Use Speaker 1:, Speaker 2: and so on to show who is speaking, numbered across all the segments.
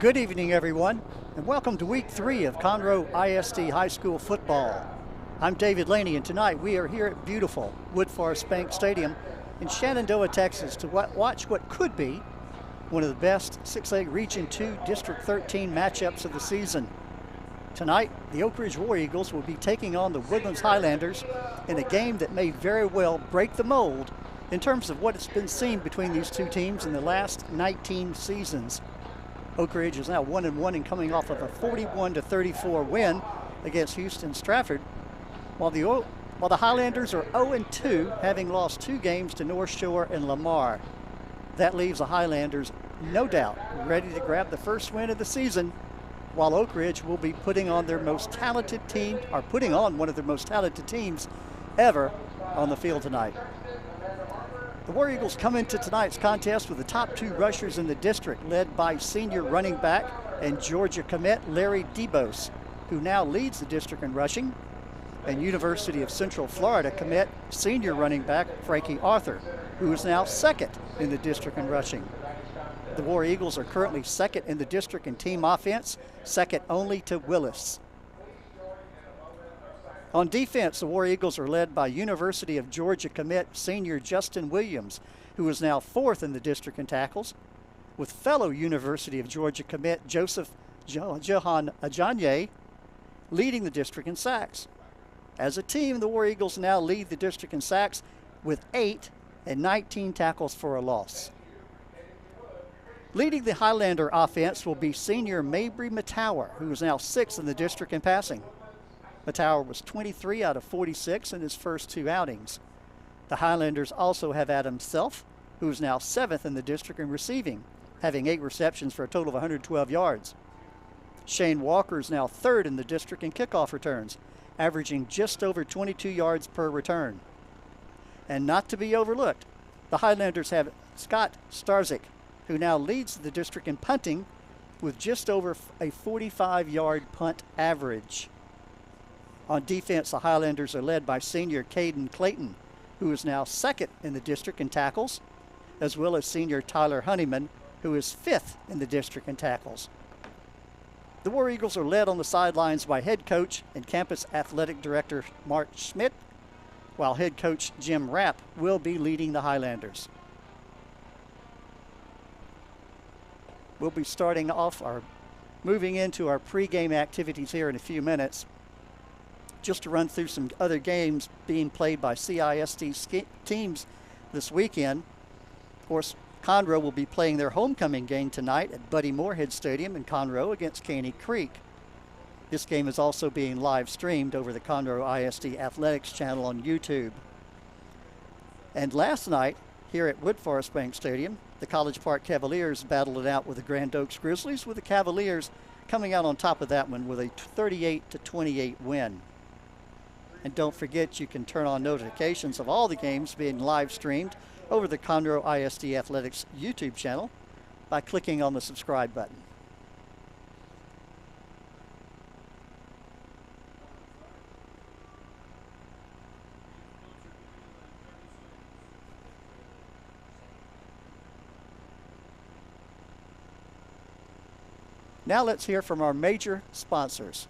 Speaker 1: Good evening, everyone, and welcome to Week 3 of Conroe ISD High School football. I'm David Laney, and tonight we are here at beautiful Woodforest Bank Stadium in Shenandoah, Texas, to watch what could be one of the best 6A Region 2 District 13 matchups of the season. Tonight, the Oak Ridge War Eagles will be taking on the Woodlands Highlanders in a game that may very well break the mold in terms of what has been seen between these two teams in the last 19 seasons. Oak Ridge is now 1-1 and coming off of a 41-34 win against Houston Stratford, while the Highlanders are 0-2, having lost 2 games to North Shore and Lamar. That leaves the Highlanders, no doubt, ready to grab the first win of the season, while Oak Ridge will be putting on their most talented team, or putting on one of their most talented teams ever on the field tonight. The War Eagles come into tonight's contest with the top 2 rushers in the district, led by senior running back and Georgia commit Larry DeBose, who now leads the district in rushing, and University of Central Florida commit senior running back Frankie Arthur, who is now second in the district in rushing. The War Eagles are currently second in the district in team offense, second only to Willis. On defense, the War Eagles are led by University of Georgia commit senior Justin Williams, who is now 4th in the district in tackles, with fellow University of Georgia commit Joseph Johan Ajanye leading the district in sacks. As a team, the War Eagles now lead the district in sacks with 8 and 19 tackles for a loss. Leading the Highlander offense will be senior Mabry Matower, who is now 6th in the district in passing. Matower was 23 out of 46 in his first 2 outings. The Highlanders also have Adam Self, who is now 7th in the district in receiving, having 8 receptions for a total of 112 yards. Shane Walker is now 3rd in the district in kickoff returns, averaging just over 22 yards per return. And not to be overlooked, the Highlanders have Scott Starzik, who now leads the district in punting with just over a 45-yard punt average. On defense, the Highlanders are led by senior Caden Clayton, who is now 2nd in the district in tackles, as well as senior Tyler Honeyman, who is 5th in the district in tackles. The War Eagles are led on the sidelines by head coach and campus athletic director Mark Schmidt, while head coach Jim Rapp will be leading the Highlanders. We'll be starting off moving into our pregame activities here in a few minutes. Just to run through some other games being played by CISD teams this weekend. Of course, Conroe will be playing their homecoming game tonight at Buddy Moorhead Stadium in Conroe against Caney Creek. This game is also being live streamed over the Conroe ISD Athletics channel on YouTube. And last night, here at Woodforest Bank Stadium, the College Park Cavaliers battled it out with the Grand Oaks Grizzlies, with the Cavaliers coming out on top of that one with a 38-28 win. And don't forget, you can turn on notifications of all the games being live streamed over the Conroe ISD Athletics YouTube channel by clicking on the subscribe button. Now let's hear from our major sponsors.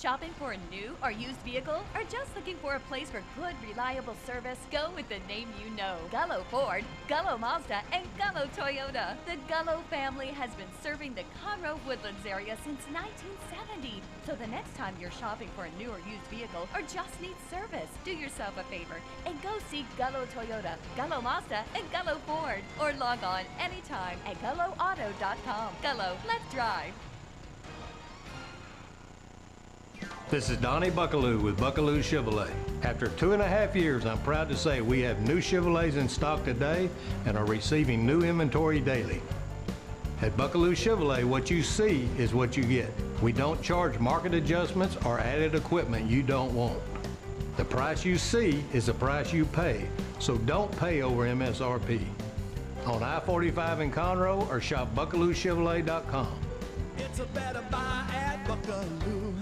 Speaker 2: Shopping for a new or used vehicle, or just looking for a place for good, reliable service? Go with the name you know. Gullo Ford, Gullo Mazda, and Gullo Toyota. The Gullo family has been serving the Conroe Woodlands area since 1970. So the next time you're shopping for a new or used vehicle, or just need service, do yourself a favor and go see Gullo Toyota, Gullo Mazda, and Gullo Ford. Or log on anytime at GulloAuto.com. Gullo, let's drive.
Speaker 3: This is Donnie Buckaloo with Buckaloo Chevrolet. After 2.5 years, I'm proud to say we have new Chevrolets in stock today and are receiving new inventory daily. At Buckaloo Chevrolet, what you see is what you get. We don't charge market adjustments or added equipment you don't want. The price you see is the price you pay, so don't pay over MSRP. On I-45 in Conroe or shop BuckalooChevrolet.com.
Speaker 4: It's a better buy at Buckaloo.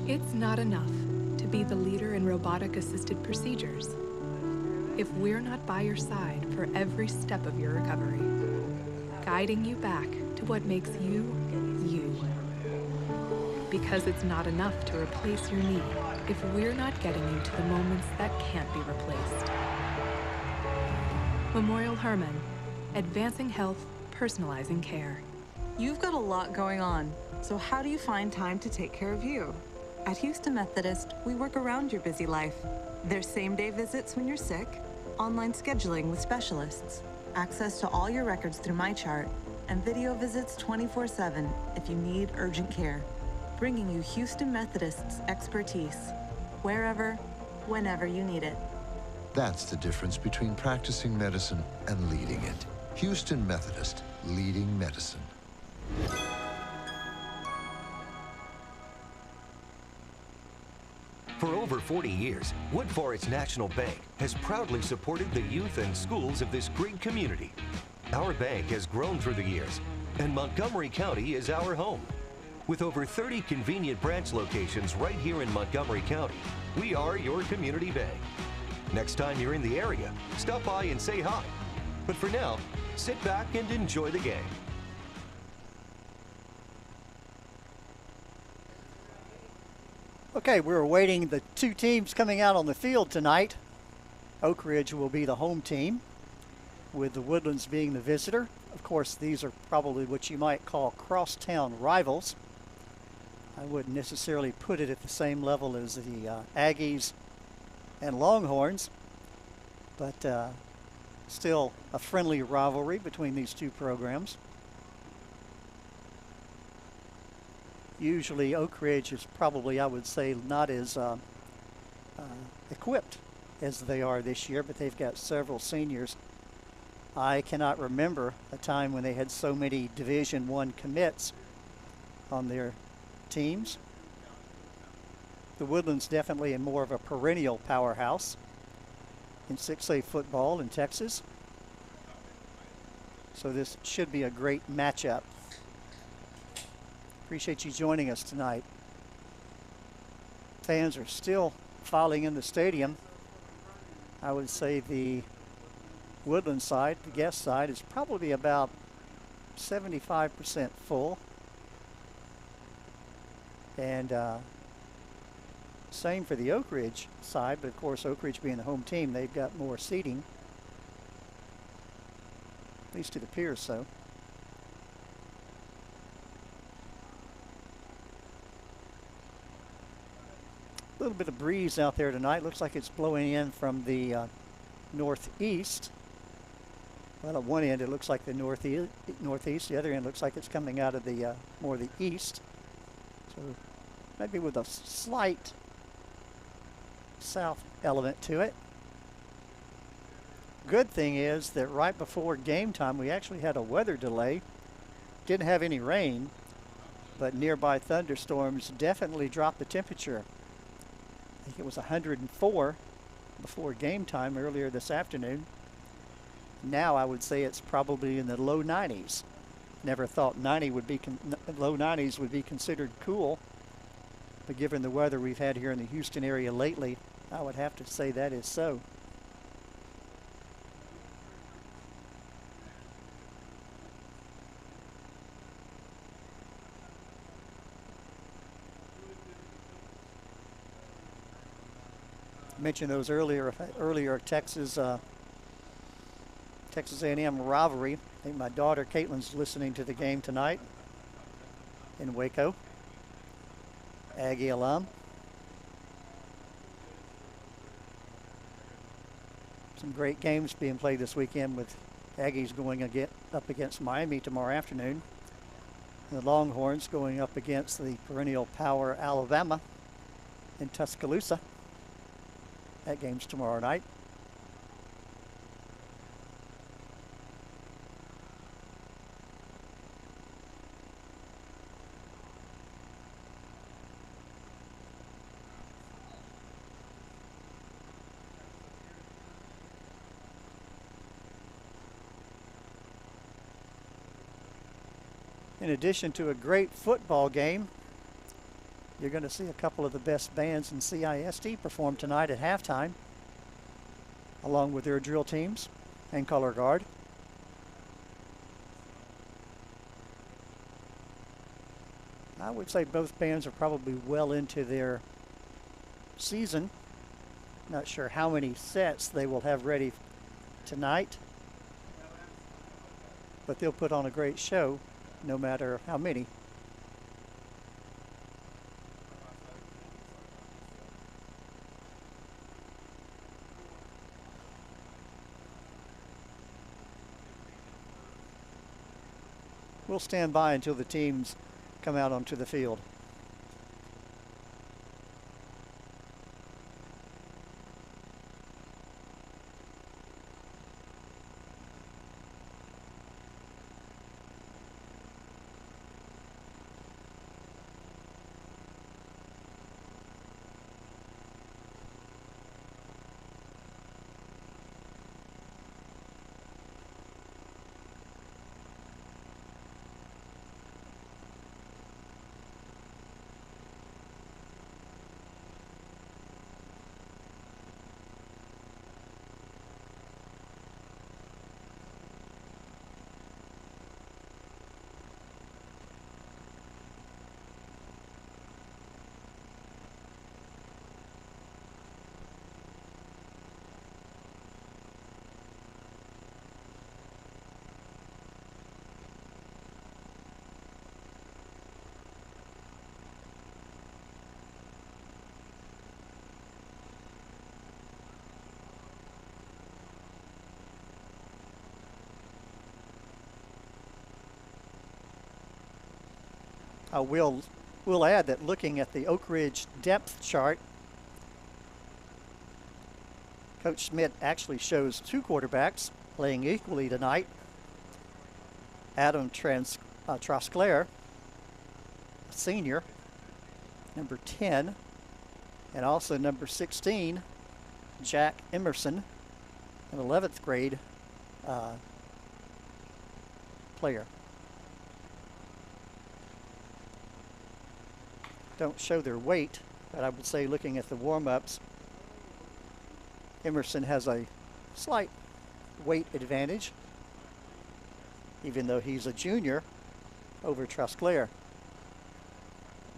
Speaker 5: It's not enough to be the leader in robotic-assisted procedures if we're not by your side for every step of your recovery, guiding you back to what makes you, you. Because it's not enough to replace your knee if we're not getting you to the moments that can't be replaced. Memorial Hermann, advancing health, personalizing care.
Speaker 6: You've got a lot going on, so how do you find time to take care of you? At Houston Methodist, we work around your busy life. There's same-day visits when you're sick, online scheduling with specialists, access to all your records through MyChart, and video visits 24/7 if you need urgent care. Bringing you Houston Methodist's expertise, wherever, whenever you need it.
Speaker 7: That's the difference between practicing medicine and leading it. Houston Methodist, leading medicine.
Speaker 8: For over 40 years, Woodforest National Bank has proudly supported the youth and schools of this great community. Our bank has grown through the years, and Montgomery County is our home. With over 30 convenient branch locations right here in Montgomery County, we are your community bank. Next time you're in the area, stop by and say hi. But for now, sit back and enjoy the game.
Speaker 1: Okay, we're awaiting the two teams coming out on the field tonight. Oak Ridge will be the home team, with the Woodlands being the visitor. Of course, these are probably what you might call crosstown rivals. I wouldn't necessarily put it at the same level as the Aggies and Longhorns, but still a friendly rivalry between these two programs. Usually Oak Ridge is probably, I would say, not as equipped as they are this year, but they've got several seniors. I cannot remember a time when they had so many Division I commits on their teams. The Woodlands definitely in more of a perennial powerhouse in 6A football in Texas. So this should be a great matchup. Appreciate you joining us tonight. Fans are still filing in the stadium. I would say the Woodland side, the guest side, is probably about 75% full. And same for the Oak Ridge side, but of course Oak Ridge being the home team, they've got more seating. At least it appears so. A little bit of breeze out there tonight. Looks like it's blowing in from the northeast. Well, at one end it looks like the northeast. The other end looks like it's coming out of the more the east. So maybe with a slight south element to it. Good thing is that right before game time we actually had a weather delay. Didn't have any rain, but nearby thunderstorms definitely dropped the temperature. I think it was 104 before game time earlier this afternoon. Now I would say it's probably in the low 90s. Never thought low 90s would be considered cool, but given the weather we've had here in the Houston area lately, I would have to say that is so. Mentioned those earlier Texas A&M rivalry. I think my daughter Caitlin's listening to the game tonight in Waco. Aggie alum. Some great games being played this weekend with Aggies going up against Miami tomorrow afternoon. And the Longhorns going up against the perennial power Alabama in Tuscaloosa. That game's tomorrow night. In addition to a great football game, you're going to see a couple of the best bands in CISD perform tonight at halftime, along with their drill teams and color guard. I would say both bands are probably well into their season. Not sure how many sets they will have ready tonight, but they'll put on a great show no matter how many. We'll stand by until the teams come out onto the field. We'll add that looking at the Oak Ridge depth chart, Coach Schmidt actually shows two quarterbacks playing equally tonight. Adam Trosclair, senior, number 10, and also number 16, Jack Emerson, an 11th grade player. Don't show their weight, but I would say looking at the warm-ups, Emerson has a slight weight advantage, even though he's a junior, over Trosclair.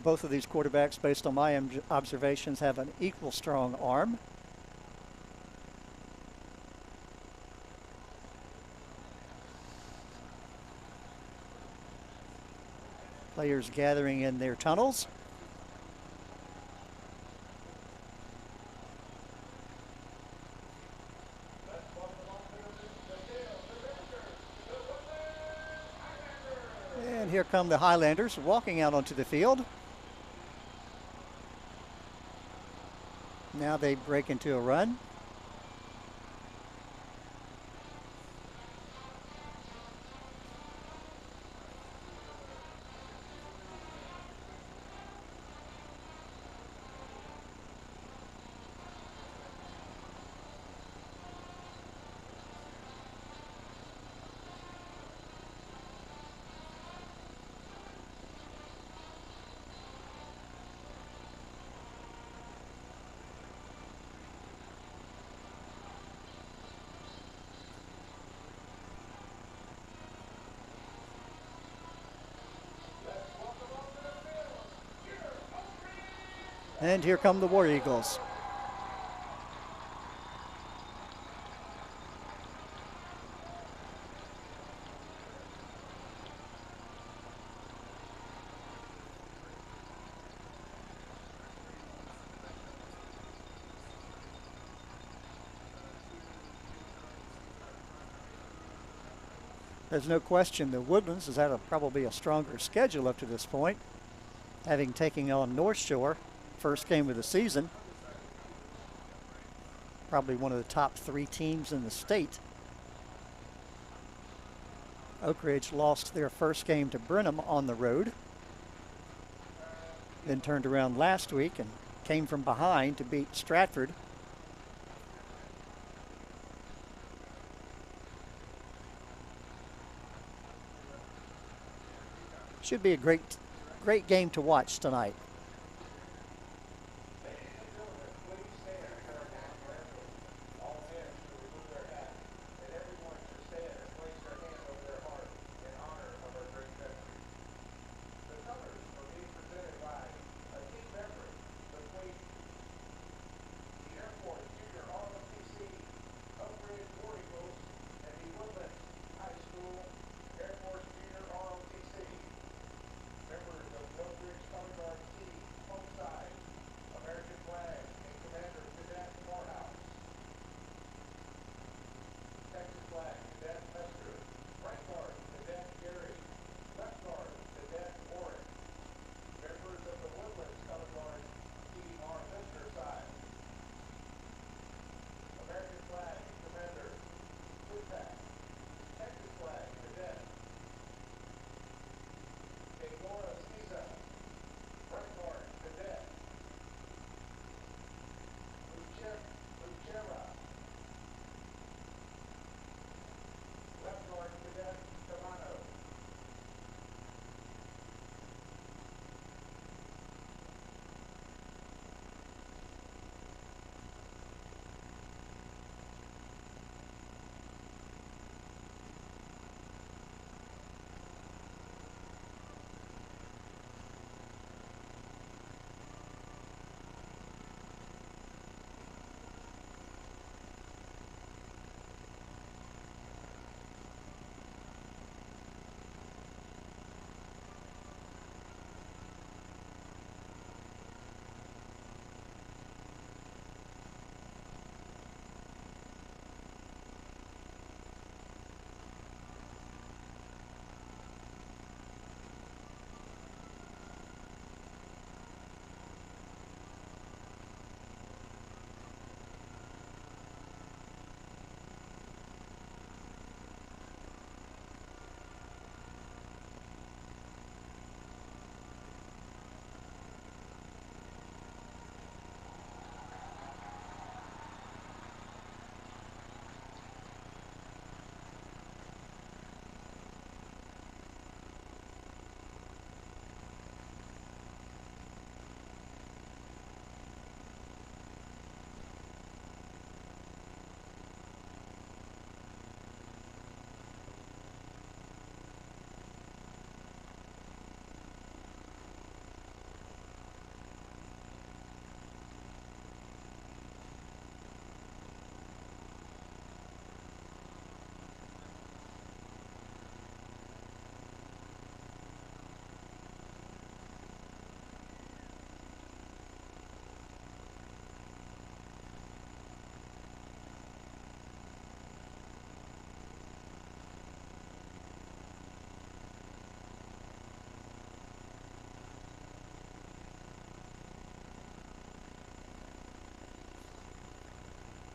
Speaker 1: Both of these quarterbacks, based on my observations, have an equal strong arm. Players gathering in their tunnels. And here come the Highlanders walking out onto the field. Now they break into a run. And here come the War Eagles. There's no question that Woodlands has had probably a stronger schedule up to this point, having taken on North Shore, first game of the season. Probably one of the top 3 teams in the state. Oak Ridge lost their first game to Brenham on the road, then turned around last week and came from behind to beat Stratford. Should be a great game to watch tonight.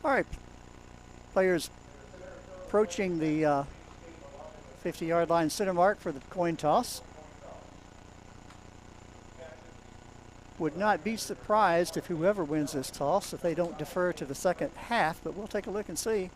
Speaker 1: All right, players approaching the 50-yard line center mark for the coin toss. Would not be surprised if whoever wins this toss, if they don't defer to the second half, but we'll take a look and see.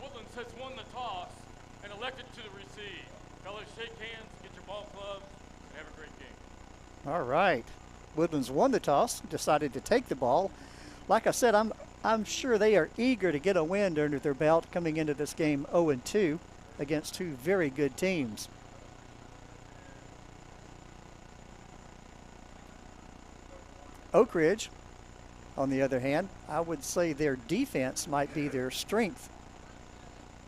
Speaker 9: Woodlands has won the toss and elected to receive. Fellas, shake hands, get your ball clubs, and have a great game.
Speaker 1: All right. Woodlands won the toss, decided to take the ball. Like I said, I'm sure they are eager to get a win under their belt coming into this game 0-2 against 2 very good teams. Oak Ridge, on the other hand, I would say their defense might be their strength.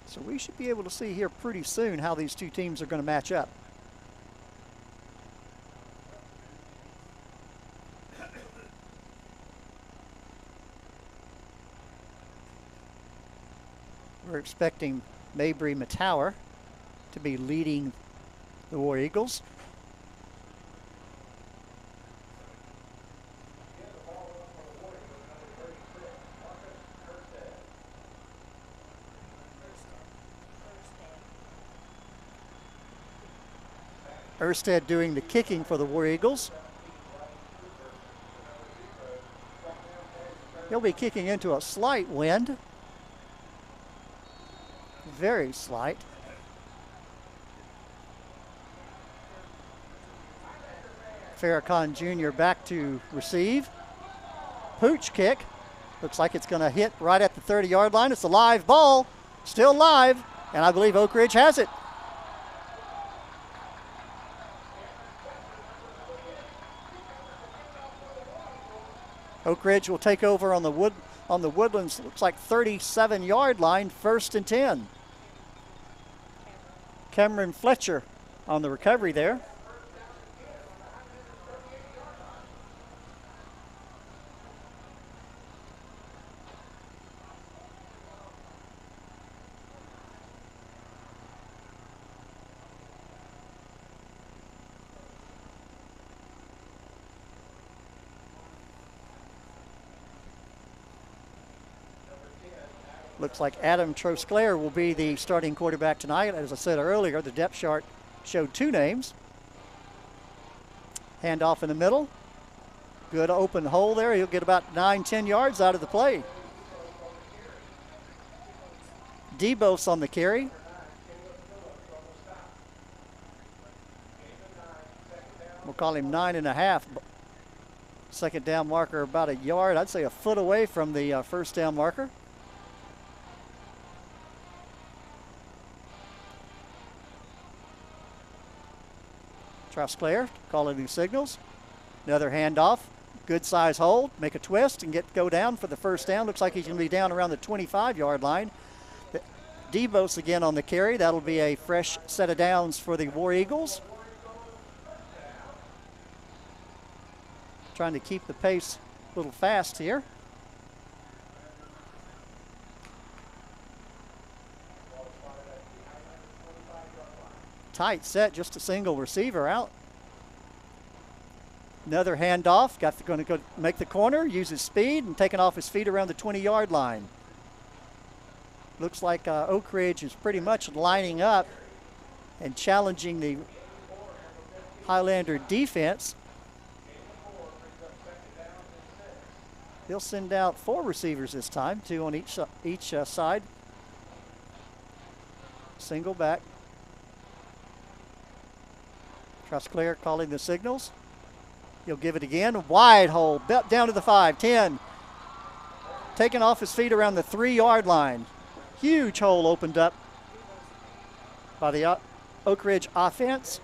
Speaker 1: So we should be able to see here pretty soon how these two teams are going to match up. We're expecting Mabry Matower to be leading the War Eagles. Erstead doing the kicking for the War Eagles. He'll be kicking into a slight wind. Very slight. Farrakhan Jr. back to receive. Pooch kick. Looks like it's going to hit right at the 30-yard line. It's a live ball. Still live. And I believe Oak Ridge has it. Oak Ridge will take over on the Woodlands, looks like 37-yard line, 1st and 10. Cameron Fletcher on the recovery there. Looks like Adam Trosclair will be the starting quarterback tonight. As I said earlier, the depth chart showed 2 names. Handoff in the middle. Good open hole there. He'll get about 9-10 yards out of the play. Debos on the carry. We'll call him 9.5. Second down marker about a yard. I'd say a foot away from the first down marker. Trosclair calling these signals. Another handoff. Good size hold. Make a twist and go down for the first down. Looks like he's going to be down around the 25-yard line. Debos again on the carry. That'll be a fresh set of downs for the War Eagles. Trying to keep the pace a little fast here. Tight set, just a single receiver out. Another handoff, going to go make the corner, use his speed, and taking off his feet around the 20-yard line. Looks like Oak Ridge is pretty much lining up and challenging the Highlander defense. They'll send out 4 receivers this time, 2 on each side. Single back. Trosclair calling the signals. He'll give it again. Wide hole. Down to the 5, 10. Taking off his feet around the 3-yard line. Huge hole opened up by the Oak Ridge offense.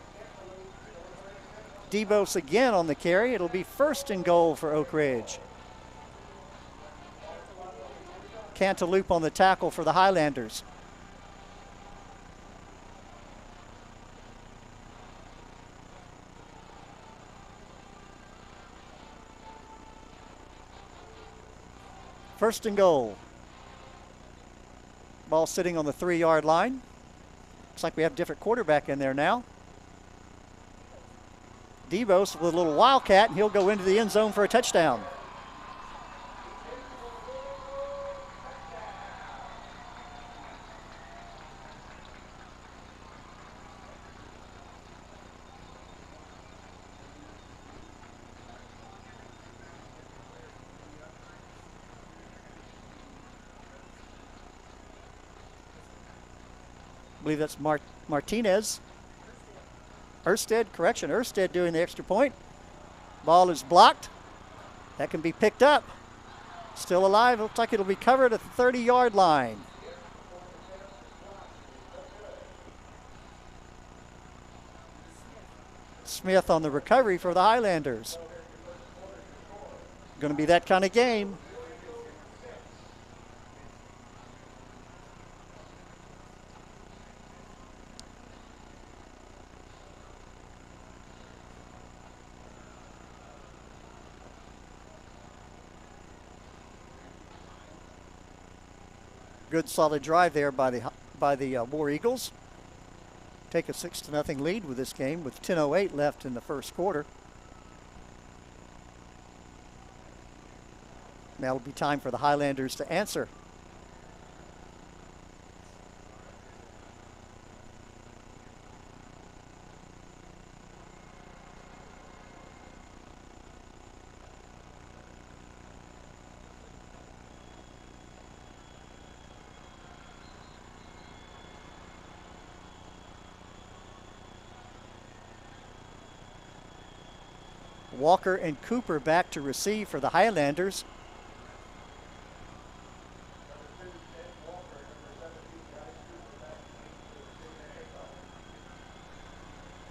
Speaker 1: Debos again on the carry. It'll be 1st and goal for Oak Ridge. Cantaloupe on the tackle for the Highlanders. First and goal. Ball sitting on the 3-yard line. Looks like we have a different quarterback in there now. Debos with a little wildcat, and he'll go into the end zone for a touchdown. I believe that's Martinez. Erstead doing the extra point. Ball is blocked. That can be picked up. Still alive. Looks like it'll be covered at the 30-yard line. Smith on the recovery for the Highlanders. Going to be that kind of game. Good solid drive there by the War Eagles. Take a 6-0 lead with this game with 10:08 left in the first quarter. Now it'll be time for the Highlanders to answer. Walker and Cooper back to receive for the Highlanders.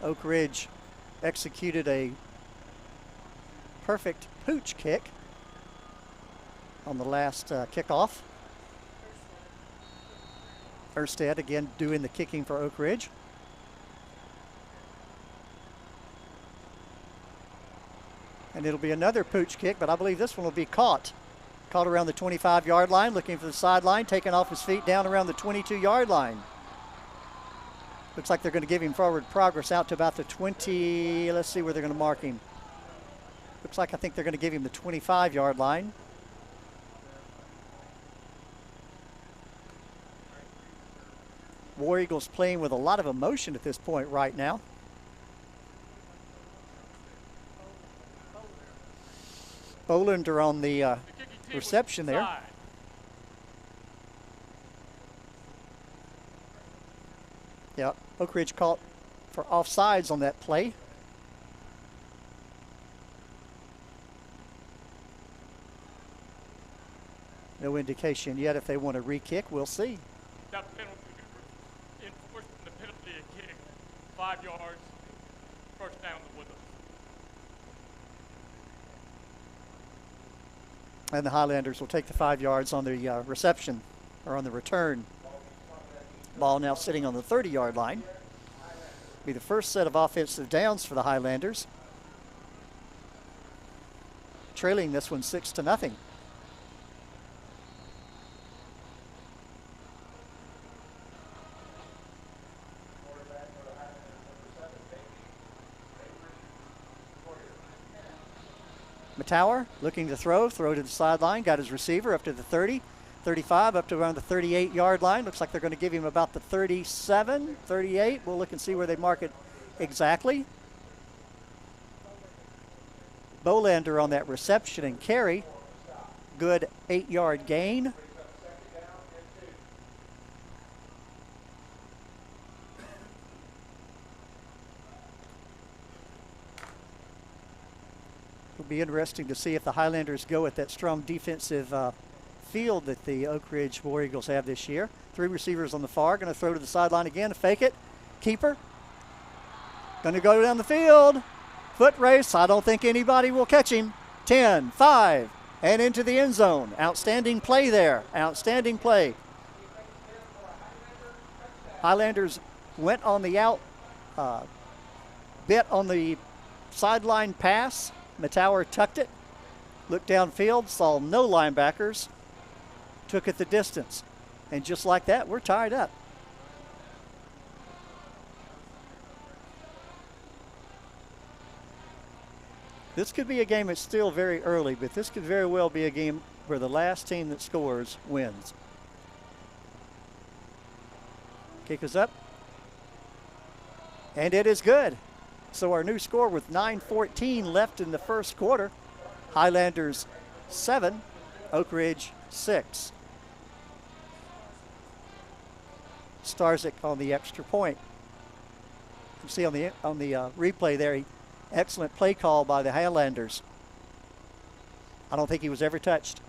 Speaker 1: Oak Ridge executed a perfect pooch kick on the last kickoff. Erstead again doing the kicking for Oak Ridge. And it'll be another pooch kick, but I believe this one will be caught. Caught around the 25-yard line, looking for the sideline, taking off his feet down around the 22-yard line. Looks like they're going to give him forward progress out to about the 20. Let's see where they're going to mark him. Looks like I think they're going to give him the 25-yard line. War Eagles playing with a lot of emotion at this point right now. Bolander on the reception there. Yeah, Oak Ridge caught for offsides on that play. No indication yet if they want to re-kick. We'll see.
Speaker 9: That penalty, enforcing the penalty of kick, 5 yards, first down to Woodlands.
Speaker 1: And the Highlanders will take the 5 yards on the reception, or on the return. Ball now sitting on the 30-yard line. Be the first set of offensive downs for the Highlanders. Trailing this one 6-0. Tower looking to throw to the sideline, got his receiver up to the 30, 35, up to around the 38-yard line. Looks like they're going to give him about the 37, 38. We'll look and see where they mark it exactly. Bolander on that reception and carry. Good 8-yard gain. It'll be interesting to see if the Highlanders go at that strong defensive field that the Oak Ridge War Eagles have this year. 3 receivers on the far, going to throw to the sideline again, fake it. Keeper, going to go down the field. Foot race, I don't think anybody will catch him. 10, 5, and into the end zone. Outstanding play there, outstanding play. Highlanders went on the out, bit on the sideline pass. Tower tucked it, looked downfield, saw no linebackers, took it the distance. And just like that, we're tied up. This could be a game that's still very early, but this could very well be a game where the last team that scores wins. Kick is up. And it is good. So our new score with 9:14 left in the first quarter. Highlanders 7, Oak Ridge 6. Starzyk on the extra point. You see on the replay there, excellent play call by the Highlanders. I don't think he was ever touched.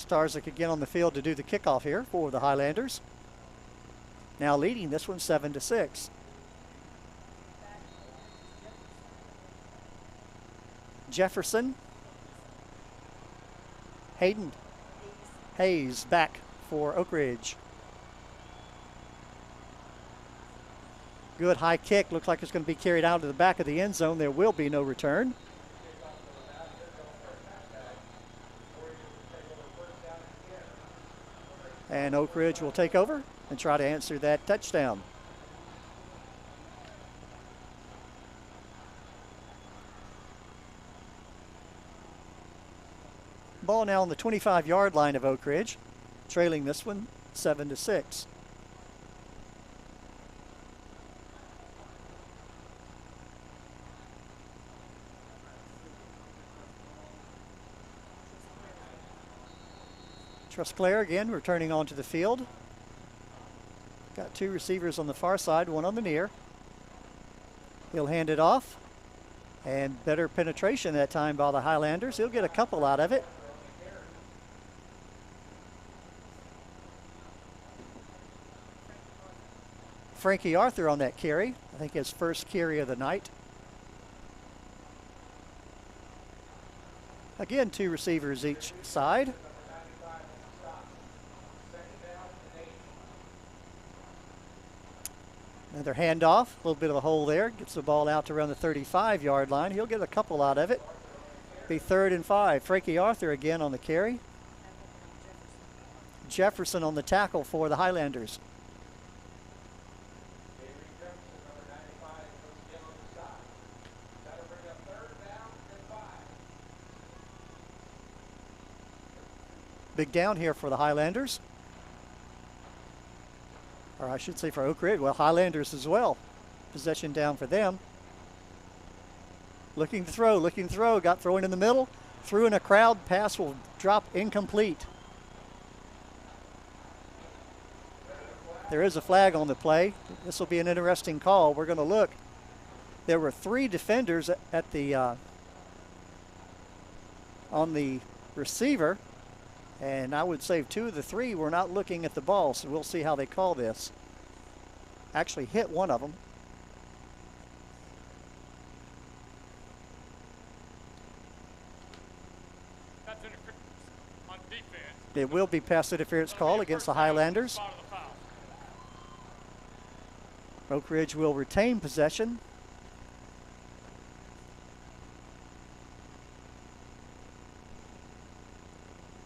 Speaker 1: Starzyk again on the field to do the kickoff here for the Highlanders. Now leading this one 7-6. Jefferson. Hayes back for Oak Ridge. Good high kick. Looks like it's going to be carried out to the back of the end zone. There will be no return. And Oak Ridge will take over and try to answer that touchdown. Ball now on the 25-yard line of Oak Ridge, trailing this one 7-6. Trusclair again returning onto the field. Got two receivers on the far side, one on the near. He'll hand it off. And better penetration that time by the Highlanders. He'll get a couple out of it. Frankie Arthur on that carry. I think his first carry of the night. Again, two receivers each side. Another handoff, a little bit of a hole there. Gets the ball out to around the 35-yard line. He'll get a couple out of it. Be 3rd and 5. Frankie Arthur again on the carry. Jefferson on the tackle for the Highlanders. Big down here for the Highlanders. Or I should say for Oak Ridge. Well, Highlanders as well. Possession down for them. Looking to throw. Got thrown in the middle. Threw in a crowd. Pass will drop incomplete. There is a flag on the play. This will be an interesting call. We're going to look. There were 3 defenders at the on the receiver. And I would say 2 of the 3 were not looking at the ball, so we'll see how they call this. Actually hit one of them.
Speaker 9: That's interference on defense.
Speaker 1: It will be pass interference call against the Highlanders. Oak Ridge will retain possession.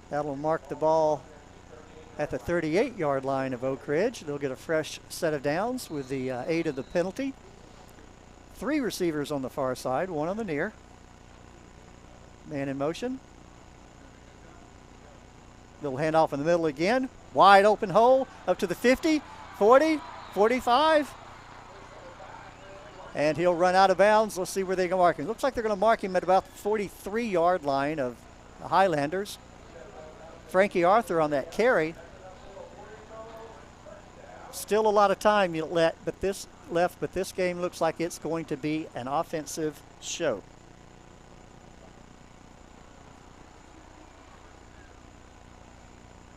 Speaker 1: That'll mark the ball at the 38-yard line of Oak Ridge. They'll get a fresh set of downs with the aid of the penalty. 3 receivers on the far side, 1 on the near. Man in motion. Little handoff in the middle again. Wide open hole up to the 50, 40, 45. And he'll run out of bounds. Let's see where they can mark him. Looks like they're going to mark him at about the 43-yard line of the Highlanders. Frankie Arthur on that carry. Still a lot of time left, but this game looks like it's going to be an offensive show.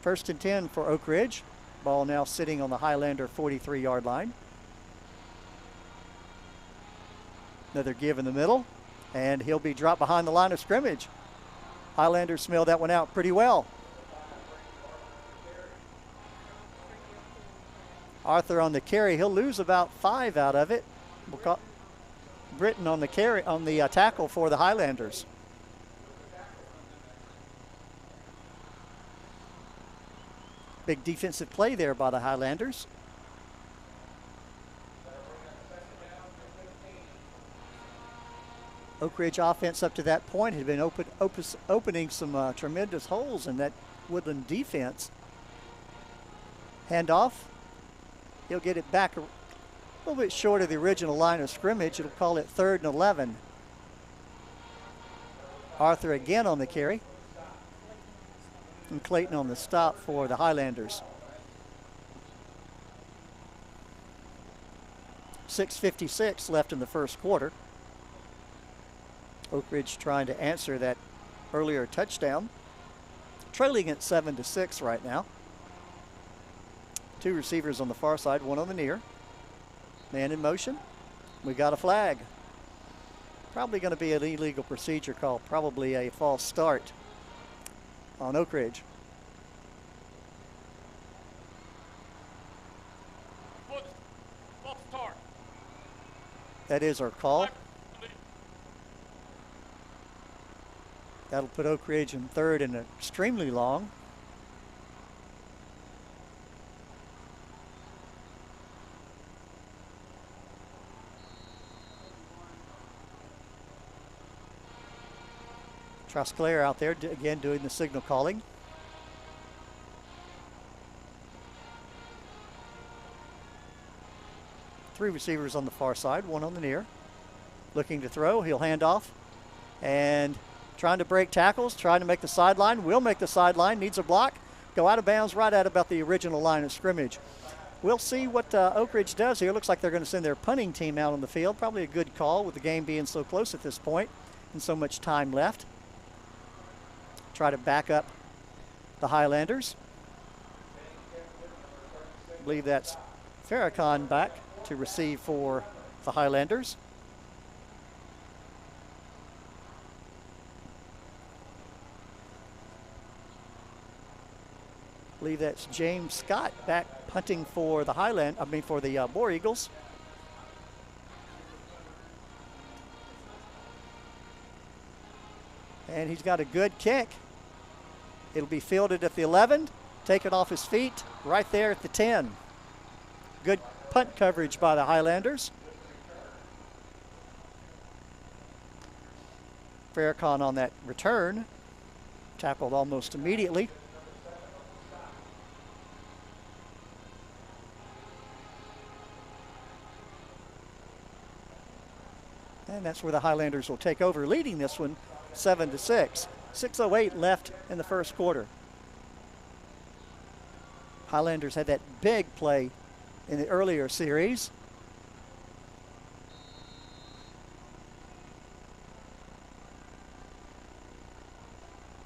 Speaker 1: First and 10 for Oak Ridge. Ball now sitting on the Highlander 43-yard line. Another give in the middle, and he'll be dropped behind the line of scrimmage. Highlanders smelled that one out pretty well. Arthur on the carry. He'll lose about 5 out of it. Britton on the carry, on the tackle for the Highlanders. Big defensive play there by the Highlanders. Oak Ridge offense up to that point had been opening some tremendous holes in that Woodland defense. Handoff. He'll get it back a little bit short of the original line of scrimmage. It'll call it 3rd and 11. Arthur again on the carry. And Clayton on the stop for the Highlanders. 6:56 left in the first quarter. Oak Ridge trying to answer that earlier touchdown. trailing at 7-6 right now. Two receivers on the far side, one on the near. Man in motion. We got a flag. Probably going to be an illegal procedure call, probably a false start on Oak Ridge.
Speaker 9: False start.
Speaker 1: That is our call. That'll put Oak Ridge in third and extremely long. Trosclair out there again doing the signal calling. Three receivers on the far side, one on the near. Looking to throw, he'll hand off. And trying to break tackles, trying to make the sideline, will make the sideline, needs a block. Go out of bounds right at about the original line of scrimmage. We'll see what Oak Ridge does here. Looks like they're going to send their punting team out on the field. Probably a good call with the game being so close at this point and so much time left. Try to back up the Highlanders. I believe that's Farrakhan back to receive for the Highlanders. I believe that's James Scott back punting for the for the War Eagles. And he's got a good kick. It'll be fielded at the 11, taken off his feet right there at the 10. Good punt coverage by the Highlanders. Farrakhan on that return, tackled almost immediately. And that's where the Highlanders will take over, leading this one 7-6. 6:08 left in the first quarter. Highlanders had that big play in the earlier series.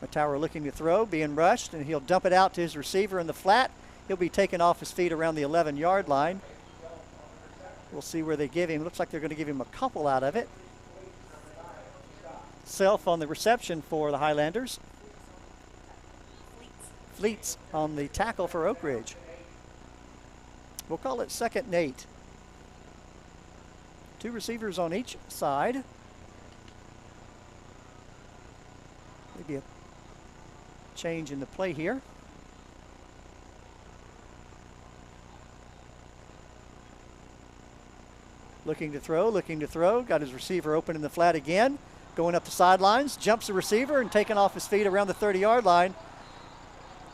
Speaker 1: Matower looking to throw, being rushed, and he'll dump it out to his receiver in the flat. He'll be taken off his feet around the 11-yard line. We'll see where they give him. Looks like they're going to give him a couple out of it. Self on the reception for the Highlanders. Fleets on the tackle for Oak Ridge. We'll call it 2nd and 8. Two receivers on each side. Maybe a change in the play here. Looking to throw, got his receiver open in the flat again. Going up the sidelines, jumps the receiver and taken off his feet around the 30-yard line.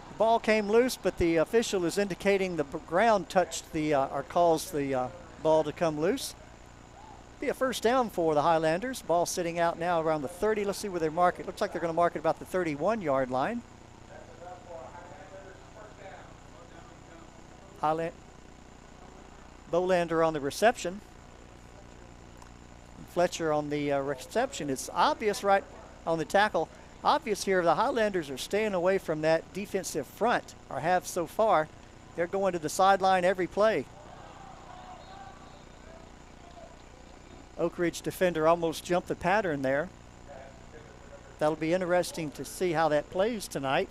Speaker 1: The ball came loose, but the official is indicating the ground touched or caused the ball to come loose. Be a first down for the Highlanders. Ball sitting out now around the 30. Let's see where they mark it. Looks like they're going to mark it about the 31-yard line. Bolander on the reception. Fletcher on the reception. It's obvious right on the tackle. Obvious here the Highlanders are staying away from that defensive front, or have so far. They're going to the sideline every play. Oak Ridge defender almost jumped the pattern there. That'll be interesting to see how that plays tonight.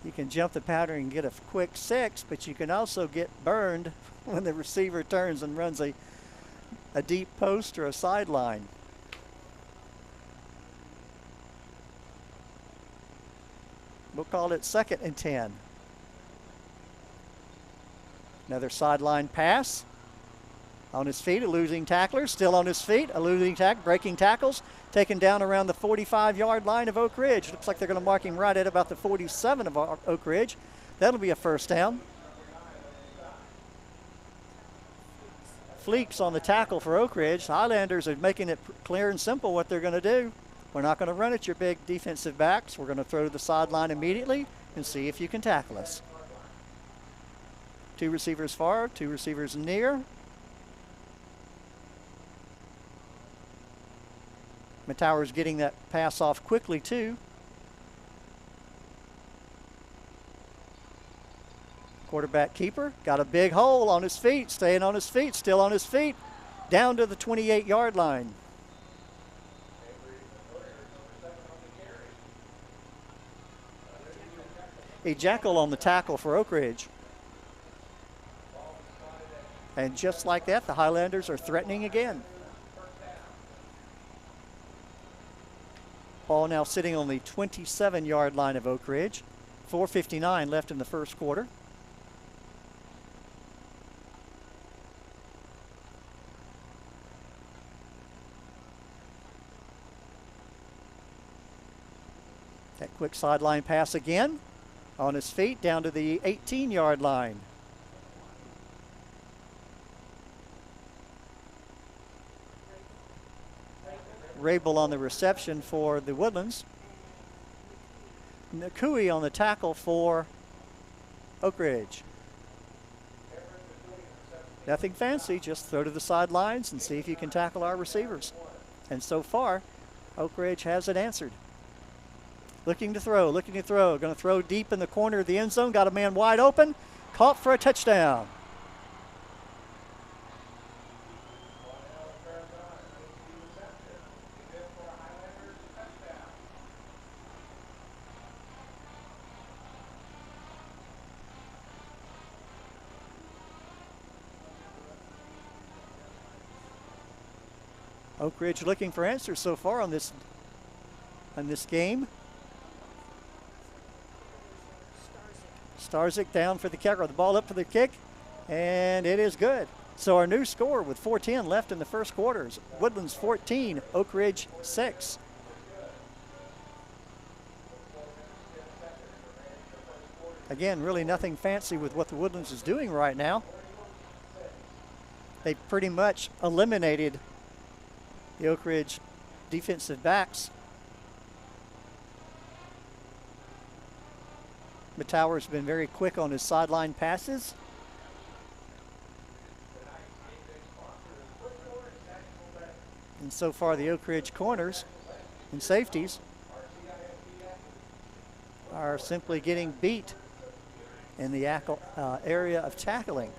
Speaker 1: You can jump the pattern and get a quick 6, but you can also get burned when the receiver turns and runs a deep post or a sideline. We'll call it 2nd and 10. Another sideline pass. On his feet, a losing tackler, still on his feet, a losing tackle, breaking tackles, taken down around the 45-yard line of Oak Ridge. Looks like they're going to mark him right at about the 47 of Oak Ridge. That'll be a first down. Fleeks on the tackle for Oak Ridge. Highlanders are making it clear and simple what they're going to do. We're not going to run at your big defensive backs. We're going to throw to the sideline immediately and see if you can tackle us. Two receivers far, two receivers near. Matower's getting that pass off quickly too. Quarterback keeper got a big hole on his feet, staying on his feet, still on his feet, down to the 28-yard line. A jackal on the tackle for Oak Ridge. And just like that, the Highlanders are threatening again. Ball now sitting on the 27-yard line of Oak Ridge. 4:59 left in the first quarter. That quick sideline pass again. On his feet down to the 18-yard line. Rabel on the reception for the Woodlands. Nakui on the tackle for Oak Ridge. Nothing fancy, just throw to the sidelines and see if you can tackle our receivers. And so far, Oak Ridge has it answered. Looking to throw, going to throw deep in the corner of the end zone, got a man wide open, caught for a touchdown. Oak Ridge looking for answers so far on this game. Starzyk down for the kick, or the ball up for the kick, and it is good. So our new score with 4:10 left in the first quarter is Woodlands 14, Oak Ridge 6. Again, really nothing fancy with what the Woodlands is doing right now. They pretty much eliminated the Oak Ridge defensive backs. Tower's been very quick on his sideline passes. And so far the Oak Ridge corners and safeties are simply getting beat in the area of tackling.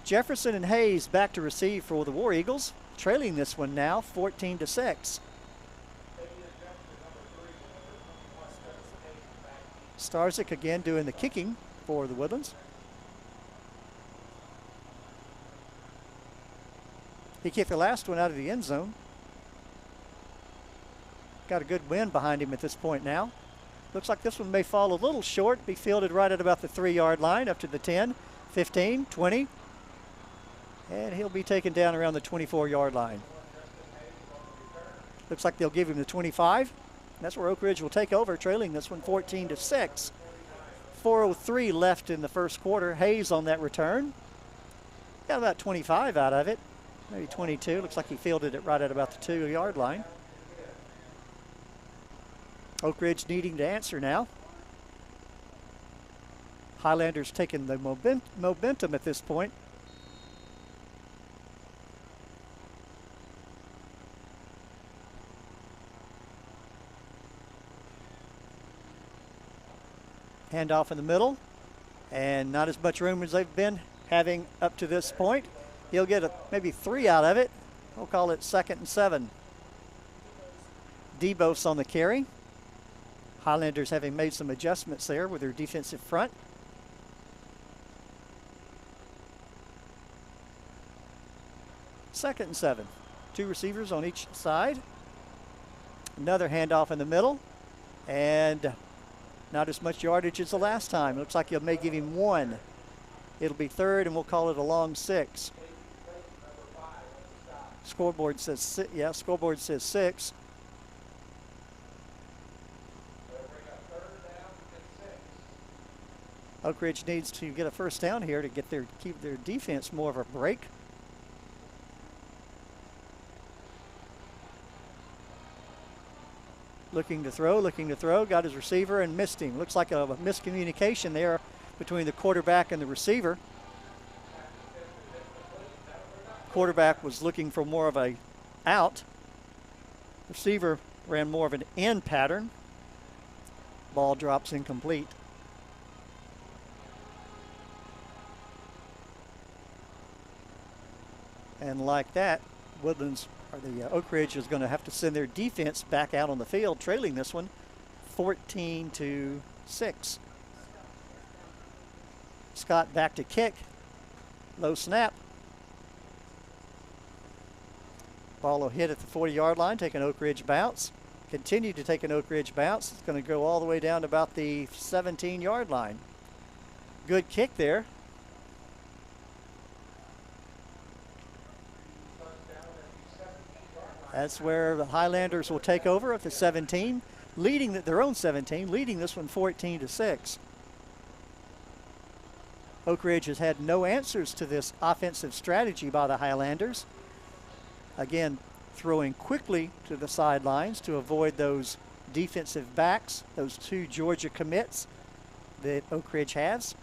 Speaker 1: Jefferson and Hayes back to receive for the War Eagles, trailing this one now 14-6. Starzyk again doing the kicking for the Woodlands. He kicked the last one out of the end zone. Got a good wind behind him at this point now. Looks like this one may fall a little short, be fielded right at about the 3-yard line, up to the 10, 15, 20. And he'll be taken down around the 24-yard line. Looks like they'll give him the 25. That's where Oak Ridge will take over, trailing this one 14-6. 4:03 left in the first quarter. Hayes on that return. Got about 25 out of it, maybe 22. Looks like he fielded it right at about the 2-yard line. Oak Ridge needing to answer now. Highlanders taking the momentum at this point. Handoff in the middle, and not as much room as they've been having up to this point. He'll get maybe 3 out of it. We'll call it 2nd and 7. Debos on the carry. Highlanders having made some adjustments there with their defensive front. Second and 7. 2 receivers on each side. Another handoff in the middle, and not as much yardage as the last time. Looks like you may give him 1. It'll be 3rd, and we'll call it a long 6. Scoreboard says, yeah, scoreboard says 6. Oak Ridge needs to get a first down here to get keep their defense more of a break. Looking to throw, got his receiver and missed him. Looks like a miscommunication there between the quarterback and the receiver. Quarterback was looking for more of a out. Receiver ran more of an in pattern. Ball drops incomplete. And like that, Woodlands, or the Oak Ridge, is going to have to send their defense back out on the field, trailing this one 14-6. Scott back to kick. Low snap. Ball will hit at the 40-yard line, take an Oak Ridge bounce. Continue to take an Oak Ridge bounce. It's going to go all the way down to about the 17-yard line. Good kick there. That's where the Highlanders will take over at the 17, leading their own 17, leading this one 14-6. Oak Ridge has had no answers to this offensive strategy by the Highlanders. Again, throwing quickly to the sidelines to avoid those defensive backs, those two Georgia commits that Oak Ridge has.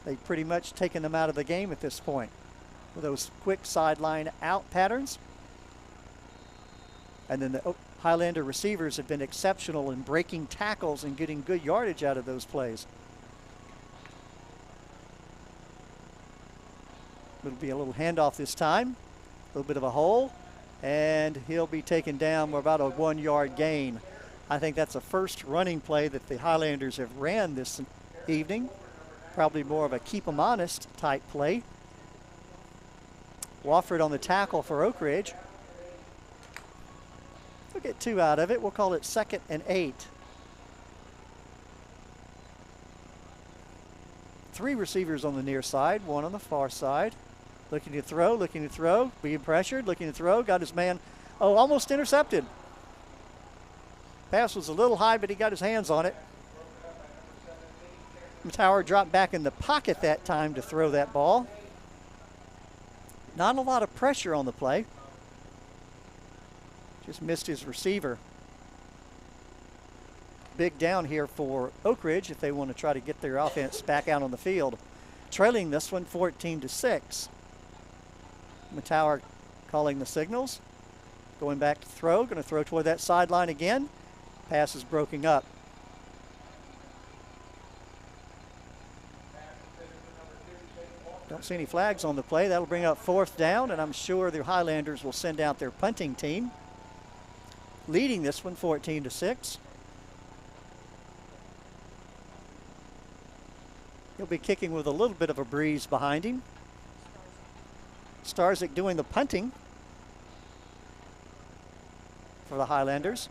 Speaker 1: They've pretty much taken them out of the game at this point with those quick sideline out patterns. And then the Highlander receivers have been exceptional in breaking tackles and getting good yardage out of those plays. It'll be a little handoff this time. A little bit of a hole. And he'll be taken down. We're about a 1-yard gain. I think that's the first running play that the Highlanders have ran this evening. Probably more of a keep them honest type play. Wofford on the tackle for Oak Ridge. We'll get 2 out of it. We'll call it 2nd and 8. 3 receivers on the near side, 1 on the far side. Looking to throw, being pressured, looking to throw, got his man, almost intercepted. Pass was a little high, but he got his hands on it. Tower dropped back in the pocket that time to throw that ball. Not a lot of pressure on the play. Just missed his receiver. Big down here for Oak Ridge if they want to try to get their offense back out on the field. Trailing this one 14-6. Tower calling the signals. Going back to throw. Going to throw toward that sideline again. Pass is broken up. Don't see any flags on the play. That'll bring up 4th down, and I'm sure the Highlanders will send out their punting team. Leading this one 14-6. He'll be kicking with a little bit of a breeze behind him. Starzyk doing the punting for the Highlanders.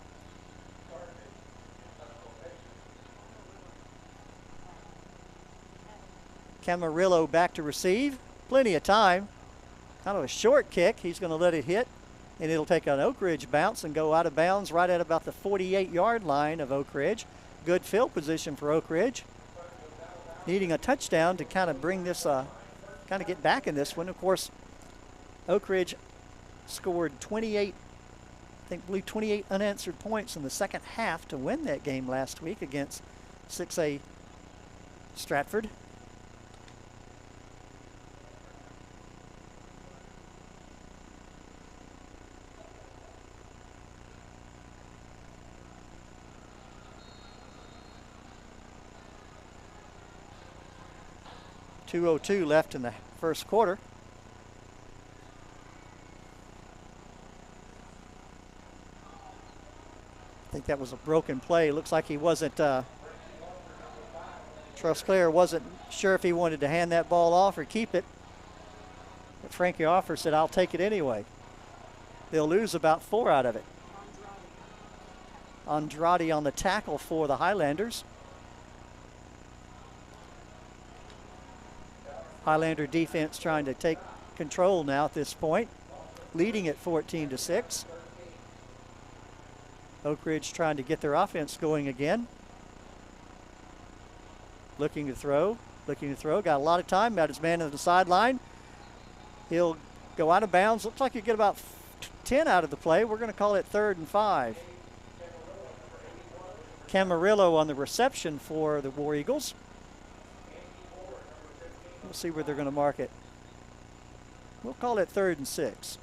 Speaker 1: Camarillo back to receive. Plenty of time. Kind of a short kick. He's going to let it hit, and it'll take an Oak Ridge bounce and go out of bounds right at about the 48-yard line of Oak Ridge. Good field position for Oak Ridge. Needing a touchdown to kind of bring this, kind of get back in this one. Of course, Oak Ridge scored 28 unanswered points in the second half to win that game last week against 6A Stratford. .202 left in the first quarter. I think that was a broken play. Looks like he wasn't, Trusclair wasn't sure if he wanted to hand that ball off or keep it. But Frankie Offer said, I'll take it anyway. They'll lose about 4 out of it. Andrade on the tackle for the Highlanders. Highlander defense trying to take control now at this point, leading at 14-6. Oak Ridge trying to get their offense going again. Looking to throw, got a lot of time, got his man on the sideline. He'll go out of bounds. Looks like you get about 10 out of the play. We're going to call it 3rd and 5. Camarillo on the reception for the War Eagles. We'll see where they're going to mark it. We'll call it 3rd and 6.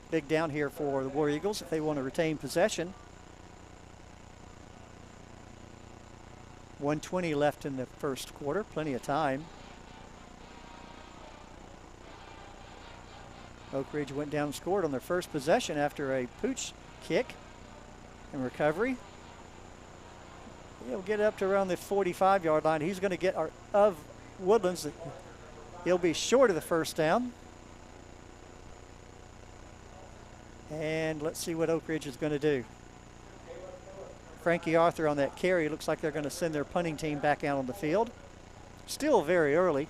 Speaker 1: Big down here for the War Eagles if they want to retain possession. 1:20 left in the first quarter, plenty of time. Oak Ridge went down and scored on their first possession after a pooch kick and recovery. He'll get up to around the 45-yard line. He's going to get of Woodlands. He'll be short of the first down. And let's see what Oak Ridge is going to do. Frankie Arthur on that carry. Looks like they're going to send their punting team back out on the field. Still very early.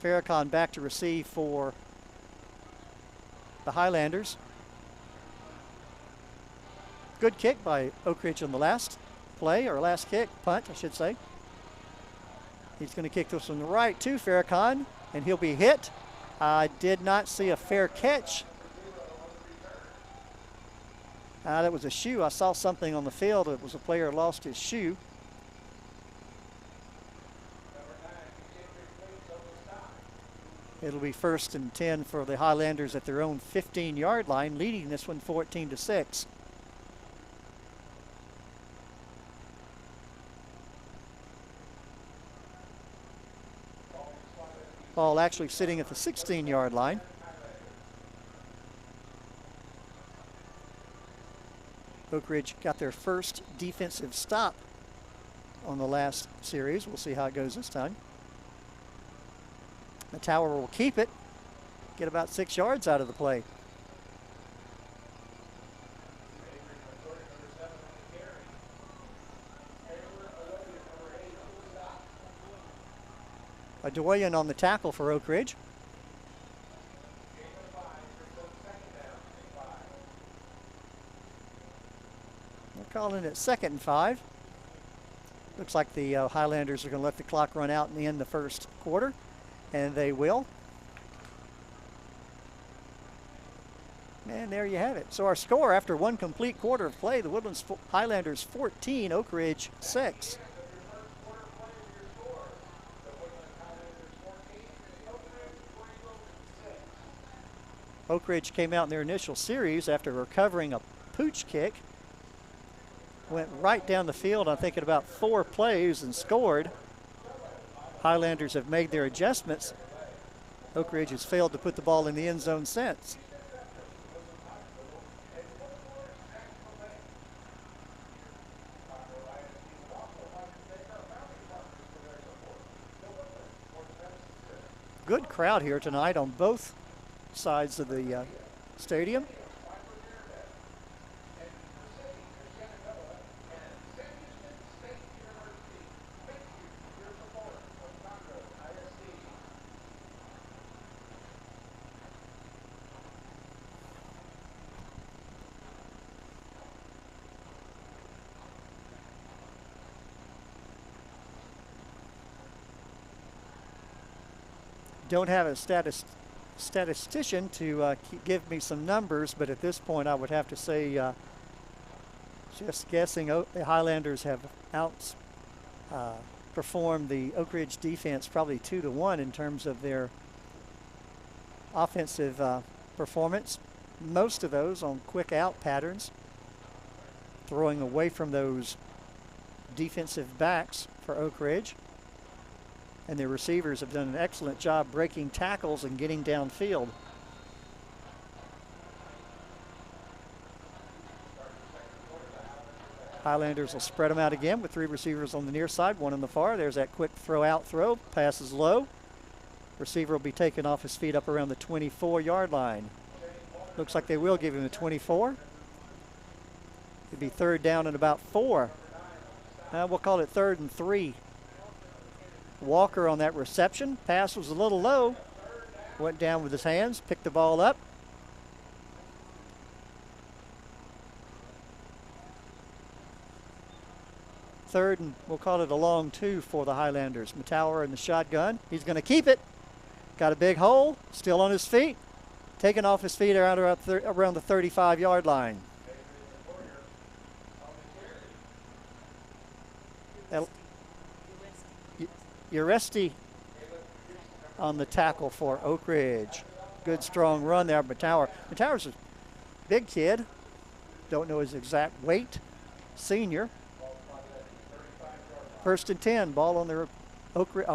Speaker 1: Farrakhan back to receive for the Highlanders. Good kick by Oak Ridge on the last play, or last kick, punt, I should say. He's going to kick this one right to Farrakhan, and he'll be hit. I did not see a fair catch. That was a shoe. I saw something on the field. It was a player lost his shoe. It'll be 1st and 10 for the Highlanders at their own 15-yard line, leading this one 14-6. Ball actually sitting at the 16-yard line. Oak Ridge got their first defensive stop on the last series. We'll see how it goes this time. The Tower will keep it, get about 6 yards out of the play. A Doyen on the tackle for Oak Ridge. They're calling it 2nd and 5. Looks like the Highlanders are going to let the clock run out and end the first quarter, and they will. And there you have it. So our score after one complete quarter of play, the Woodlands Highlanders 14, Oak Ridge 6. Oak Ridge came out in their initial series after recovering a pooch kick. Went right down the field, I think, in about 4 plays and scored. Highlanders have made their adjustments. Oak Ridge has failed to put the ball in the end zone since. Good crowd here tonight on both sides of the stadium. Don't have a statistician to give me some numbers, but at this point I would have to say, just guessing, the Highlanders have outperformed the Oak Ridge defense probably 2-1 in terms of their offensive performance. Most of those on quick out patterns, throwing away from those defensive backs for Oak Ridge. And their receivers have done an excellent job breaking tackles and getting downfield. Highlanders will spread them out again with 3 receivers on the near side, 1 on the far. There's that quick throw. Pass is low. Receiver will be taken off his feet up around the 24-yard line. Looks like they will give him a 24. It'd be 3rd down and about 4. We'll call it 3rd and 3. Walker on that reception. Pass was a little low. Went down with his hands, picked the ball up. Third, and we'll call it a long 2 for the Highlanders. Matower in the shotgun. He's going to keep it. Got a big hole. Still on his feet. Taken off his feet around the 35-yard line. Uresti on the tackle for Oak Ridge. Good strong run there, Tower's a big kid. Don't know his exact weight. Senior. 1st and 10. Ball on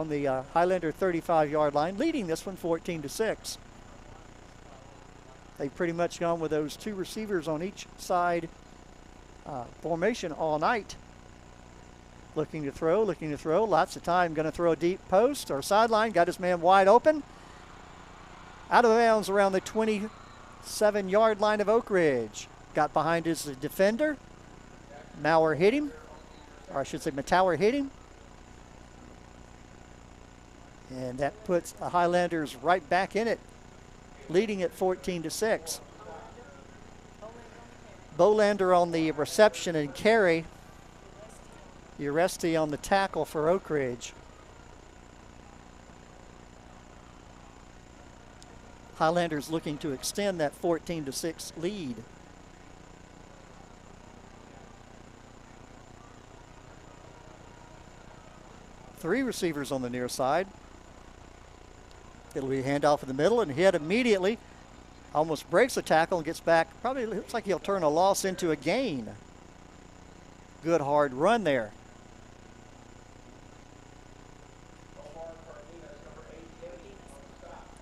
Speaker 1: the Highlander 35-yard line, leading this one 14-6. They've pretty much gone with those 2 receivers on each side formation all night. Looking to throw, lots of time. Going to throw a deep post or sideline. Got his man wide open. Out of bounds around the 27-yard line of Oak Ridge. Got behind his defender. Mauer hit him. Or I should say Matauer hit him. And that puts the Highlanders right back in it, leading at 14-6. Bolander on the reception and carry. Uresti on the tackle for Oak Ridge. Highlanders looking to extend that 14-6 lead. Three receivers on the near side. It'll be a handoff in the middle and hit immediately. Almost breaks the tackle and gets back. Probably looks like he'll turn a loss into a gain. Good hard run there.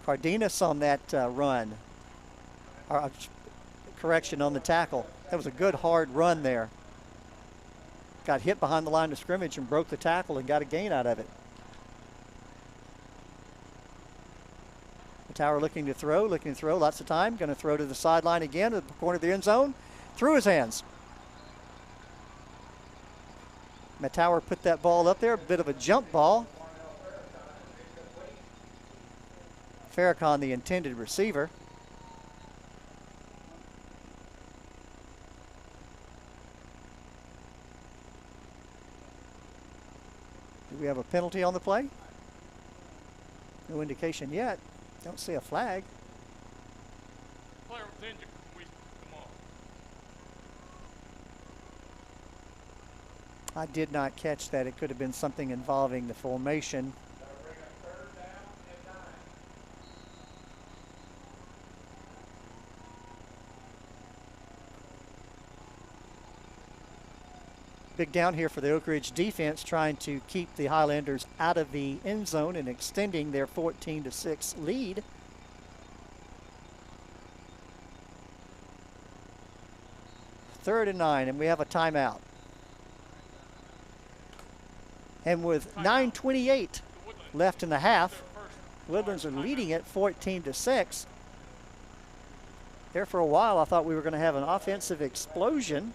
Speaker 1: Cardenas on that run. Correction on the tackle. That was a good hard run there. Got hit behind the line of scrimmage and broke the tackle and got a gain out of it. Tower looking to throw, lots of time. Going to throw to the sideline again at the corner of the end zone. Through his hands. Matauer put that ball up there, a bit of a jump ball. Farrakhan, the intended receiver. Do we have a penalty on the play? No indication yet. Don't see a flag.
Speaker 9: Player was injured. Come on.
Speaker 1: I did not catch that. It could have been something involving the formation. Big down here for the Oak Ridge defense, trying to keep the Highlanders out of the end zone and extending their 14-6 lead. Third and 9, and we have a timeout. And with 9:28 left in the half, Woodlands are leading it 14-6. There for a while, I thought we were going to have an offensive explosion.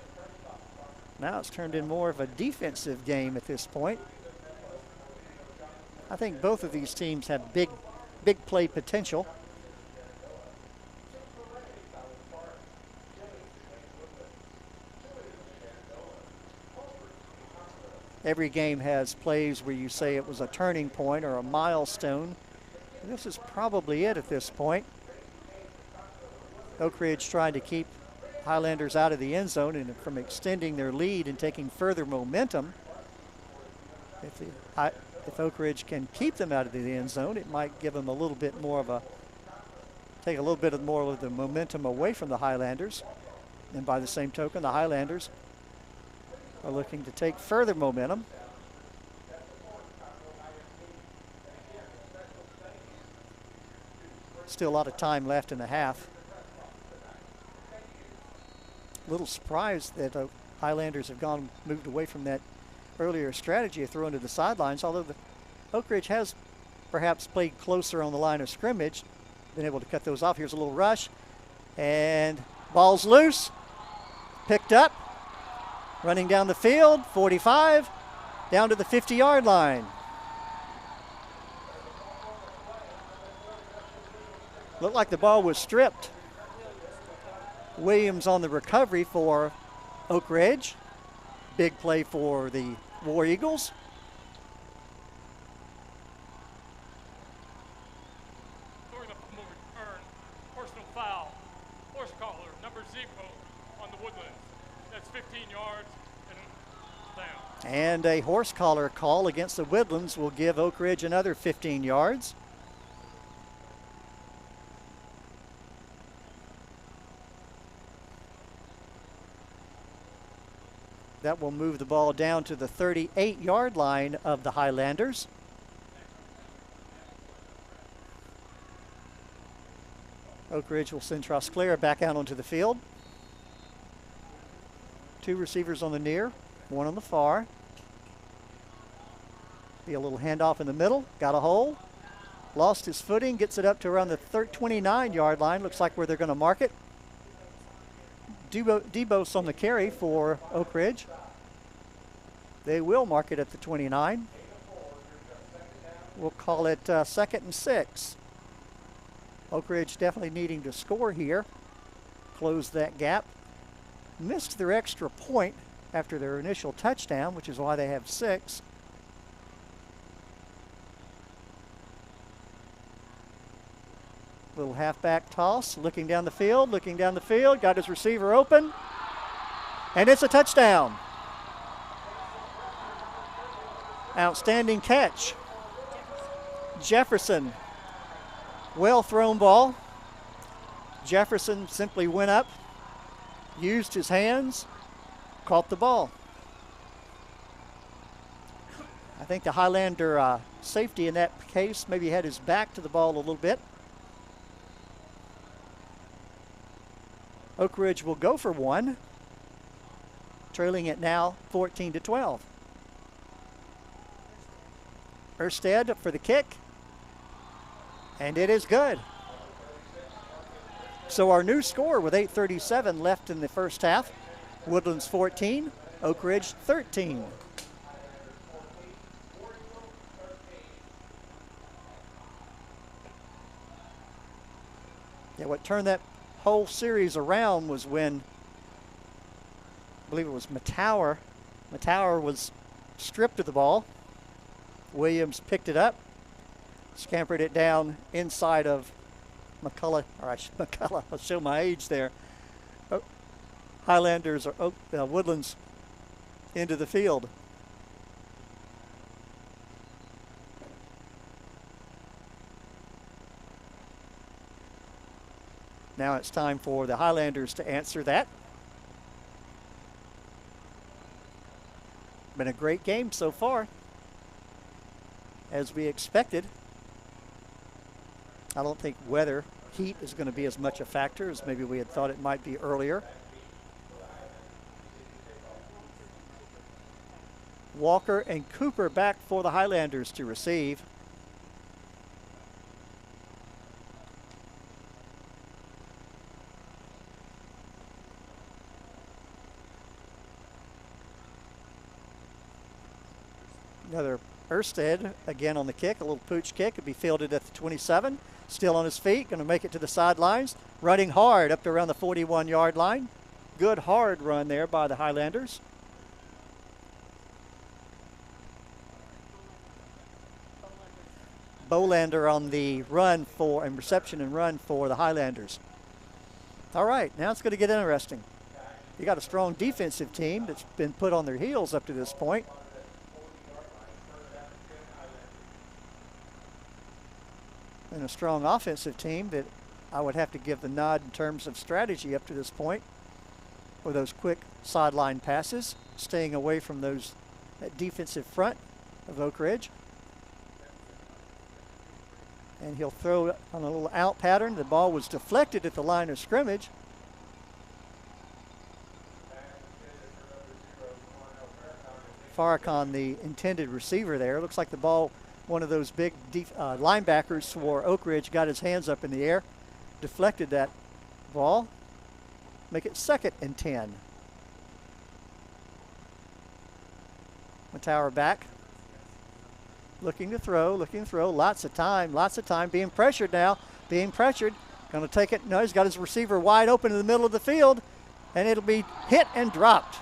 Speaker 1: Now it's turned in more of a defensive game at this point. I think both of these teams have big play potential. Every game has plays where you say it was a turning point or a milestone. And this is probably it at this point. Oak Ridge trying to keep Highlanders out of the end zone and from extending their lead and taking further momentum. If Oak Ridge can keep them out of the end zone, it might give them a little bit more of take a little bit more of the momentum away from the Highlanders. And by the same token, the Highlanders are looking to take further momentum. Still a lot of time left in the half. A little surprised that Highlanders have moved away from that earlier strategy of throwing to the sidelines, although the Oak Ridge has perhaps played closer on the line of scrimmage, been able to cut those off. Here's a little rush, and ball's loose, picked up, running down the field, 45, down to the 50-yard line. Looked like the ball was stripped. Williams on the recovery for Oak Ridge. Big play for the War Eagles.
Speaker 9: During the return, personal foul. Horse collar, number 0 on the Woodlands. That's 15 yards and down.
Speaker 1: And a horse collar call against the Woodlands will give Oak Ridge another 15 yards. That will move the ball down to the 38-yard line of the Highlanders. Oak Ridge will send Trosclair back out onto the field. 2 receivers on the near, 1 on the far. Be a little handoff in the middle, got a hole. Lost his footing, gets it up to around the 29-yard line. Looks like where they're going to mark it. Debos on the carry for Oak Ridge. They will mark it at the 29. We'll call it 2nd and 6. Oak Ridge definitely needing to score here. Close that gap. Missed their extra point after their initial touchdown, which is why they have 6. Little halfback toss, looking down the field, got his receiver open, and it's a touchdown. Outstanding catch. Jefferson, well thrown ball. Jefferson simply went up, used his hands, caught the ball. I think the Highlander safety in that case maybe had his back to the ball a little bit. Oak Ridge will go for 1, trailing it now 14-12. Erstead for the kick, and it is good. So our new score with 8:37 left in the first half, Woodlands 14, Oak Ridge 13. Yeah, what turned that whole series around was when, I believe it was Matauer. Matauer was stripped of the ball. Williams picked it up, scampered it down inside of McCullough, I'll show my age there. Highlanders or Woodlands into the field. Now it's time for the Highlanders to answer that. Been a great game so far, as we expected. I don't think weather, heat is going to be as much a factor as maybe we had thought it might be earlier. Walker and Cooper back for the Highlanders to receive. Another Erstead again on the kick, a little pooch kick. It'll be fielded at the 27. Still on his feet, going to make it to the sidelines. Running hard up to around the 41-yard line. Good hard run there by the Highlanders. Bolander on the run for, and reception and run for the Highlanders. All right, now it's going to get interesting. You got a strong defensive team that's been put on their heels up to this point. And a strong offensive team that I would have to give the nod in terms of strategy up to this point, with those quick sideline passes, staying away from that defensive front of Oak Ridge. And he'll throw it on a little out pattern. The ball was deflected at the line of scrimmage. Farrakhan, the intended receiver there. Looks like the ball, one of those big linebackers for Oak Ridge, got his hands up in the air, deflected that ball. Make it 2nd and 10. Matauer back. Looking to throw, lots of time, being pressured now, going to take it, no, he's got his receiver wide open in the middle of the field, and it'll be hit and dropped.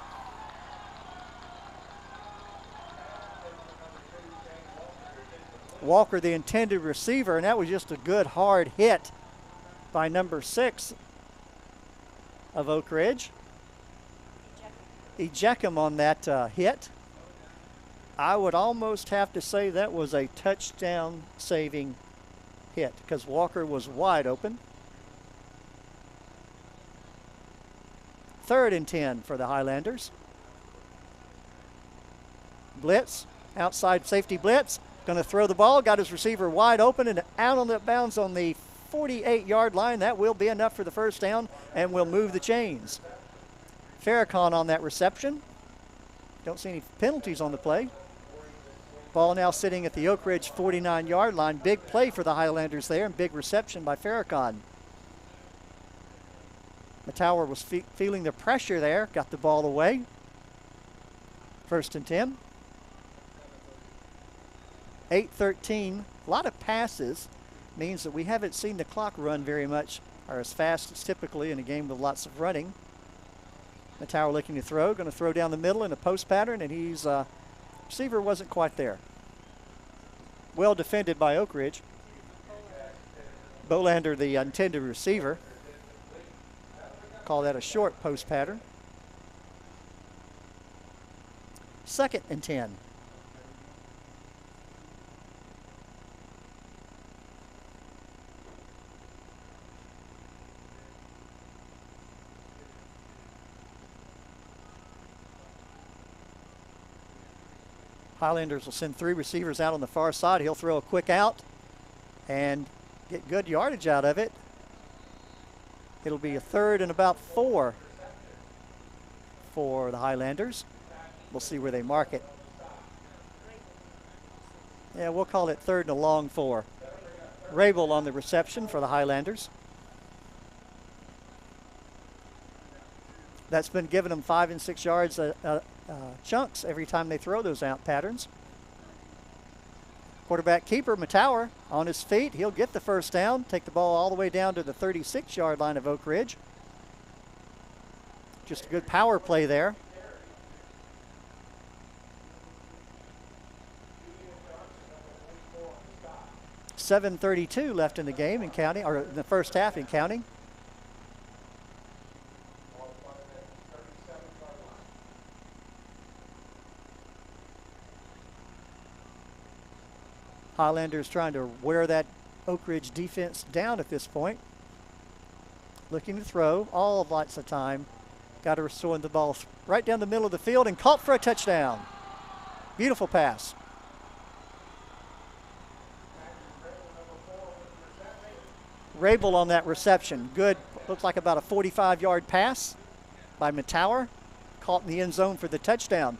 Speaker 1: Walker, the intended receiver, and that was just a good hard hit by number 6 of Oak Ridge. Ejecum on that hit. I would almost have to say that was a touchdown saving hit because Walker was wide open. 3rd and 10 for the Highlanders. Blitz, outside safety blitz. Going to throw the ball, got his receiver wide open and out on the bounds on the 48-yard line. That will be enough for the first down and will move the chains. Farrakhan on that reception. Don't see any penalties on the play. Ball now sitting at the Oak Ridge 49-yard line. Big play for the Highlanders there and big reception by Farrakhan. Matower was feeling the pressure there, got the ball away. 1st and 10. 8-13, a lot of passes means that we haven't seen the clock run very much or as fast as typically in a game with lots of running. Matower looking to throw, going to throw down the middle in a post pattern, and he's receiver wasn't quite there. Well defended by Oak Ridge. Bolander, the intended receiver. Call that a short post pattern. 2nd and 10. Highlanders will send 3 receivers out on the far side. He'll throw a quick out and get good yardage out of it. It'll be a 3rd and about 4 for the Highlanders. We'll see where they mark it. Yeah, we'll call it 3rd and a long 4. Rabel on the reception for the Highlanders. That's been giving them 5 and 6 yards chunks every time they throw those out patterns. Quarterback keeper Matower on his feet. He'll get the first down, take the ball all the way down to the 36-yard line of Oak Ridge. Just a good power play there. $7:32 left in the game and counting, or in the first half and counting. Highlanders trying to wear that Oak Ridge defense down at this point. Looking to throw all lots of time. Got to restore the ball right down the middle of the field and caught for a touchdown. Beautiful pass. Rabel on that reception. Good, looks like about a 45-yard pass by Matower. Caught in the end zone for the touchdown.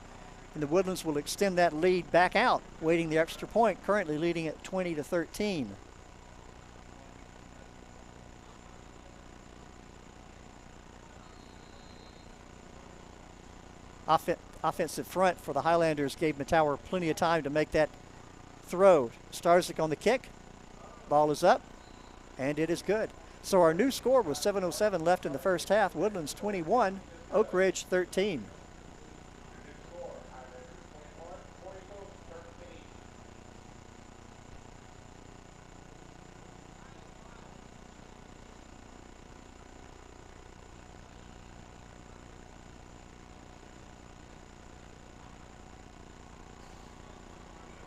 Speaker 1: And the Woodlands will extend that lead back out, waiting the extra point, currently leading at 20-13. Offensive front for the Highlanders gave Matower plenty of time to make that throw. Starzyk on the kick. Ball is up, and it is good. So our new score was 7:07 left in the first half. Woodlands 21, Oak Ridge 13.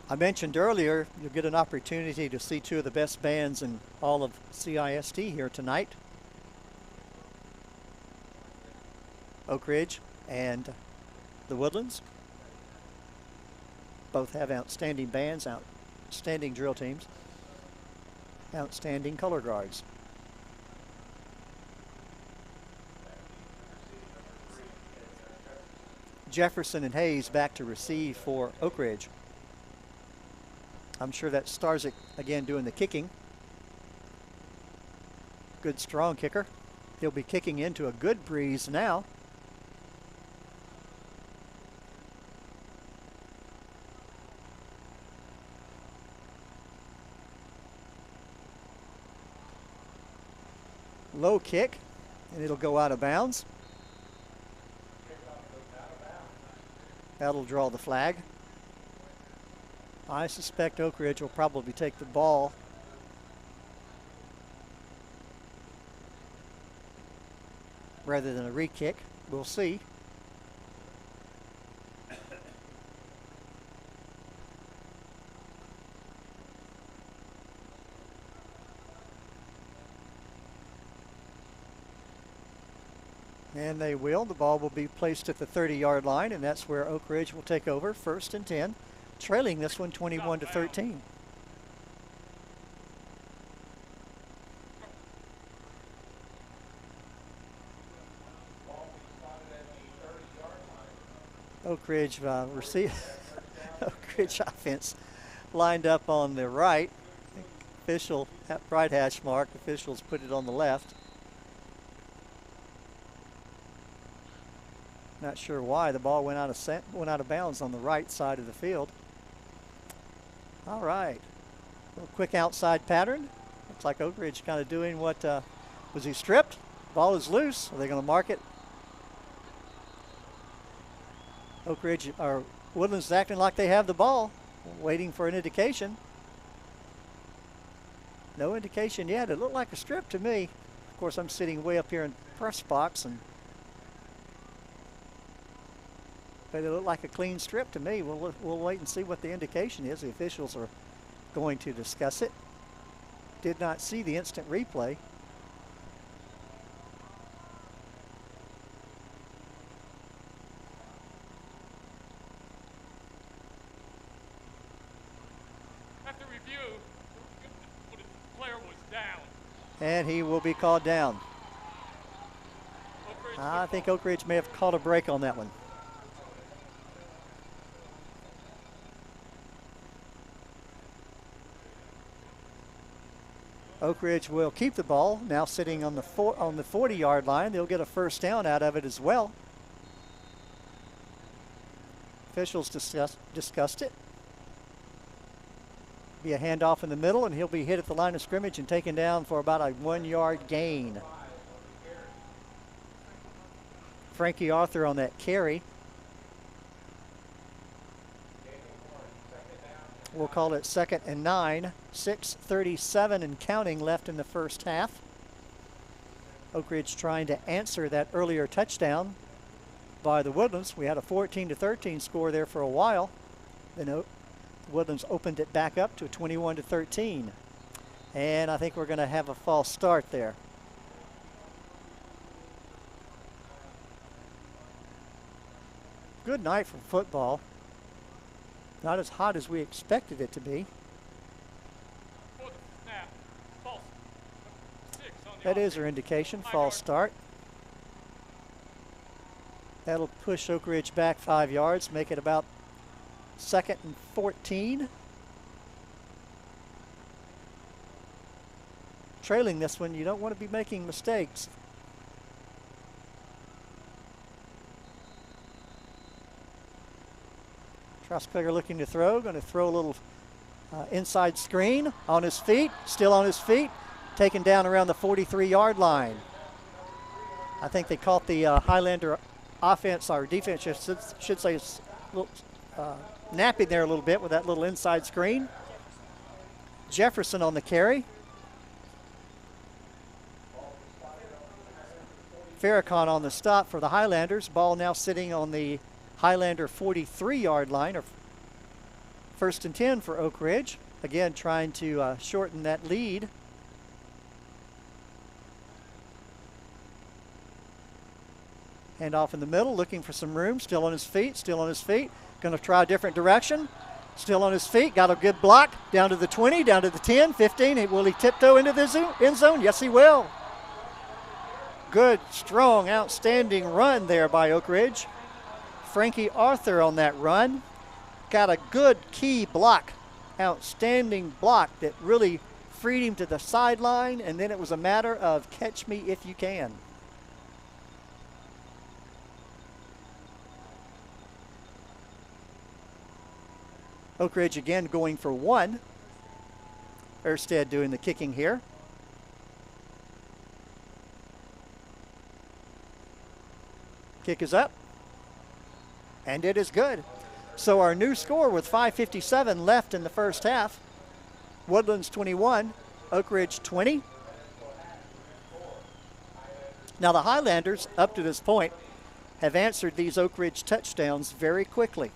Speaker 1: I mentioned earlier, you'll get an opportunity to see 2 of the best bands in all of CIST here tonight. Oak Ridge and the Woodlands. Both have outstanding bands, outstanding drill teams, outstanding color guards. Jefferson and Hayes back to receive for Oak Ridge. I'm sure that's Starzyk again doing the kicking. Good strong kicker. He'll be kicking into a good breeze now. Low kick, and it'll go out of bounds. That'll draw the flag. I suspect Oak Ridge will probably take the ball. Rather than a re-kick. We'll see. And they will. The ball will be placed at the 30-yard line, and that's where Oak Ridge will take over, 1st and 10, trailing this one 21-13. Oak Ridge Oak Ridge offense lined up on the right. Official at right hash mark. Officials put it on the left. Not sure why the ball went out of bounds on the right side of the field. All right, a little quick outside pattern. Looks like Oak Ridge kind of doing what was he stripped? Ball is loose. Are they going to mark it? Oak Ridge or Woodlands is acting like they have the ball, waiting for an indication. No indication yet. It looked like a strip to me. Of course, I'm sitting way up here in press box, but it looked like a clean strip to me. We'll wait and see what the indication is. The officials are going to discuss it. Did not see the instant replay. And he will be called down. I think Oak Ridge may have called a break on that one. Oak Ridge will keep the ball, now sitting on the 40-yard line. They'll get a first down out of it as well. Officials discussed it. Be a handoff in the middle, and he'll be hit at the line of scrimmage and taken down for about a 1-yard gain. Frankie Arthur on that carry. We'll call it 2nd and 9. 6:37 and counting left in the first half. Oak Ridge trying to answer that earlier touchdown by the Woodlands. We had a 14-13 score there for a while. Then Woodlands opened it back up to 21-13. And I think we're going to have a false start there. Good night for football. Not as hot as we expected it to be. That is our indication, false start. That'll push Oak Ridge back 5 yards, make it about 2nd and 14. Trailing this one, you don't want to be making mistakes. Trosclair looking to throw, going to throw a little inside screen on his feet, still on his feet, taken down around the 43-yard line. I think they caught the Highlander offense, or defense, should say, napping there a little bit with that little inside screen. Jefferson on the carry. Farrakhan on the stop for the Highlanders. Ball now sitting on the Highlander 43-yard line, or 1st and 10 for Oak Ridge. Again, trying to shorten that lead. Hand off in the middle, looking for some room. Still on his feet, still on his feet. Going to try a different direction. Still on his feet, got a good block. Down to the 20, down to the 10, 15. Will he tiptoe into the end zone? Yes, he will. Good, strong, outstanding run there by Oak Ridge. Frankie Arthur on that run. Got a good key block. Outstanding block that really freed him to the sideline, and then it was a matter of catch me if you can. Oak Ridge again going for 1. Erstead doing the kicking here. Kick is up. And it is good. So our new score with 5:57 left in the first half. Woodlands 21, Oak Ridge 20. Now the Highlanders, up to this point, have answered these Oak Ridge touchdowns very quickly.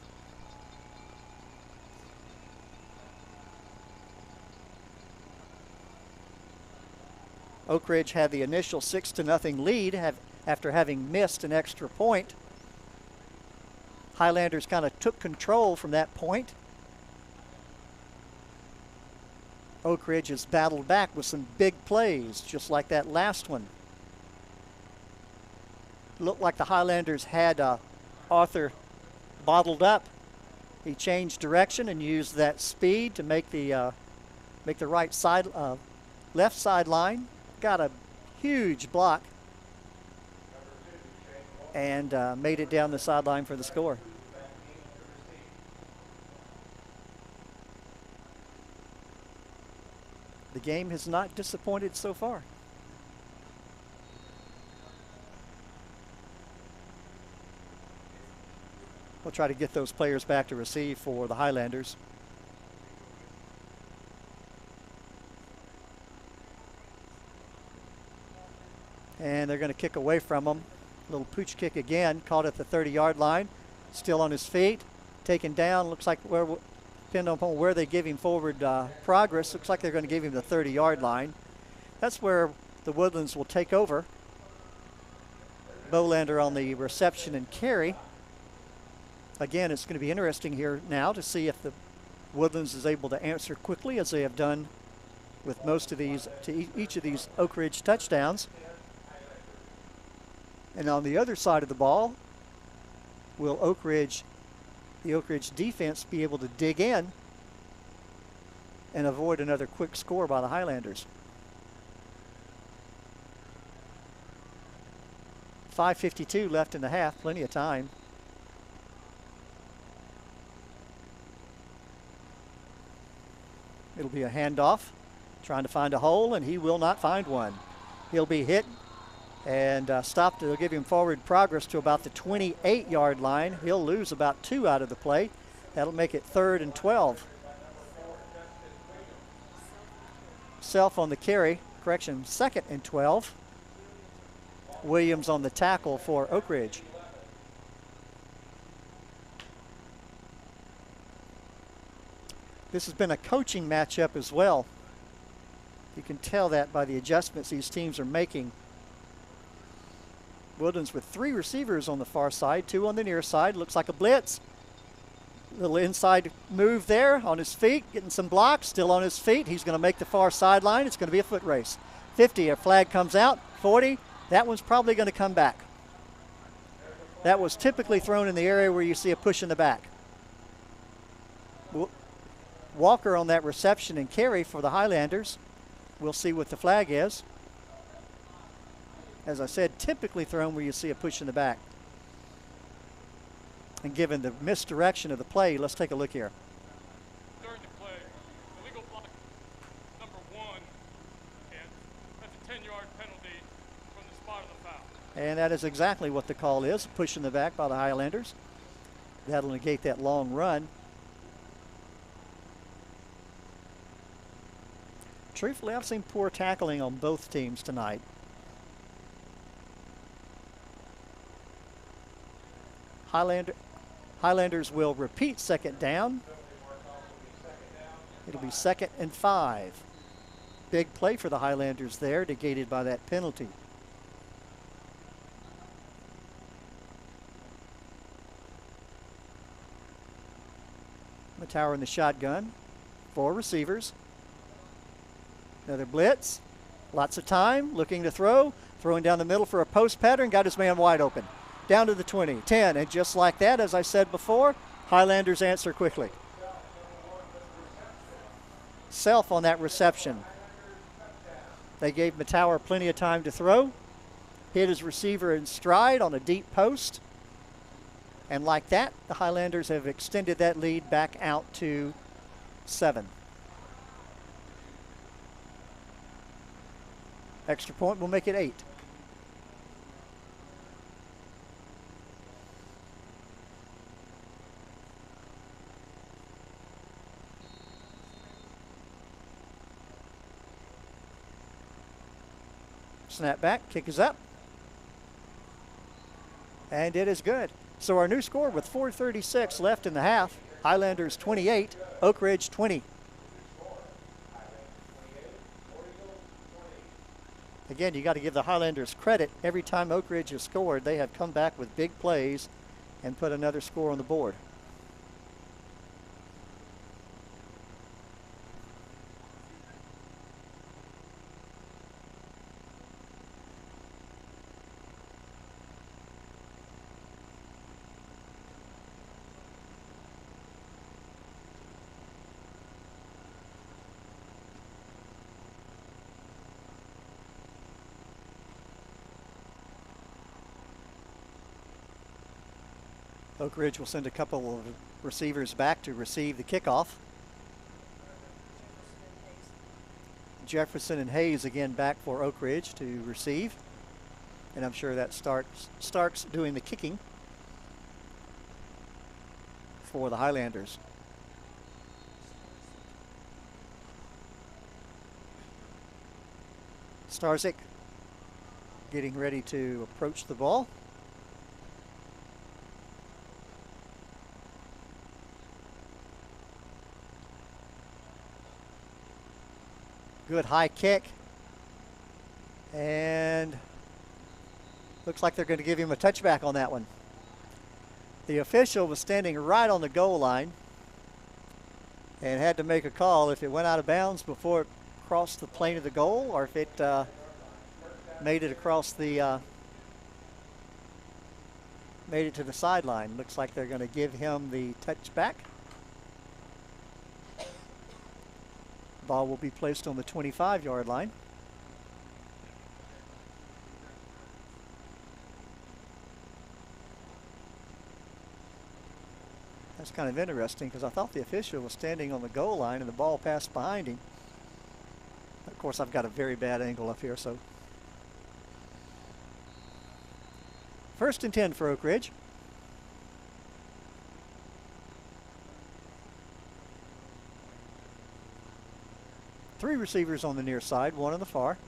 Speaker 1: Oak Ridge had the initial 6-0 lead, have after having missed an extra point. Highlanders kind of took control from that point. Oak Ridge has battled back with some big plays, just like that last one. Looked like the Highlanders had Arthur bottled up. He changed direction and used that speed to make the right side, left sideline. Got a huge block and made it down the sideline for the score. The game has not disappointed so far. We'll try to get those players back to receive for the Highlanders. And they're going to kick away from them. Little pooch kick again, caught at the 30-yard line. Still on his feet, taken down. Looks like depending upon where they give him forward progress, looks like they're going to give him the 30-yard line. That's where the Woodlands will take over. Bolander on the reception and carry. Again, it's going to be interesting here now to see if the Woodlands is able to answer quickly, as they have done with most of these, to each of these Oak Ridge touchdowns. And on the other side of the ball, will the Oak Ridge defense be able to dig in and avoid another quick score by the Highlanders? 5:52 left in the half, plenty of time. It'll be a handoff, trying to find a hole, and he will not find one. He'll be hit and stopped. They'll give him forward progress to about the 28-yard line. He'll lose about 2 out of the play. That'll make it 3rd and 12. Self on the carry, correction, 2nd and 12. Williams on the tackle for Oak Ridge. This has been a coaching matchup as well. You can tell that by the adjustments these teams are making. Woodlands with 3 receivers on the far side, 2 on the near side. Looks like a blitz. Little inside move there on his feet, getting some blocks, still on his feet. He's going to make the far sideline. It's going to be a foot race. 50, a flag comes out. 40, that one's probably going to come back. That was typically thrown in the area where you see a push in the back. Walker on that reception and carry for the Highlanders. We'll see what the flag is. As I said, typically thrown where you see a push in the back. And given the misdirection of the play, let's take a look here.
Speaker 9: During the play, illegal block number 1, and that's a 10-yard penalty from the spot of the foul.
Speaker 1: And that is exactly what the call is, push in the back by the Highlanders. That'll negate that long run. Truthfully, I've seen poor tackling on both teams tonight. Highlanders will repeat 2nd down. It'll be 2nd and 5. Big play for the Highlanders there, negated by that penalty. Matower in the shotgun. 4 receivers. Another blitz. Lots of time, looking to throw. Throwing down the middle for a post pattern, got his man wide open. Down to the 20, 10, and just like that, as I said before, Highlanders answer quickly. Self on that reception. They gave Matower plenty of time to throw. Hit his receiver in stride on a deep post. And like that, the Highlanders have extended that lead back out to 7. Extra point will make it 8. Snap back, kick is up. And it is good. So our new score with 4:36 left in the half. Highlanders 28, Oak Ridge 20. Again, you got to give the Highlanders credit. Every time Oak Ridge has scored, they have come back with big plays and put another score on the board. Oak Ridge will send a couple of receivers back to receive the kickoff. Jefferson and Hayes again back for Oak Ridge to receive. And I'm sure that Starks doing the kicking for the Highlanders. Starzik getting ready to approach the ball. Good high kick. And looks like they're going to give him a touchback on that one. The official was standing right on the goal line and had to make a call if it went out of bounds before it crossed the plane of the goal, or if it made it across the made it to the sideline. Looks like they're going to give him the touchback. Ball will be placed on the 25-yard line. That's kind of interesting because I thought the official was standing on the goal line and the ball passed behind him. Of course, I've got a very bad angle up here, so. First and 10 for Oak Ridge. Three receivers on the near side, one on the far.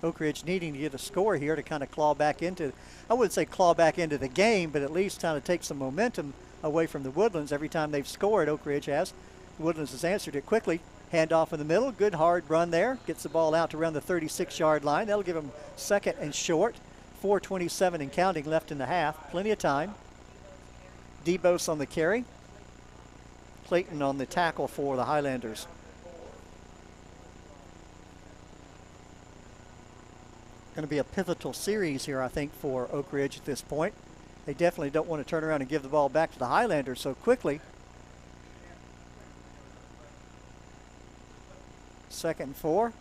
Speaker 1: Oak Ridge needing to get a score here to kind of claw back into, I wouldn't say claw back into the game, but at least kind of take some momentum away from the Woodlands. Every time they've scored, Oak Ridge has. Woodlands has answered it quickly. Handoff in the middle, good hard run there. Gets the ball out to around the 36-yard line. That'll give them second and short. 4:27 and counting left in the half. Plenty of time. Debose on the carry. Clayton on the tackle for the Highlanders. Going to be a pivotal series here, I think, for Oak Ridge at this point. They definitely don't want to turn around and give the ball back to the Highlanders so quickly. Second and 4.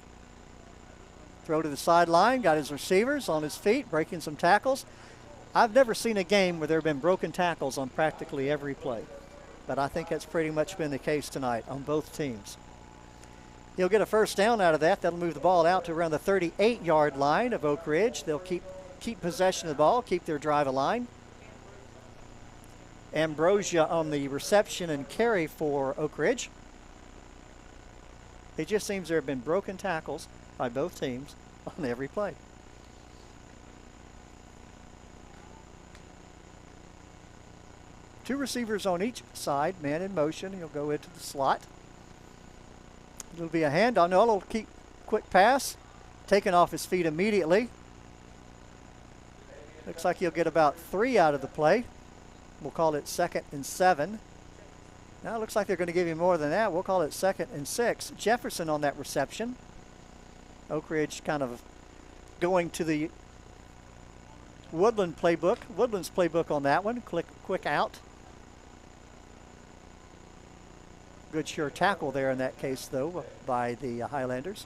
Speaker 1: Throw to the sideline, got his receivers on his feet, breaking some tackles. I've never seen a game where there have been broken tackles on practically every play, but I think that's pretty much been the case tonight on both teams. He'll get a first down out of that. That'll move the ball out to around the 38-yard line of Oak Ridge. They'll keep possession of the ball, keep their drive aligned. Ambrosia on the reception and carry for Oak Ridge. It just seems there have been broken tackles by both teams on every play. Two receivers on each side, man in motion. He'll go into the slot. It'll be a handoff. No, it'll keep quick pass. Taken off his feet immediately. Looks like he'll get about 3 out of the play. We'll call it 2nd and 7. Now it looks like they're going to give him more than that. We'll call it 2nd and 6. Jefferson on that reception. Oak Ridge kind of going to the Woodlands playbook on that one. Quick out. Good sure tackle there in that case, though, by the Highlanders.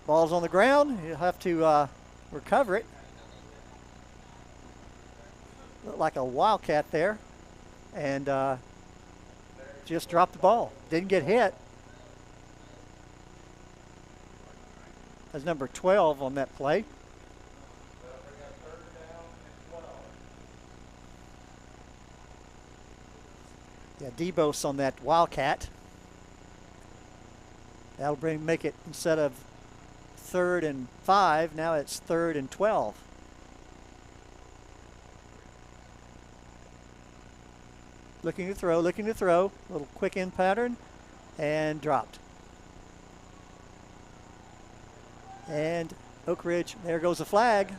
Speaker 1: Ball's on the ground. You'll have to recover it. Looked like a wildcat there. And just dropped the ball. Didn't get hit. That's number 12 on that play. Yeah, Debose on that wildcat. That'll make it, instead of 3rd and 5, now it's 3rd and 12. Looking to throw, a little quick in pattern, and dropped. And Oak Ridge, there goes a flag.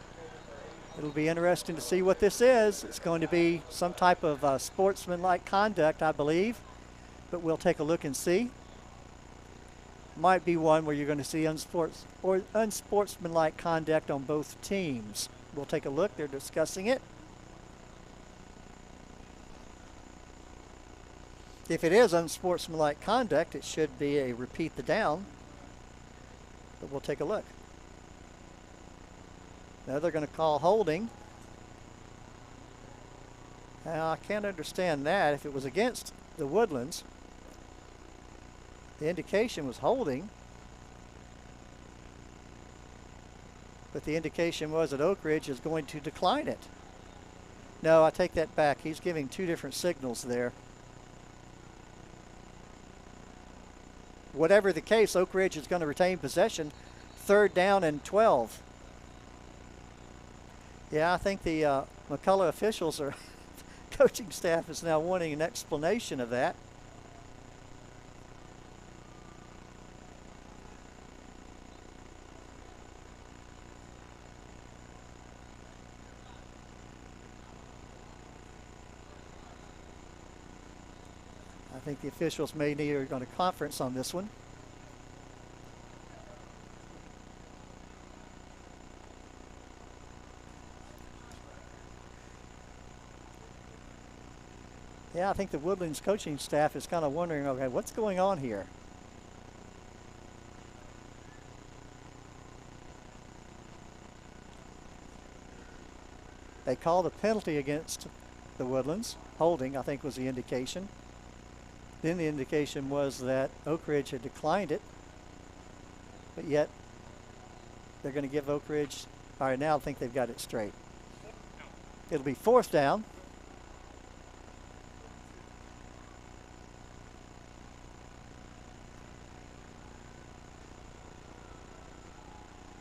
Speaker 1: It'll be interesting to see what this is. It's going to be some type of sportsmanlike conduct, I believe, but we'll take a look and see. Might be one where you're going to see unsportsmanlike conduct on both teams. We'll take a look. They're discussing it. If it is unsportsmanlike conduct, it should be a repeat the down, but we'll take a look. Now they're going to call holding. Now I can't understand that. If it was against the Woodlands, the indication was holding, but the indication was that Oak Ridge is going to decline it. No, I take that back. He's giving two different signals there. Whatever the case, Oak Ridge is going to retain possession. 3rd down and 12. Yeah, I think the McCullough officials or coaching staff is now wanting an explanation of that. I think the officials may need to go to conference on this one. Yeah, I think the Woodlands coaching staff is kind of wondering, okay, what's going on here? They called a penalty against the Woodlands. Holding, I think, was the indication. Then the indication was that Oak Ridge had declined it, but yet they're going to give Oak Ridge, all right, now I think they've got it straight. It'll be 4th down.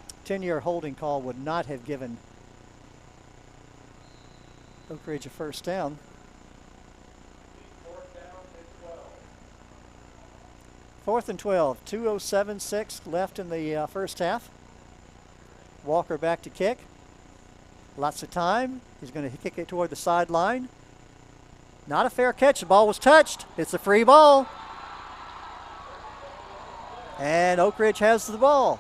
Speaker 1: A 10-year holding call would not have given Oak Ridge a 1st down. 4th and 12, 2:07.6 left in the first half. Walker back to kick. Lots of time. He's going to kick it toward the sideline. Not a fair catch. The ball was touched. It's a free ball. And Oak Ridge has the ball.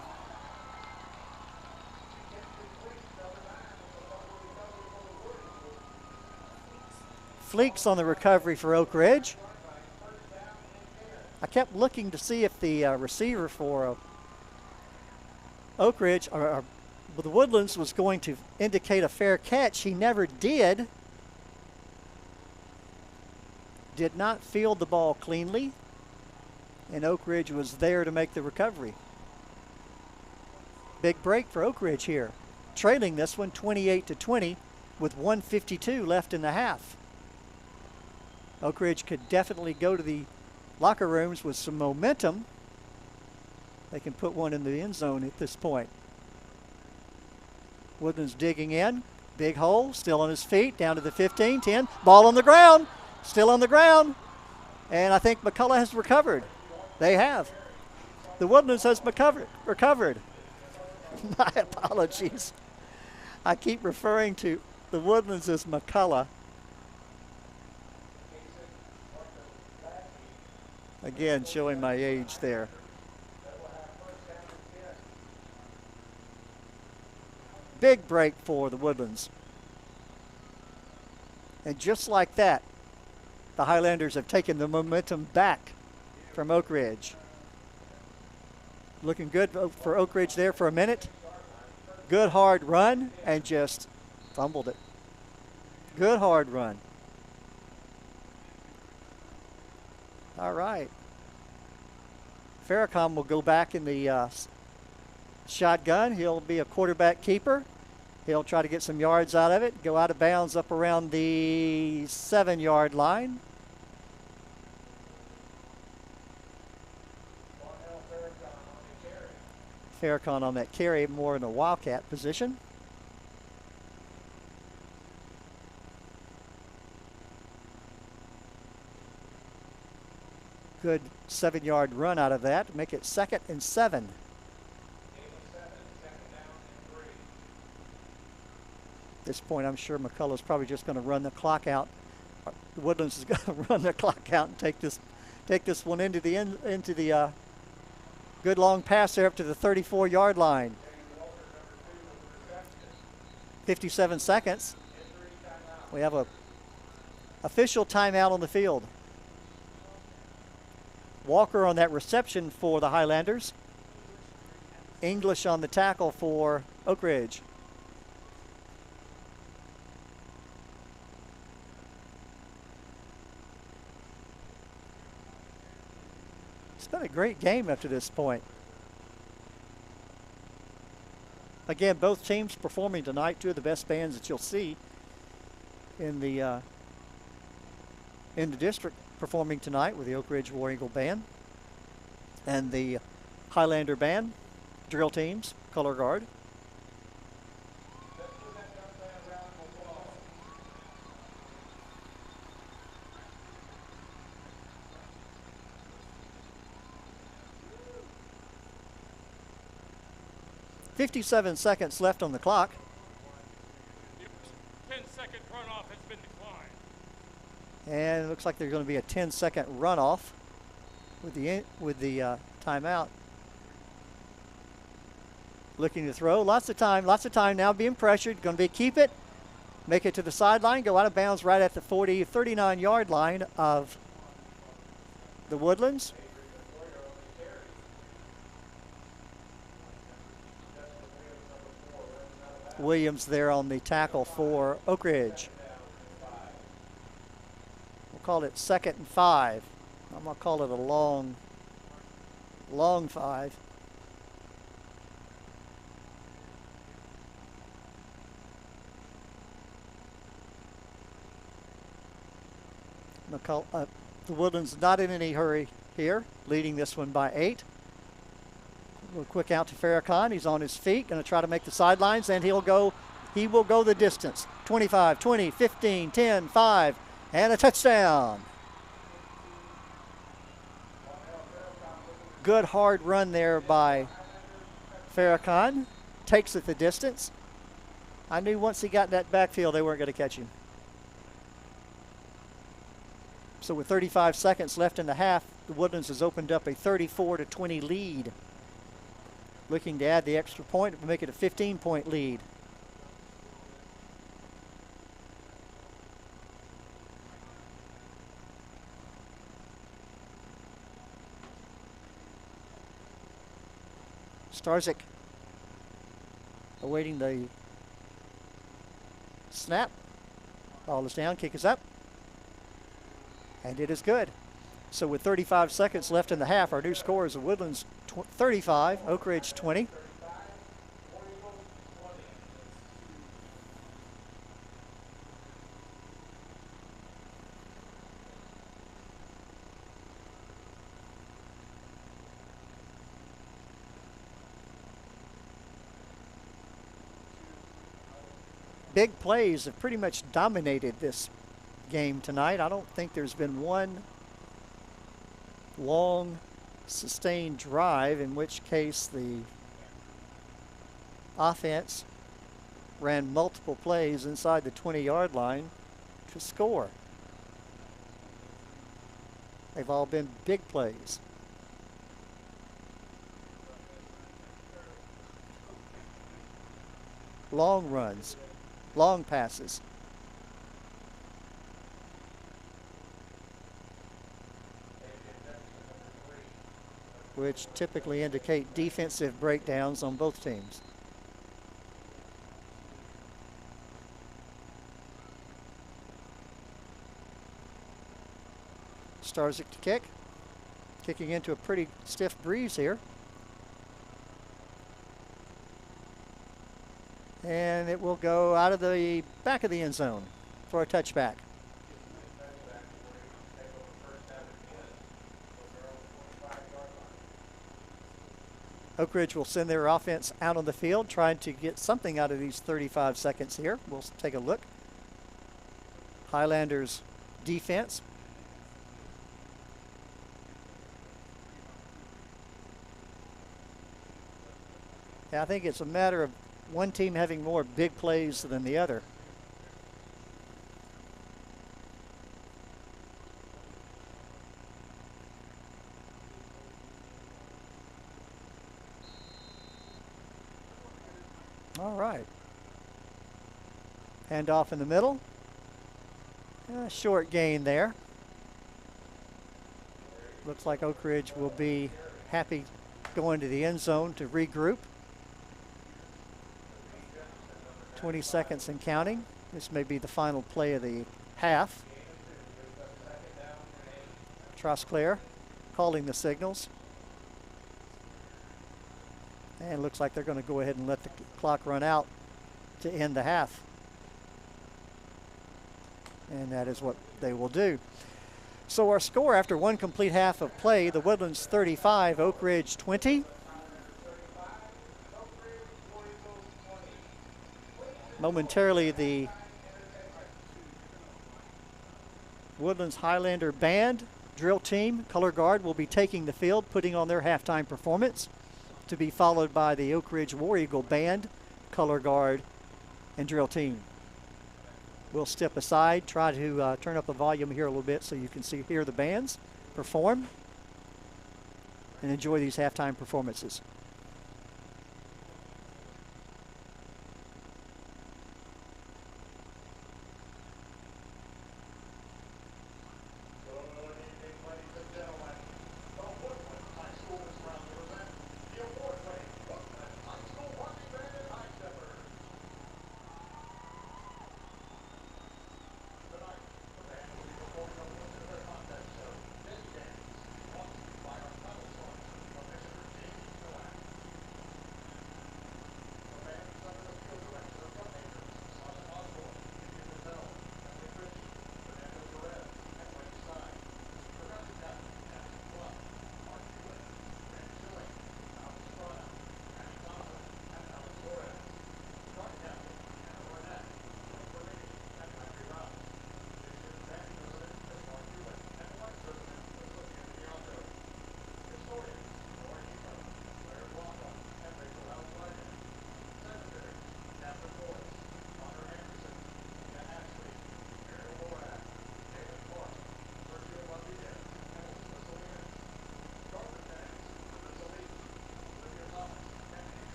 Speaker 1: Fleeks on the recovery for Oak Ridge. I kept looking to see if the receiver for Oak Ridge or the Woodlands was going to indicate a fair catch. He never did. Did not field the ball cleanly, and Oak Ridge was there to make the recovery. Big break for Oak Ridge here, trailing this one 28-20 with 1:52 left in the half. Oak Ridge could definitely go to the locker rooms with some momentum. They can put one in the end zone at this point. Woodlands digging in. Big hole, still on his feet, down to the 15, 10. Ball on the ground, still on the ground. And I think McCullough has recovered. They have. The Woodlands has recovered. My apologies. I keep referring to the Woodlands as McCullough. Again, showing my age there. Big break for the Woodlands. And just like that, the Highlanders have taken the momentum back from Oak Ridge. Looking good for Oak Ridge there for a minute. Good hard run and just fumbled it. Good hard run. All right. Farrakhan will go back in the shotgun. He'll be a quarterback keeper. He'll try to get some yards out of it. Go out of bounds up around the 7-yard line. Farrakhan on that carry, more in a wildcat position. Good 7-yard run out of that. Make it 2nd and 7. this point, I'm sure McCullough's probably just going to run the clock out. Woodlands is going to run the clock out and take this one into the good long pass there up to the 34-yard line. 57 seconds. We have a official timeout on the field. Walker on that reception for the Highlanders. English on the tackle for Oak Ridge. It's been a great game up to this point. Again, both teams performing tonight, two of the best bands that you'll see in the district performing tonight, with the Oak Ridge War Eagle Band and the Highlander Band, drill teams, color guard. .57 seconds left on the clock.
Speaker 9: 10-second runoff has been declined.
Speaker 1: And it looks like there's going to be a 10-second runoff with the timeout. Looking to throw. Lots of time now being pressured. Going to be keep it, make it to the sideline, go out of bounds right at the 39-yard line of the Woodlands. Williams there on the tackle for Oak Ridge. We'll call it 2nd and 5. I'm going to call it a long 5. The Woodlands not in any hurry here, leading this one by 8. A little quick out to Farrakhan. He's on his feet, going to try to make the sidelines, and he will go the distance. 25, 20, 15, 10, 5, and a touchdown. Good hard run there by Farrakhan. Takes it the distance. I knew once he got in that backfield, they weren't going to catch him. So with 35 seconds left in the half, the Woodlands has opened up a 34-20 lead. Looking to add the extra point to make it a 15-point lead. Starzik awaiting the snap. Ball is down, kick is up. And it is good. So with 35 seconds left in the half, our new score is the Woodlands 35, Oak Ridge 20. Big plays have pretty much dominated this game tonight. I don't think there's been one long sustained drive in which case the offense ran multiple plays inside the 20-yard line to score. They've all been big plays. Long runs, long passes. Which typically indicate defensive breakdowns on both teams. Starzik to kick. Kicking into a pretty stiff breeze here. And it will go out of the back of the end zone for a touchback. Oak Ridge will send their offense out on the field, trying to get something out of these 35 seconds here. We'll take a look. Highlanders defense. Yeah, I think it's a matter of one team having more big plays than the other. All right. Handoff in the middle. Short gain there. Looks like Oak Ridge will be happy going to the end zone to regroup. 20 seconds and counting. This may be the final play of the half. Trosclair calling the signals. And looks like they're going to go ahead and let the clock run out to end the half. And that is what they will do. So our score after one complete half of play, the Woodlands 35, Oak Ridge 20. Momentarily, the Woodlands Highlander Band drill team, color guard, will be taking the field, putting on their halftime performance, to be followed by the Oak Ridge War Eagle Band, color guard, and drill team. We'll step aside, try to turn up the volume here a little bit so you can hear the bands perform and enjoy these halftime performances.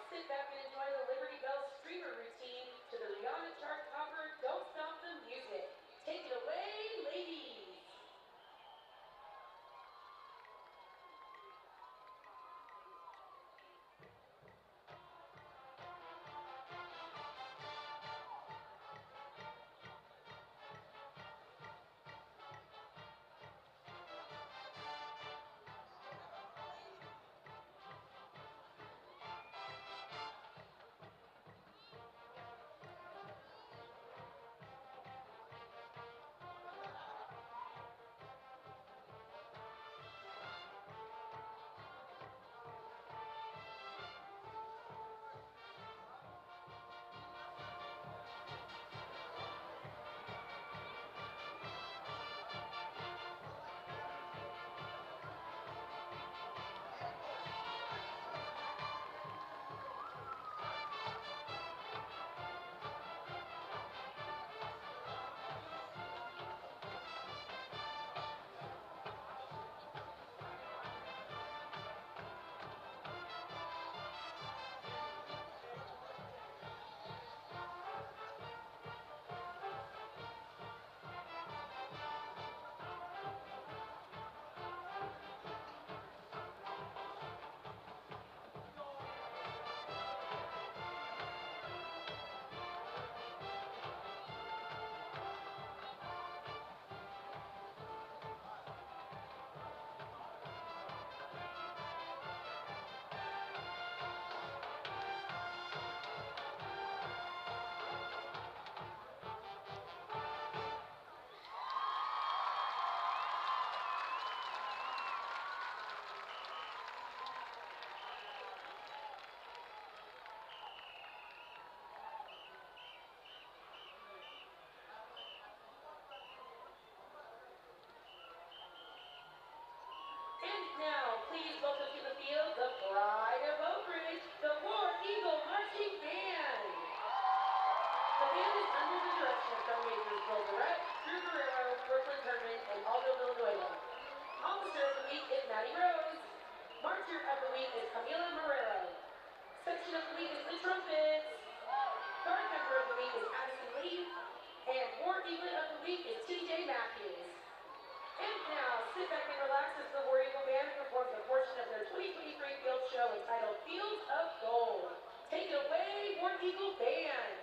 Speaker 10: sit back and enjoy the Liberty Bell streamer routine to the Rihanna chart topper, Don't Stop the Music. Take it away, ladies. Now, please welcome to the field the pride of Oak Ridge, the War Eagle Marching Band. The band is under the direction of drum majors Bill Durrett, Drew Guerrero, Brooklyn Herman, and Aldo Villanueva. Officer of the week is Maddie Rose. Marcher of the week is Camila Marrero. Section of the week is the trumpets. Guard member of the week is Addison Lee. And War Eaglet of the week is TJ Matthews. And now, sit back and relax as the War Eagle Band performs a portion of their 2023 field show entitled Fields of Gold. Take it away, War Eagle Band.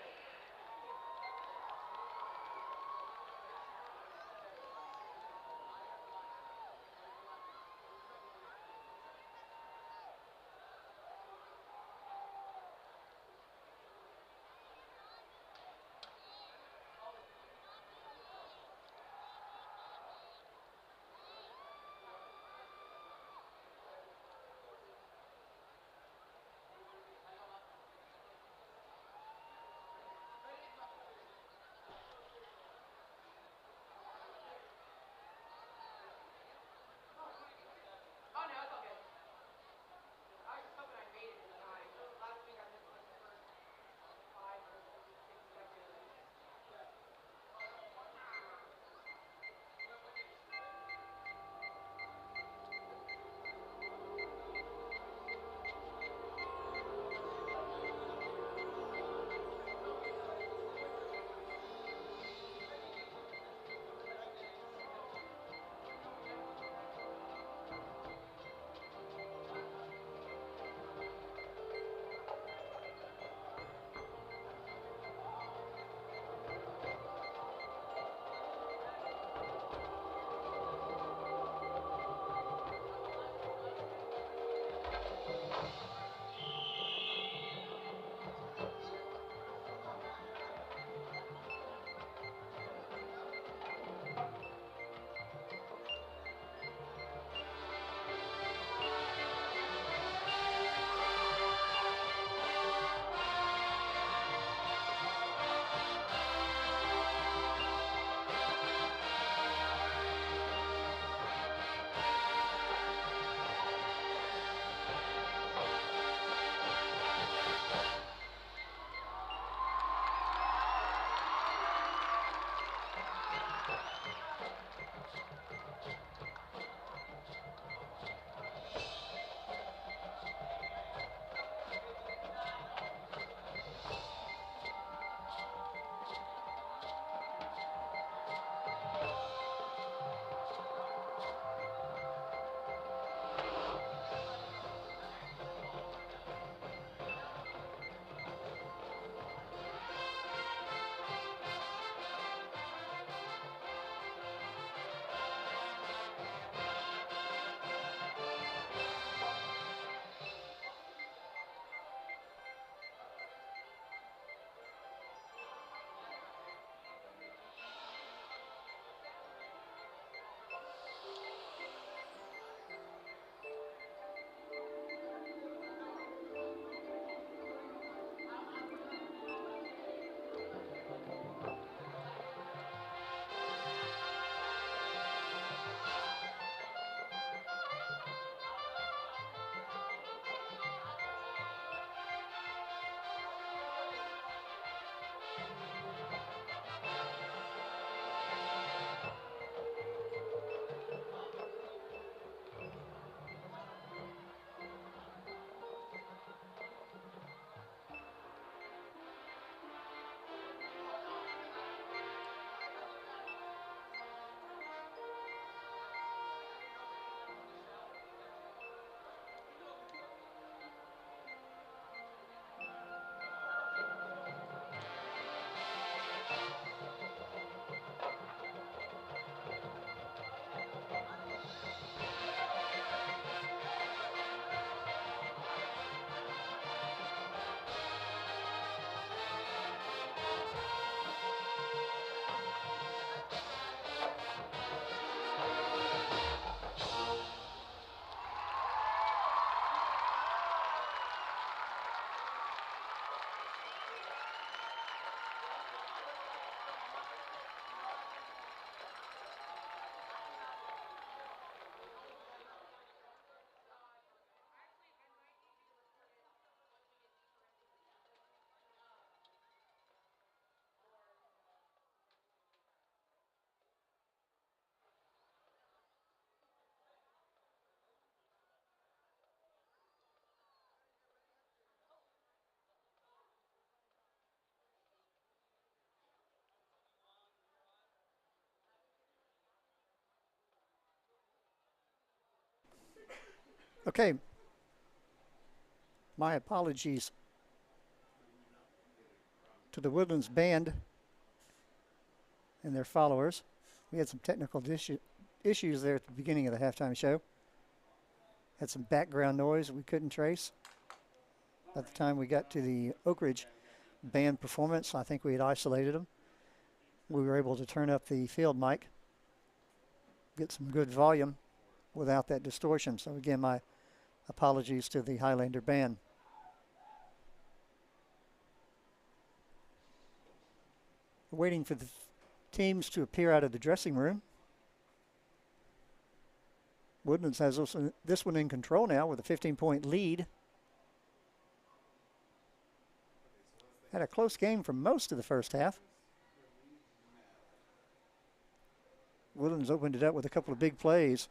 Speaker 1: Okay. My apologies to the Woodlands band and their followers. We had some technical issues there at the beginning of the halftime show. Had some background noise we couldn't trace. By the time we got to the Oak Ridge band performance, I think we had isolated them. We were able to turn up the field mic, get some good volume without that distortion. So again, my apologies to the Highlander band. We're waiting for the teams to appear out of the dressing room. Woodlands has this one in control now with a 15-point lead. Had a close game for most of the first half. Woodlands opened it up with a couple of big plays.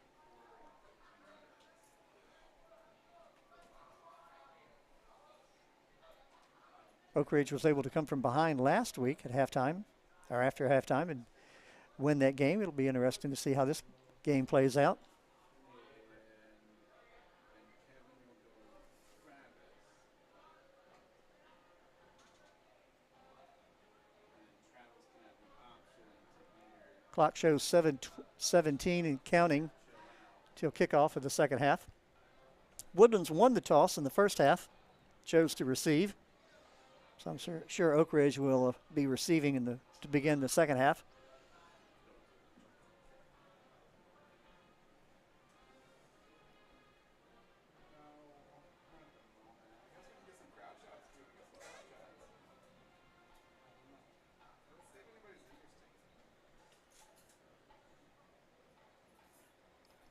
Speaker 1: Oak Ridge was able to come from behind last week at halftime, or after halftime, and win that game. It'll be interesting to see how this game plays out. Clock shows 7:17 and counting till kickoff of the second half. Woodlands won the toss in the first half, chose to receive. So I'm sure Oak Ridge will be receiving to begin the second half.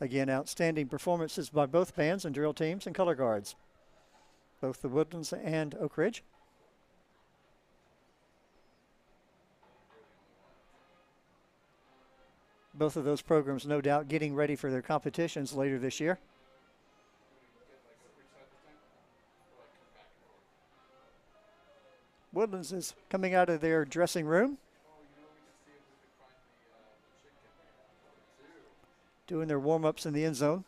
Speaker 1: Again, outstanding performances by both bands and drill teams and color guards, both the Woodlands and Oak Ridge. Both of those programs, no doubt, getting ready for their competitions later this year. Woodlands is coming out of their dressing room, doing their warm-ups in the end zone.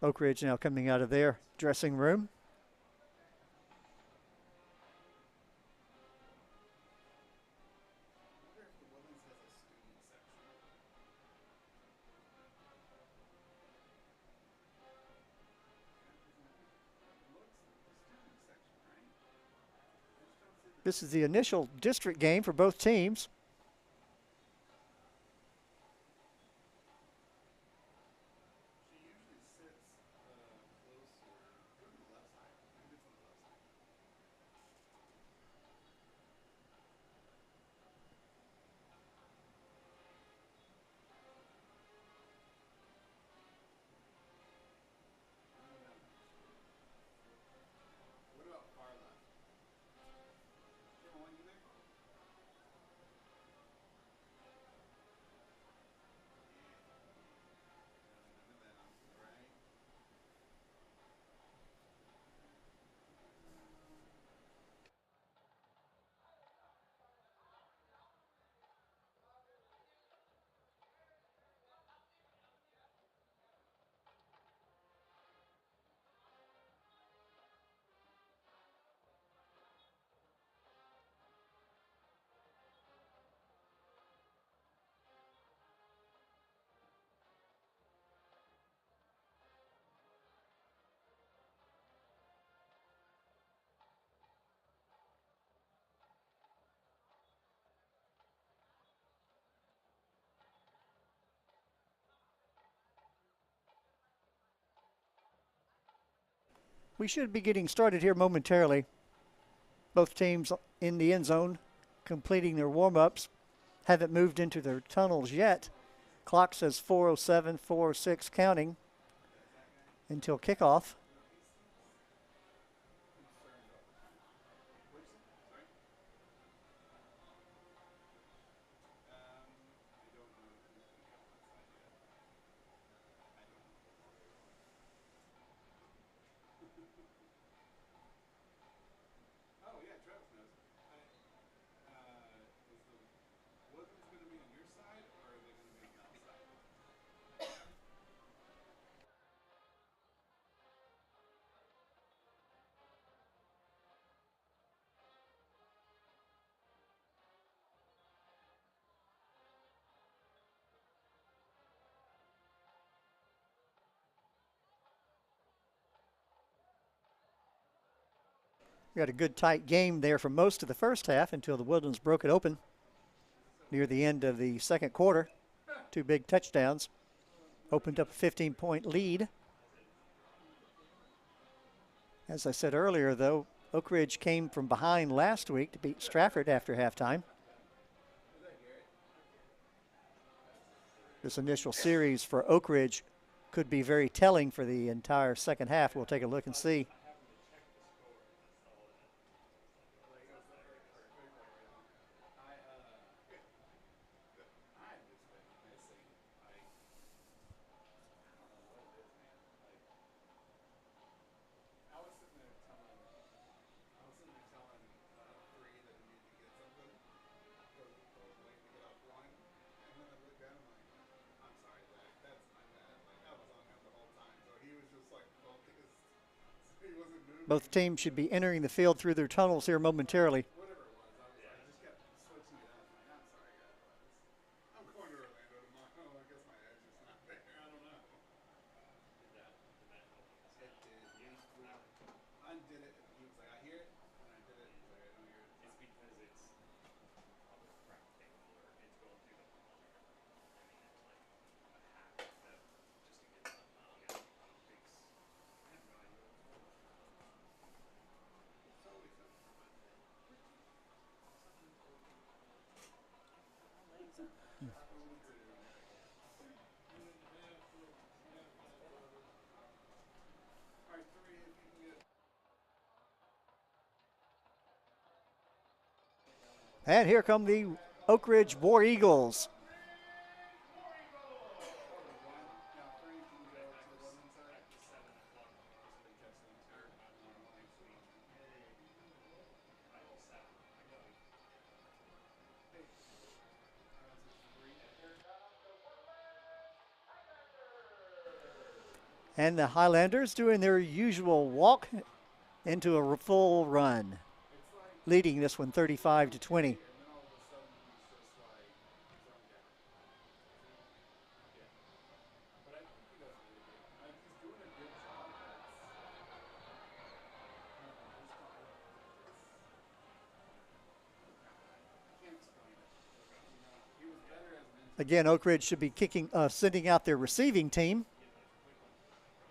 Speaker 1: Oak Ridge now coming out of their dressing room. This is the initial district game for both teams. We should be getting started here momentarily. Both teams in the end zone completing their warm-ups. Haven't moved into their tunnels yet. Clock says 4:07, 4:06 counting until kickoff. We had a good tight game there for most of the first half until the Woodlands broke it open near the end of the second quarter. 2 big touchdowns opened up a 15-point lead. As I said earlier, though, Oak Ridge came from behind last week to beat Stratford after halftime. This initial series for Oak Ridge could be very telling for the entire second half. We'll take a look and see. Both teams should be entering the field through their tunnels here momentarily. And here come the Oak Ridge War Eagles. And the Highlanders doing their usual walk into a full run, leading this one 35-20. Again, Oak Ridge should be sending out their receiving team,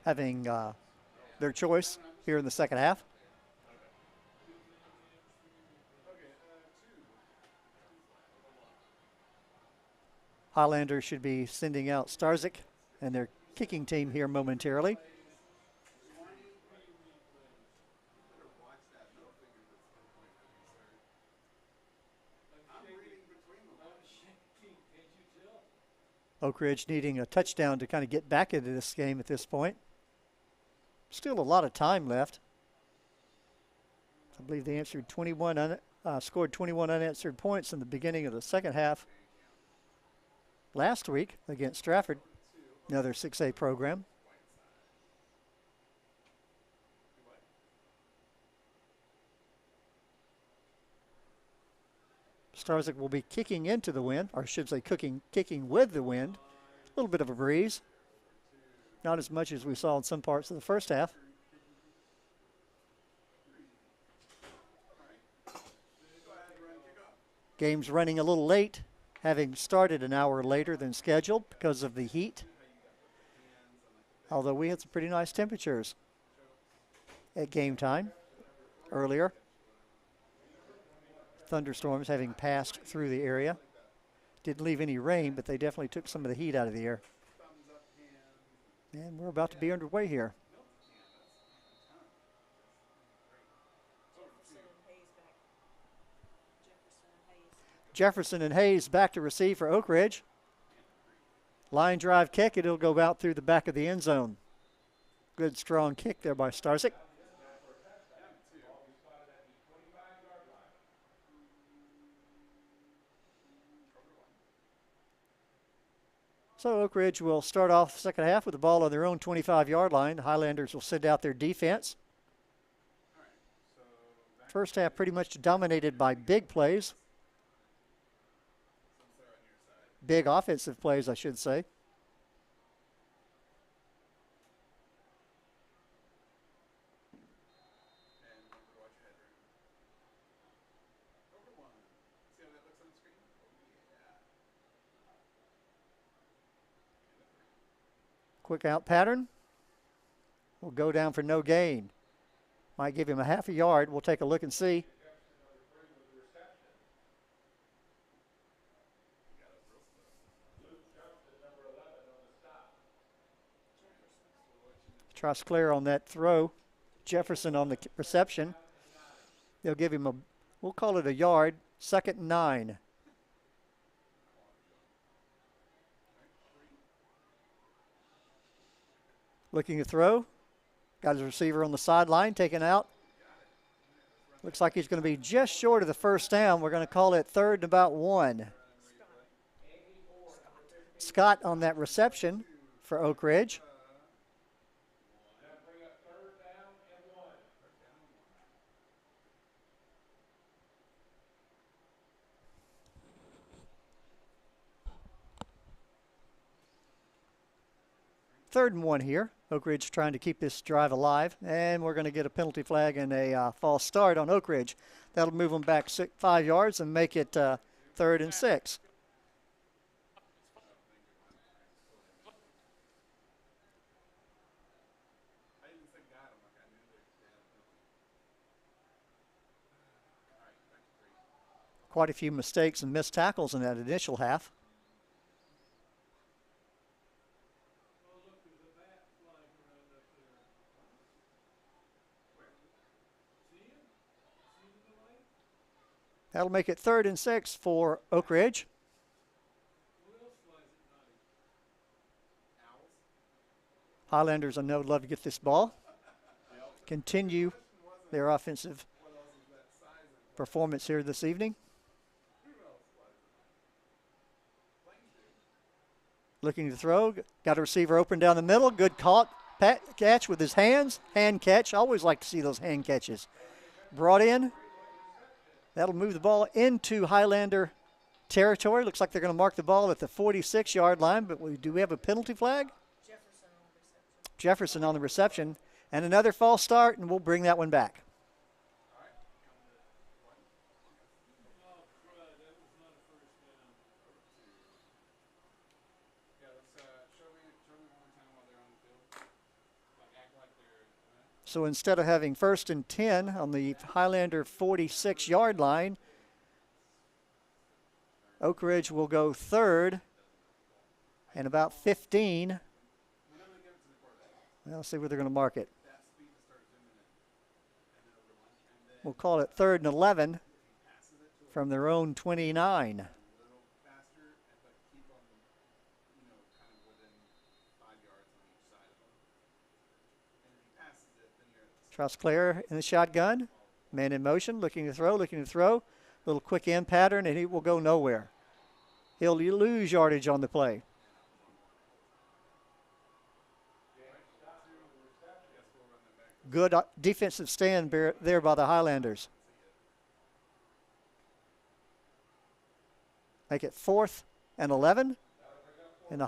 Speaker 1: having their choice here in the second half. Highlanders should be sending out Starzik and their kicking team here momentarily. Oak Ridge needing a touchdown to kind of get back into this game at this point. Still a lot of time left. I believe they scored 21 unanswered points in the beginning of the second half last week against Stratford, another 6A program. Starzik will be kicking into the wind, or I should say kicking with the wind. A little bit of a breeze. Not as much as we saw in some parts of the first half. Game's running a little late, having started an hour later than scheduled because of the heat. Although we had some pretty nice temperatures at game time earlier. Thunderstorms having passed through the area. Didn't leave any rain, but they definitely took some of the heat out of the air. And we're about to be underway here. Jefferson and Hayes back to receive for Oak Ridge. Line drive kick, it'll go out through the back of the end zone. Good strong kick there by Starzik. So Oak Ridge will start off the second half with the ball on their own 25-yard line. The Highlanders will send out their defense. First half pretty much dominated by big plays. Big offensive plays, I should say. Quick out pattern. Will go down for no gain. Might give him a half a yard. We'll take a look and see. Trosclair on that throw. Jefferson on the reception. They'll give him a, we'll call it a yard, 2nd and 9. Looking to throw. Got his receiver on the sideline, taken out. Looks like he's going to be just short of the first down. We're going to call it 3rd and about 1. Scott on that reception for Oak Ridge. Third and 1 here. Oak Ridge trying to keep this drive alive, and we're going to get a penalty flag and a false start on Oak Ridge. That'll move them back 5 yards and make it 3rd and 6. Quite a few mistakes and missed tackles in that initial half. That'll make it 3rd and 6 for Oak Ridge. Highlanders, I know, would love to get this ball. Continue their offensive performance here this evening. Looking to throw. Got a receiver open down the middle. Good catch with his hands. Hand catch. I always like to see those hand catches. Brought in. That'll move the ball into Highlander territory. Looks like they're going to mark the ball at the 46-yard line, but do we have a penalty flag? Jefferson on the reception. And another false start, and we'll bring that one back. So instead of having 1st and 10 on the Highlander 46-yard line, Oak Ridge will go 3rd and about 15. Let's see where they're going to mark it. We'll call it 3rd and 11 from their own 29. Trosclair in the shotgun. Man in motion, looking to throw, Little quick end pattern, and he will go nowhere. He'll lose yardage on the play. Good defensive stand there by the Highlanders. Make it 4th and 11. And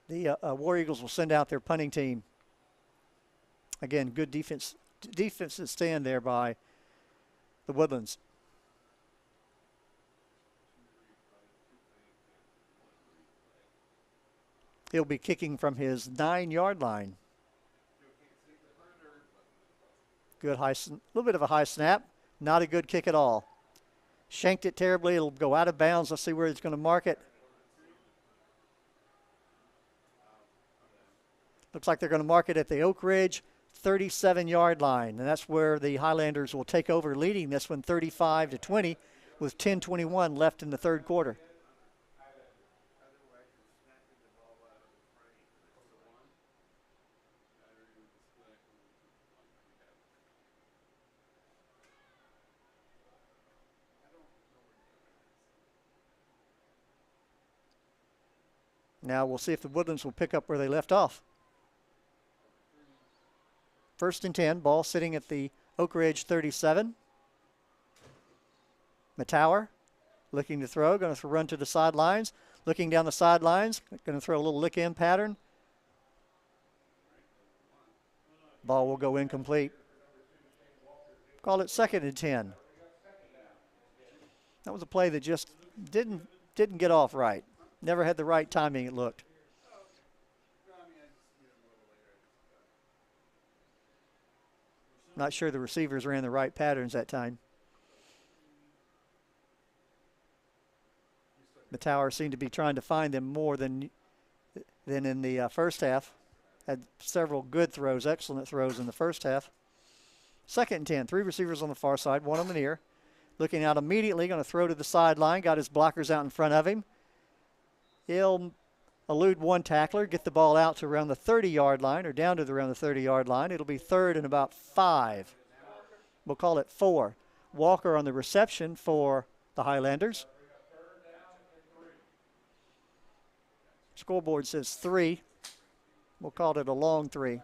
Speaker 1: the War Eagles will send out their punting team. Again, good defensive stand there by the Woodlands. He'll be kicking from his 9-yard line. Good high, little bit of a high snap. Not a good kick at all. Shanked it terribly. It'll go out of bounds. Let's see where he's going to mark it. Looks like they're going to mark it at the Oak Ridge 37-yard line. And that's where the Highlanders will take over, leading this one 35-20 with 10:21 left in the third quarter. Now we'll see if the Woodlands will pick up where they left off. 1st and 10, ball sitting at the Oak Ridge 37. Matower looking to throw, going to run to the sidelines. Looking down the sidelines, going to throw a little lick-in pattern. Ball will go incomplete. Call it 2nd and 10. That was a play that just didn't get off right. Never had the right timing, it looked. Not sure the receivers ran the right patterns that time. The Tower seemed to be trying to find them more than in the first half. Had several good throws, excellent throws in the first half. 2nd and 10, 3 receivers on the far side, 1 on the near. Looking out immediately, going to throw to the sideline, got his blockers out in front of him. He'll elude 1 tackler, get the ball out to around the 30-yard line or down to around the 30-yard line. It'll be 3rd and about 5. We'll call it 4. Walker on the reception for the Highlanders. Scoreboard says 3. We'll call it a long 3.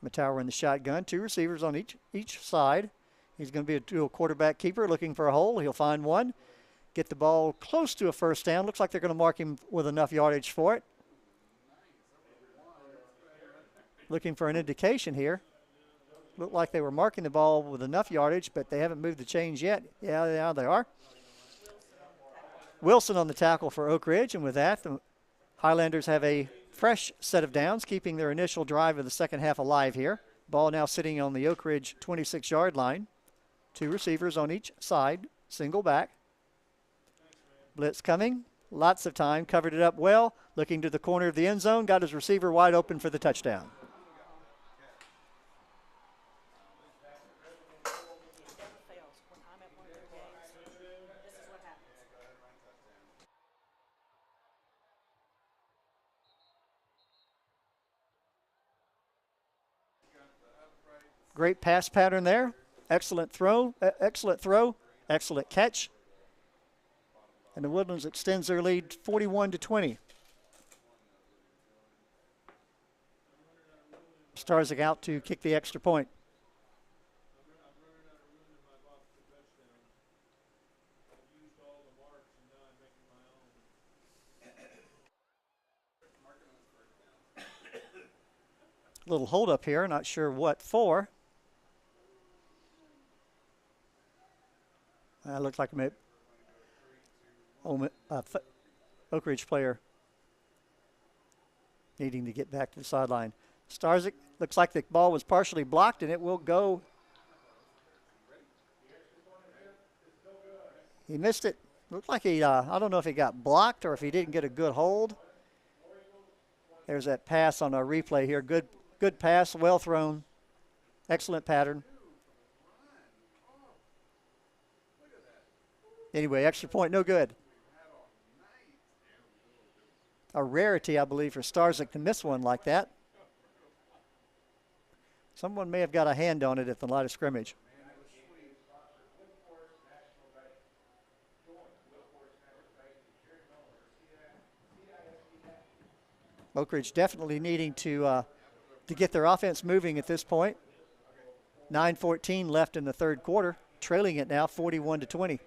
Speaker 1: Matower in the shotgun, 2 receivers on each side. He's going to be a dual quarterback keeper looking for a hole. He'll find one. Get the ball close to a first down. Looks like they're going to mark him with enough yardage for it. Looking for an indication here. Looked like they were marking the ball with enough yardage, but they haven't moved the chains yet. Yeah, they are. Wilson on the tackle for Oak Ridge, and with that, the Highlanders have a fresh set of downs, keeping their initial drive of the second half alive here. Ball now sitting on the Oak Ridge 26-yard line. 2 receivers on each side, single back. Blitz coming, lots of time, covered it up well, looking to the corner of the end zone, got his receiver wide open for the touchdown. Great pass pattern there. Excellent throw, excellent catch. And the Woodlands extends their lead 41-20. Starzik out to kick the extra point. Little hold up here, not sure what for. Looks like a Oak Ridge player needing to get back to the sideline. Starzik, looks like the ball was partially blocked, and it will go. He missed it. Looked like he, I don't know if he got blocked or if he didn't get a good hold. There's that pass on our replay here. Good pass, well thrown, excellent pattern. Anyway, extra point, no good. A rarity, I believe, for Starzik to miss one like that. Someone may have got a hand on it at the line of scrimmage. Oak Ridge definitely needing to get their offense moving at this point. 9:14 left in the third quarter, trailing it now 41-20.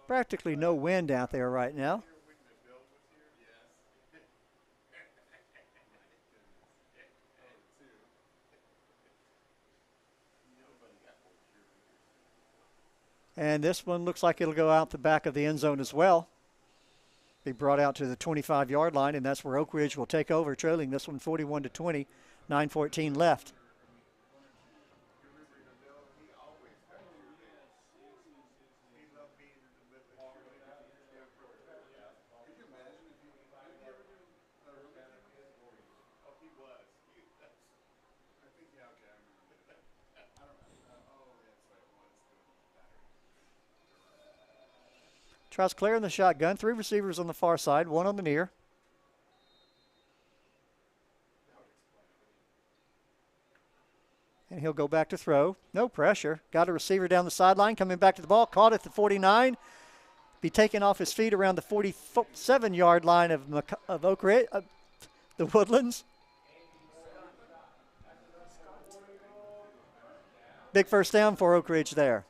Speaker 1: Practically no wind out there right now. And this one looks like it'll go out the back of the end zone as well. Be brought out to the 25-yard line, and that's where Oak Ridge will take over, trailing this one 41-20, 9:14 left. Tries clear in the shotgun. 3 receivers on the far side, 1 on the near. And he'll go back to throw. No pressure. Got a receiver down the sideline, coming back to the ball. Caught at the 49. Be taken off his feet around the 47-yard line of Oak Ridge, the Woodlands. Big first down for Oak Ridge there.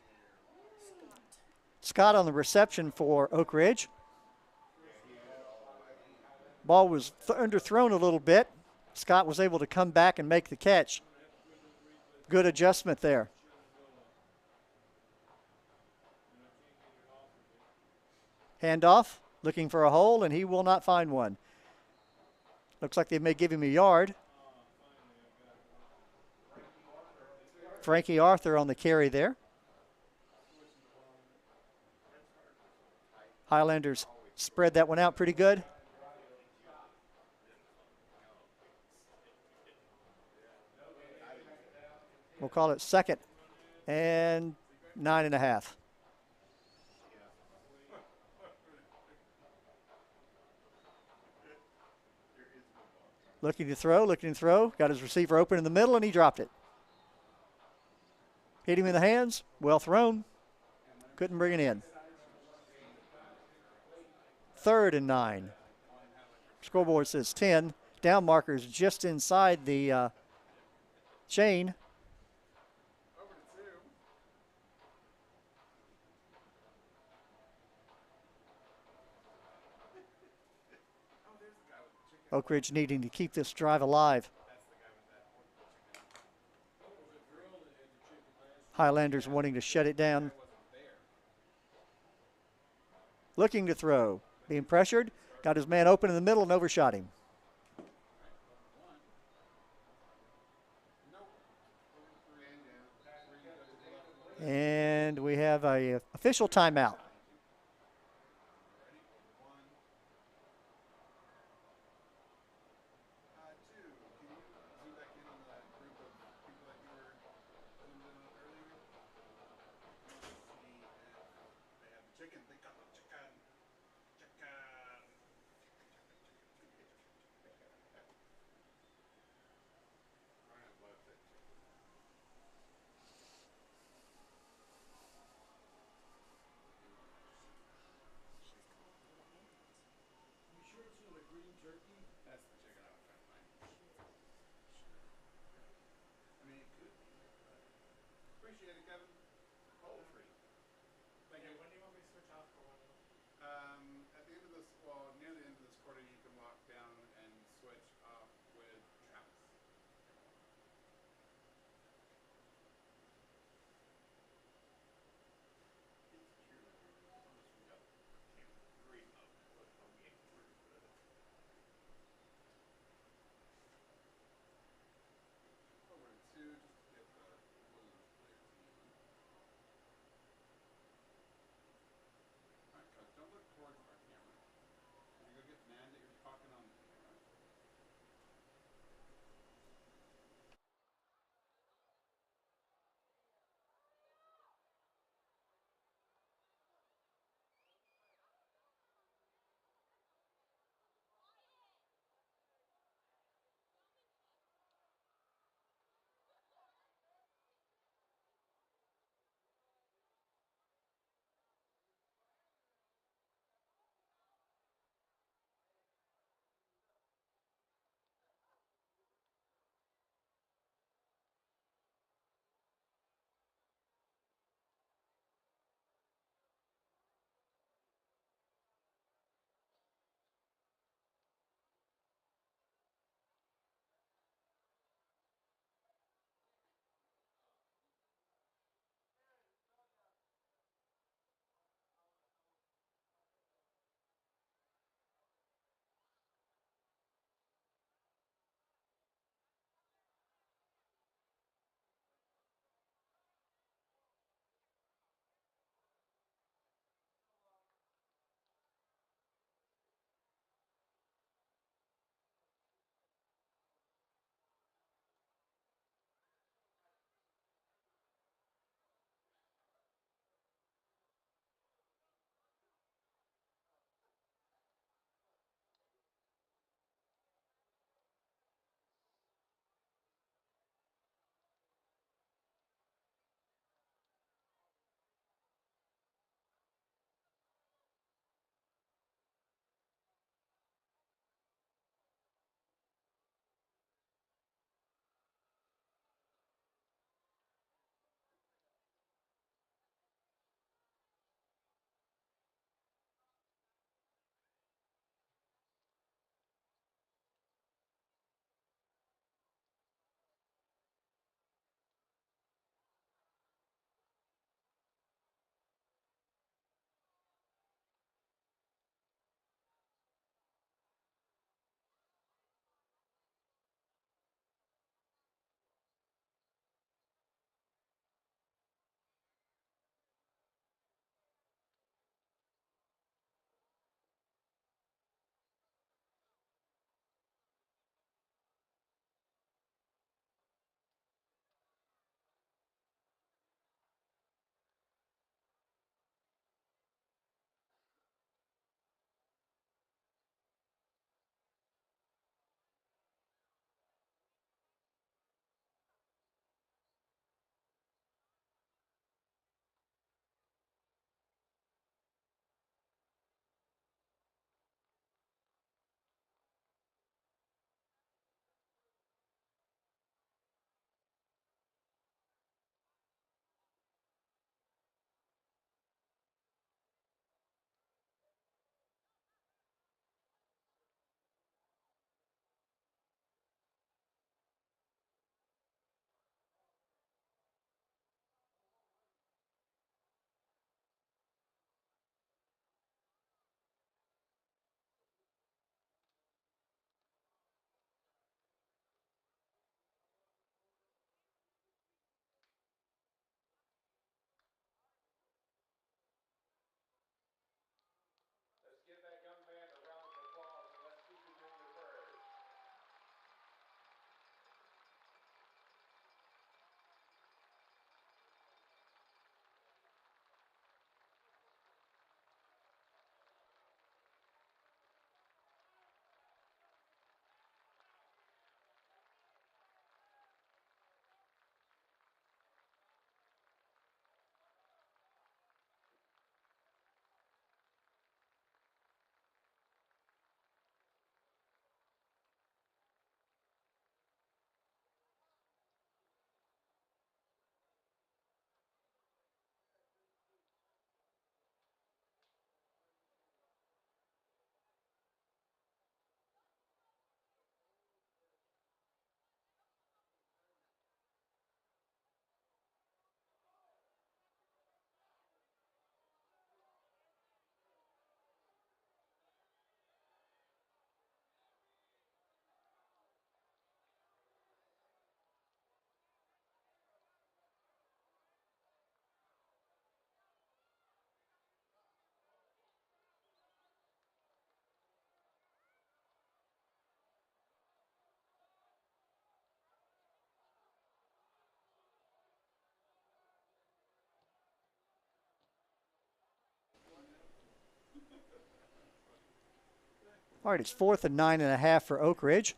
Speaker 1: Scott on the reception for Oak Ridge. Ball was underthrown a little bit. Scott was able to come back and make the catch. Good adjustment there. Handoff, looking for a hole, and he will not find one. Looks like they may give him a yard. Frankie Arthur on the carry there. Highlanders spread that one out pretty good. We'll call it 2nd and 9.5. Looking to throw. Got his receiver open in the middle, and he dropped it. Hit him in the hands. Well thrown. Couldn't bring it in. 3rd and 9. Scoreboard says 10. Down markers just inside the chain. Oak Ridge needing to keep this drive alive. Highlanders wanting to shut it down. Looking to throw. Being pressured. Got his man open in the middle and overshot him. And we have an official timeout. All right, it's 4th and 9.5 for Oak Ridge.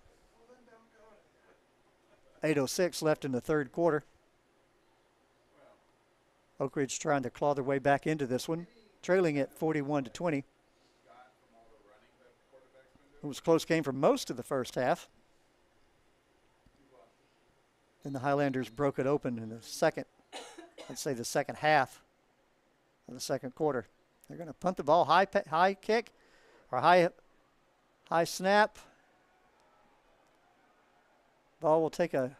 Speaker 1: 8:06 left in the third quarter. Oak Ridge trying to claw their way back into this one, trailing at 41-20. It was a close game for most of the first half. Then the Highlanders broke it open in the second, let's say the second half of the second quarter. They're going to punt the ball, high kick, or high snap. Ball will take a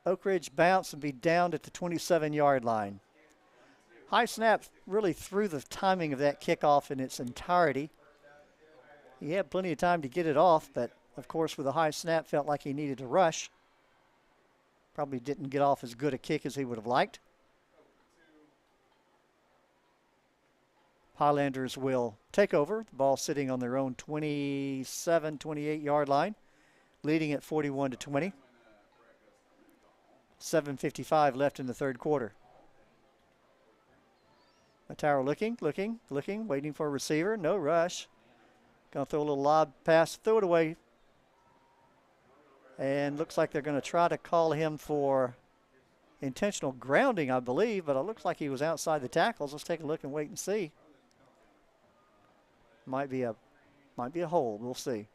Speaker 1: Oak Ridge bounce and be downed at the 27-yard line. High snap really threw the timing of that kickoff in its entirety. He had plenty of time to get it off, but of course with a high snap felt like he needed to rush. Probably didn't get off as good a kick as he would have liked. Highlanders will take over. The ball sitting on their own 27, 28-yard line, leading at 41-20. 7:55 left in the third quarter. Mataro looking, waiting for a receiver. No rush. Going to throw a little lob pass, throw it away. And looks like they're going to try to call him for intentional grounding, I believe, but it looks like he was outside the tackles. Let's take a look and wait and see. Might be a hold. We'll see.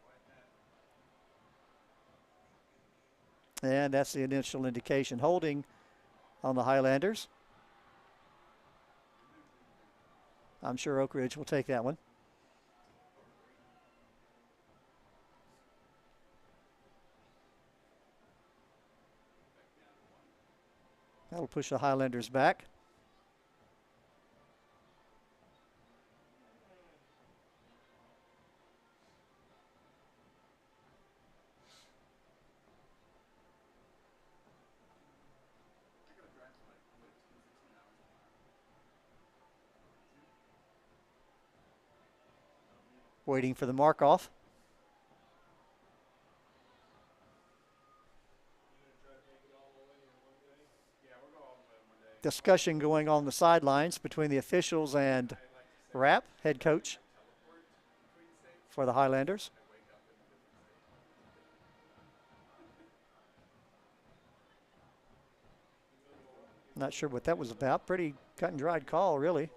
Speaker 1: And that's the initial indication. Holding on the Highlanders. I'm sure Oak Ridge will take that one. That'll push the Highlanders back. Waiting for the mark off. Discussion going on the sidelines between the officials and Rapp, head coach for the Highlanders. Not sure what that was about. Pretty cut and dried call, really.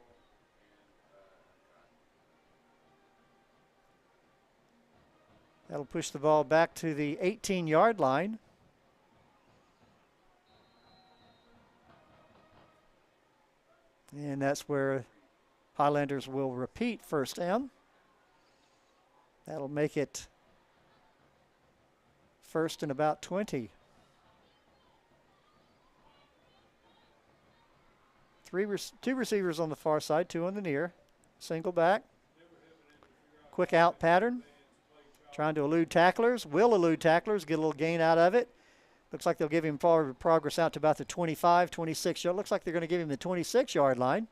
Speaker 1: That'll push the ball back to the 18-yard line. And that's where Highlanders will repeat first down. That'll make it first and about 20. Two receivers on the far side, two on the near. Single back. Quick out pattern. Trying to elude tacklers. Will elude tacklers. Get a little gain out of it. Looks like they'll give him forward progress out to about the 25, 26 yard. Looks like they're going to give him the 26-yard line.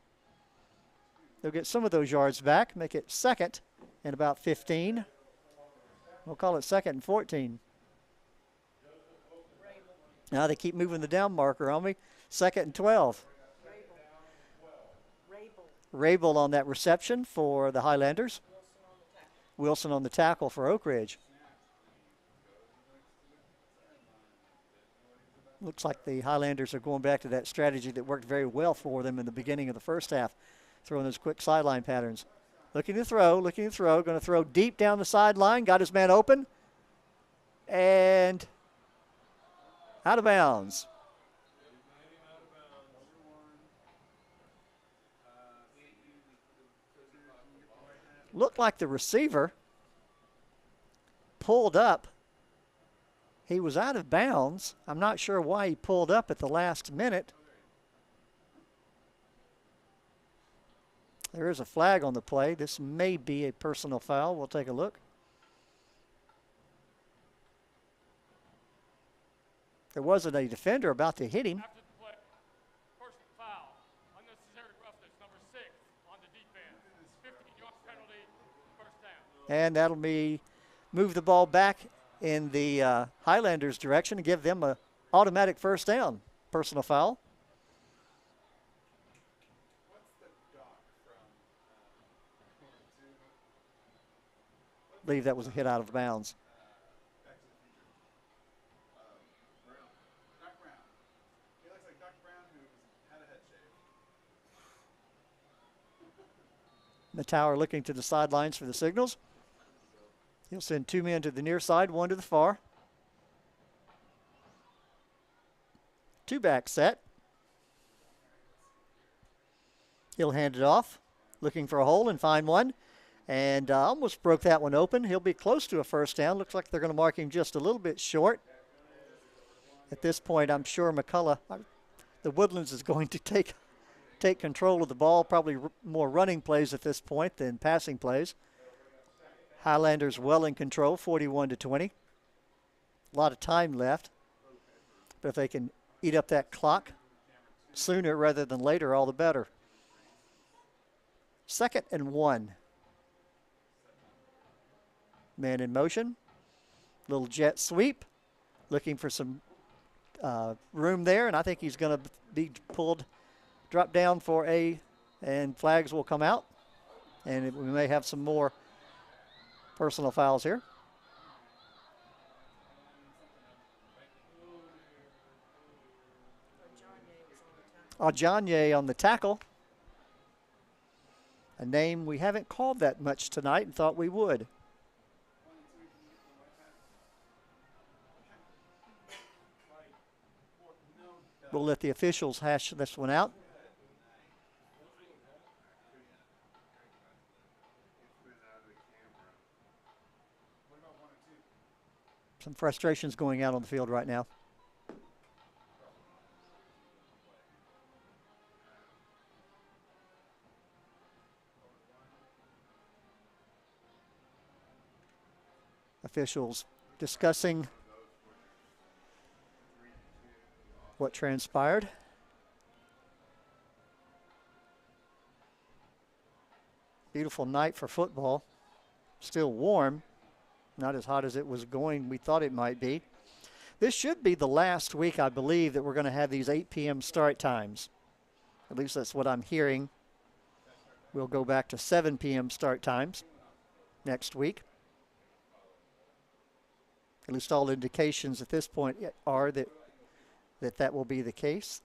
Speaker 1: They'll get some of those yards back, make it second and about 15. We'll call it second and 14. Now they keep moving the down marker on me. Second and 12. Rabel on that reception for the Highlanders. Wilson on the tackle for Oak Ridge. Looks like the Highlanders are going back to that strategy that worked very well for them in the beginning of the first half, throwing those quick sideline patterns. Looking to throw, going to throw deep down the sideline, got his man open, and out of bounds. Looked like the receiver pulled up. He was out of bounds. I'm not sure why he pulled up at the last minute. There is a flag on the play. This may be a personal foul. We'll take a look. There wasn't a defender about to hit him.
Speaker 9: After the play, personal foul, unnecessary roughness, number 6 on the defense. 15-yard penalty, first down.
Speaker 1: And that'll be move the ball back in the Highlanders' direction and give them an automatic first down. Personal foul. believe that was a hit out of bounds. Matauer looking to the sidelines for the signals. He'll send 2 men to the near side, 1 to the far. 2-back set. He'll hand it off, looking for a hole and find one. And almost broke that one open. He'll be close to a first down. Looks like they're going to mark him just a little bit short. At this point, I'm sure McCullough, the Woodlands, is going to take control of the ball, probably more running plays at this point than passing plays. Highlanders well in control, 41-20. A lot of time left. But if they can eat up that clock sooner rather than later, all the better. 2nd and 1. Man in motion. Little jet sweep. Looking for some room there, and I think he's going to be pulled, drop down for and flags will come out. And we may have some more personal fouls here. Ajanye on the tackle. A name we haven't called that much tonight and thought we would. We'll let the officials hash this one out. Some frustrations going out on the field right now. Officials discussing what transpired. Beautiful night for football. Still warm. Not as hot as it was going, we thought it might be. This should be the last week, I believe, that we're going to have these 8 p.m. start times. At least that's what I'm hearing. We'll go back to 7 p.m. start times next week. At least all indications at this point are that will be the case.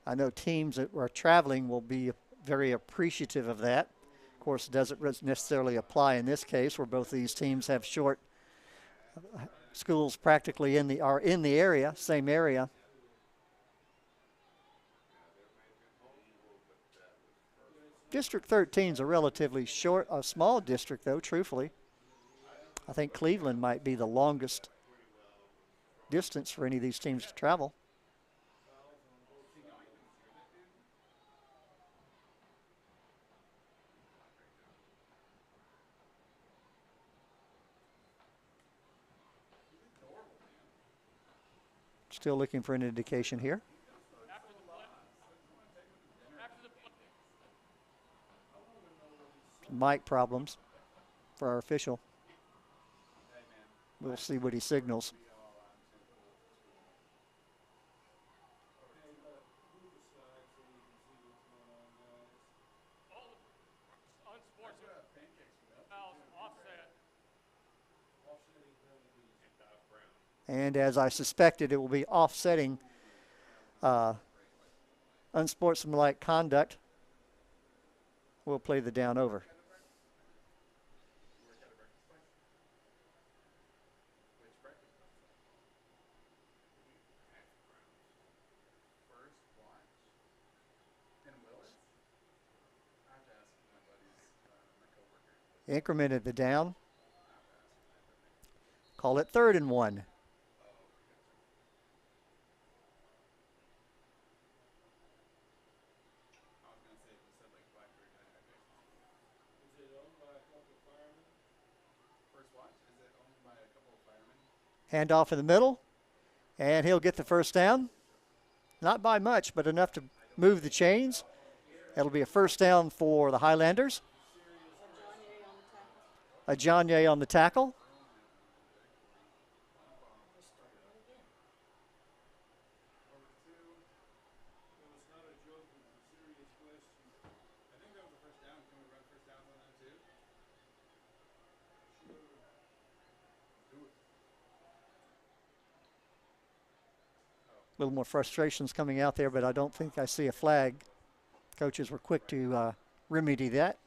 Speaker 1: I know teams that are traveling will be very appreciative of that. Of course, it doesn't necessarily apply in this case, where both these teams have short schools practically are in the area, same area. District 13 is a relatively a small district, though, truthfully. I think Cleveland might be the longest distance for any of these teams to travel. Still looking for an indication here. Mic problems for our official. We'll see what he signals. And as I suspected, it will be offsetting unsportsmanlike conduct. We'll play the down over. Incremented the down. Call it 3rd and 1. Handoff in the middle, and he'll get the first down. Not by much, but enough to move the chains. That'll be a first down for the Highlanders. Ajanye on the tackle. A little more frustrations coming out there, but I don't think I see a flag. Coaches were quick to remedy that.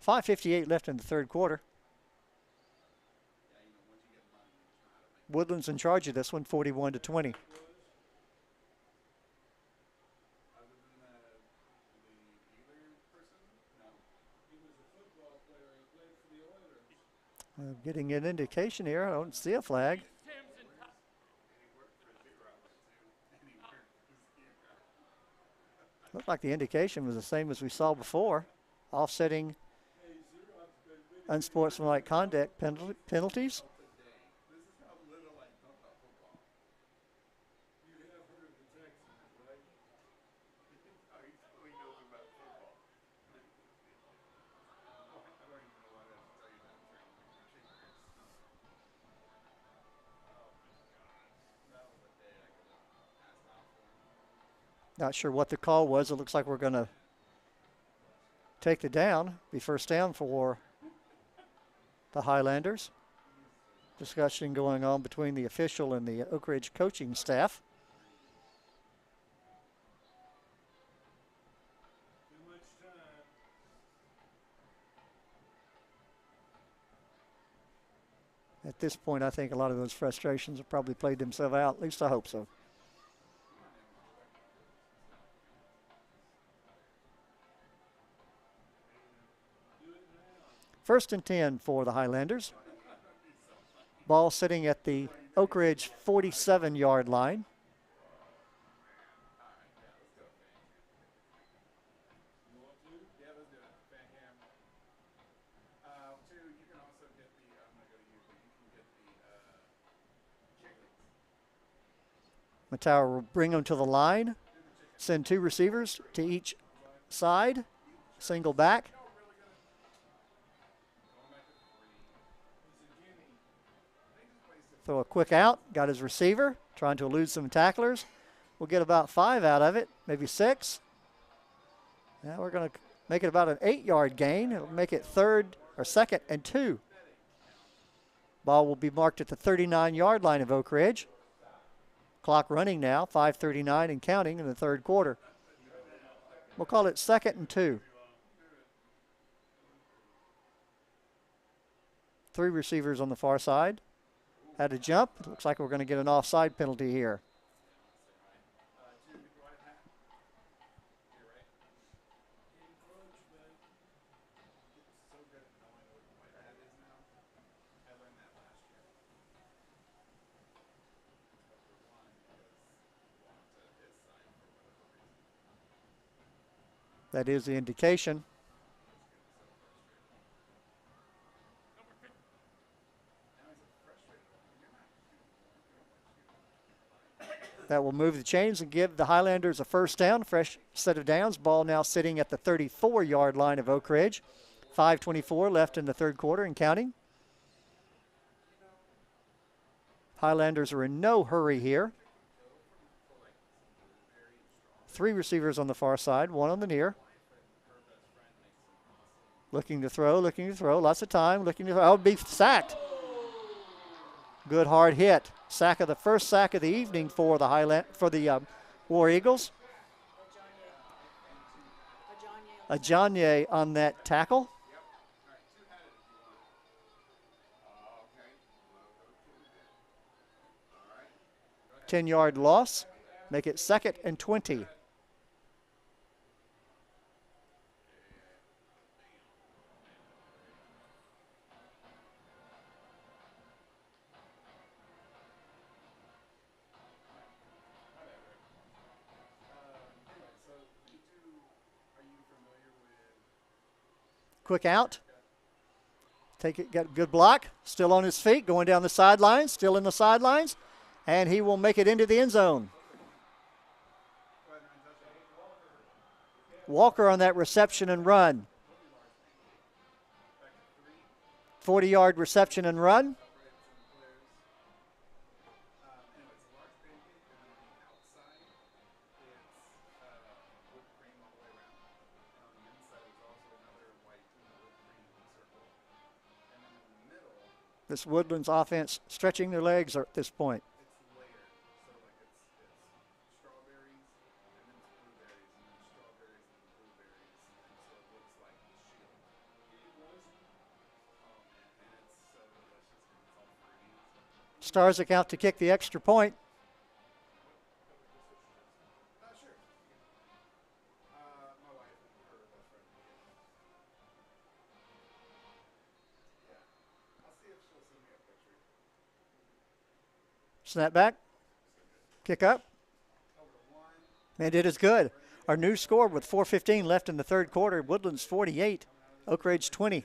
Speaker 1: 5:58 left in the third quarter. Woodlands in charge of this one, 41-20. Getting an indication here. I don't see a flag. Looked like the indication was the same as we saw before. Offsetting unsportsmanlike conduct penalties. Not sure what the call was. It looks like we're going to take the down. Be first down for the Highlanders. Discussion going on between the official and the Oak Ridge coaching staff. At this point, I think a lot of those frustrations have probably played themselves out. At least I hope so. First and 10 for the Highlanders. Ball sitting at the Oak Ridge 47-yard line. Matauer will bring them to the line. Send two receivers to each side. Single back. Throw a quick out, got his receiver, trying to elude some tacklers. We'll get about 5 out of it, maybe 6. Now we're going to make it about an 8-yard gain. It'll make it second and 2. Ball will be marked at the 39-yard line of Oak Ridge. Clock running now, 5:39 and counting in the third quarter. We'll call it second and 2. 3 receivers on the far side. Had a jump. It looks like we're going to get an offside penalty here. That is the indication. That will move the chains and give the Highlanders a first down, fresh set of downs. Ball now sitting at the 34-yard line of Oak Ridge. 5:24 left in the third quarter and counting. Highlanders are in no hurry here. 3 receivers on the far side, 1 on the near. Looking to throw, lots of time, looking to throw. Oh, be sacked. Good hard hit. First sack of the evening for the War Eagles. Ajanye on that tackle. 10-yard loss. Make it second and 20. Quick out. Take it, got a good block. Still on his feet, going down the sidelines, still in the sidelines. And he will make it into the end zone. Walker on that reception and run. 40-yard reception and run. This Woodlands offense stretching their legs at this point. Starzyk out to kick the extra point. Snap back. Kick up. And it is good. Our new score with 4:15 left in the third quarter. Woodlands 48, Oak Ridge 20.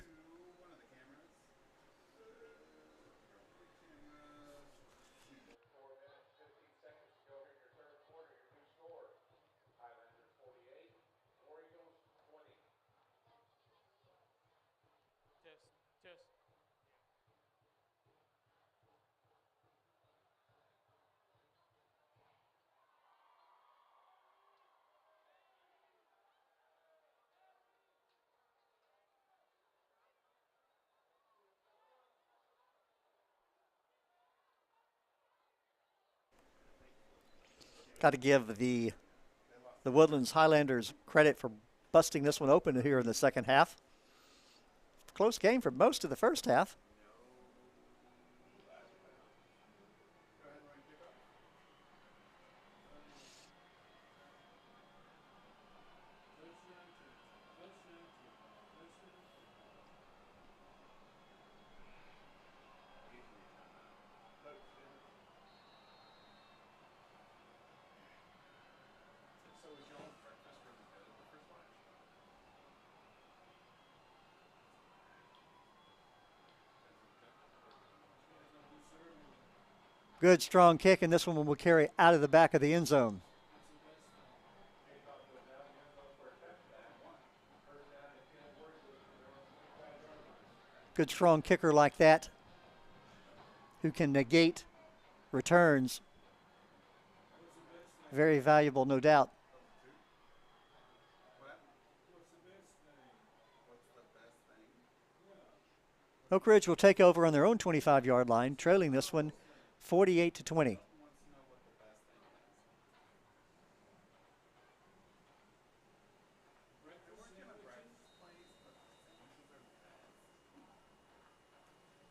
Speaker 1: Got to give the Woodlands Highlanders credit for busting this one open here in the second half. Close game for most of the first half. Good strong kick, and this one will carry out of the back of the end zone. Good strong kicker like that, who can negate returns. Very valuable, no doubt. Oak Ridge will take over on their own 25-yard line, trailing this one 48-20.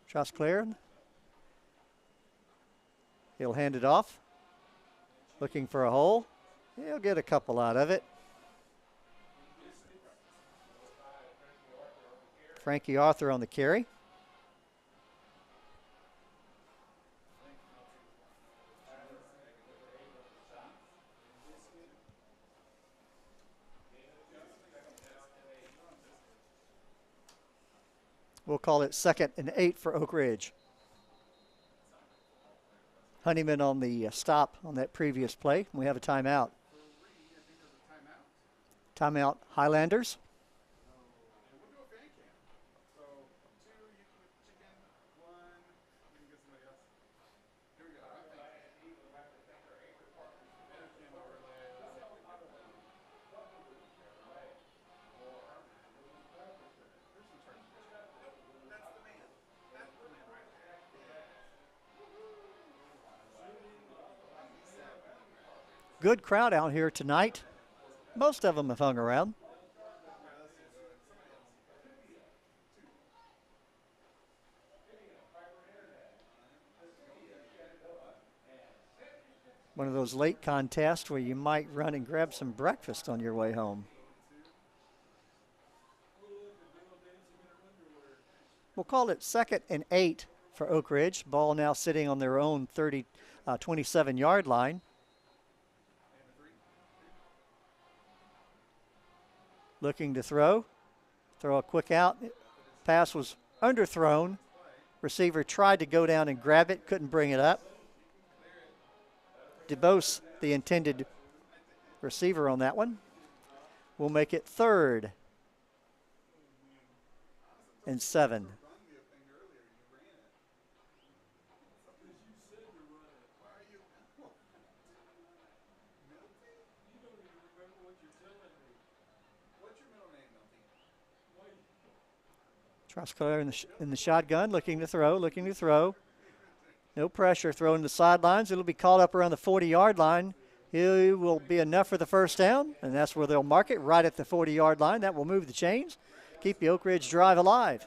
Speaker 1: Josh Clare. He'll hand it off. Looking for a hole. He'll get a couple out of it. Frankie Arthur on the carry. We'll call it 2nd and 8 for Oak Ridge. Honeyman on the stop on that previous play. We have a timeout. Timeout, Highlanders. Good crowd out here tonight. Most of them have hung around. One of those late contests where you might run and grab some breakfast on your way home. We'll call it 2nd and 8 for Oak Ridge. Ball now sitting on their own 27-yard line. Looking to throw a quick out. Pass was underthrown. Receiver tried to go down and grab it, couldn't bring it up. DeBose, the intended receiver on that one, will make it 3rd and 7. Trosclair in the shotgun, looking to throw. No pressure, throwing the sidelines. It'll be called up around the 40-yard line. It will be enough for the first down, and that's where they'll mark it, right at the 40-yard line. That will move the chains, keep the Oak Ridge drive alive.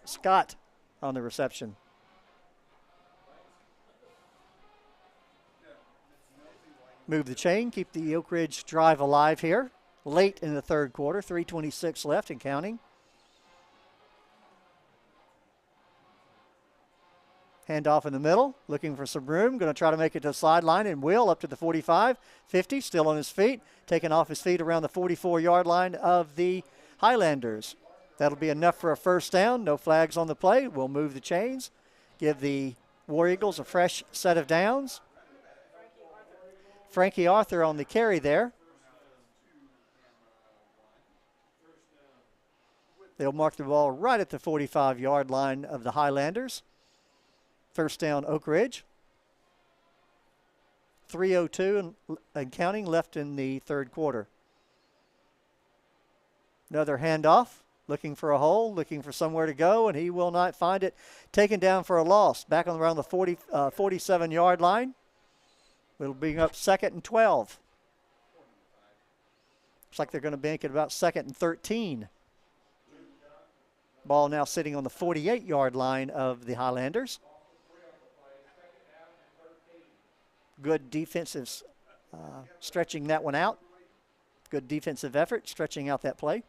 Speaker 1: Scott on the reception. Move the chain, keep the Oak Ridge drive alive here. Late in the third quarter, 3:26 left and counting. Handoff in the middle, looking for some room. Going to try to make it to the sideline, and will up to the 45, 50, still on his feet. Taking off his feet around the 44-yard line of the Highlanders. That'll be enough for a first down. No flags on the play. We'll move the chains, give the War Eagles a fresh set of downs. Frankie Arthur on the carry there. They'll mark the ball right at the 45-yard line of the Highlanders. First down, Oak Ridge. 3:02 and counting left in the third quarter. Another handoff, looking for a hole, looking for somewhere to go, and he will not find it. Taken down for a loss, back on around the 47-yard line. It'll bring up 2nd and 12. Looks like they're going to bank it about 2nd and 13. Ball now sitting on the 48-yard line of the Highlanders. Good defensive stretching that one out. Good defensive effort, stretching out that play.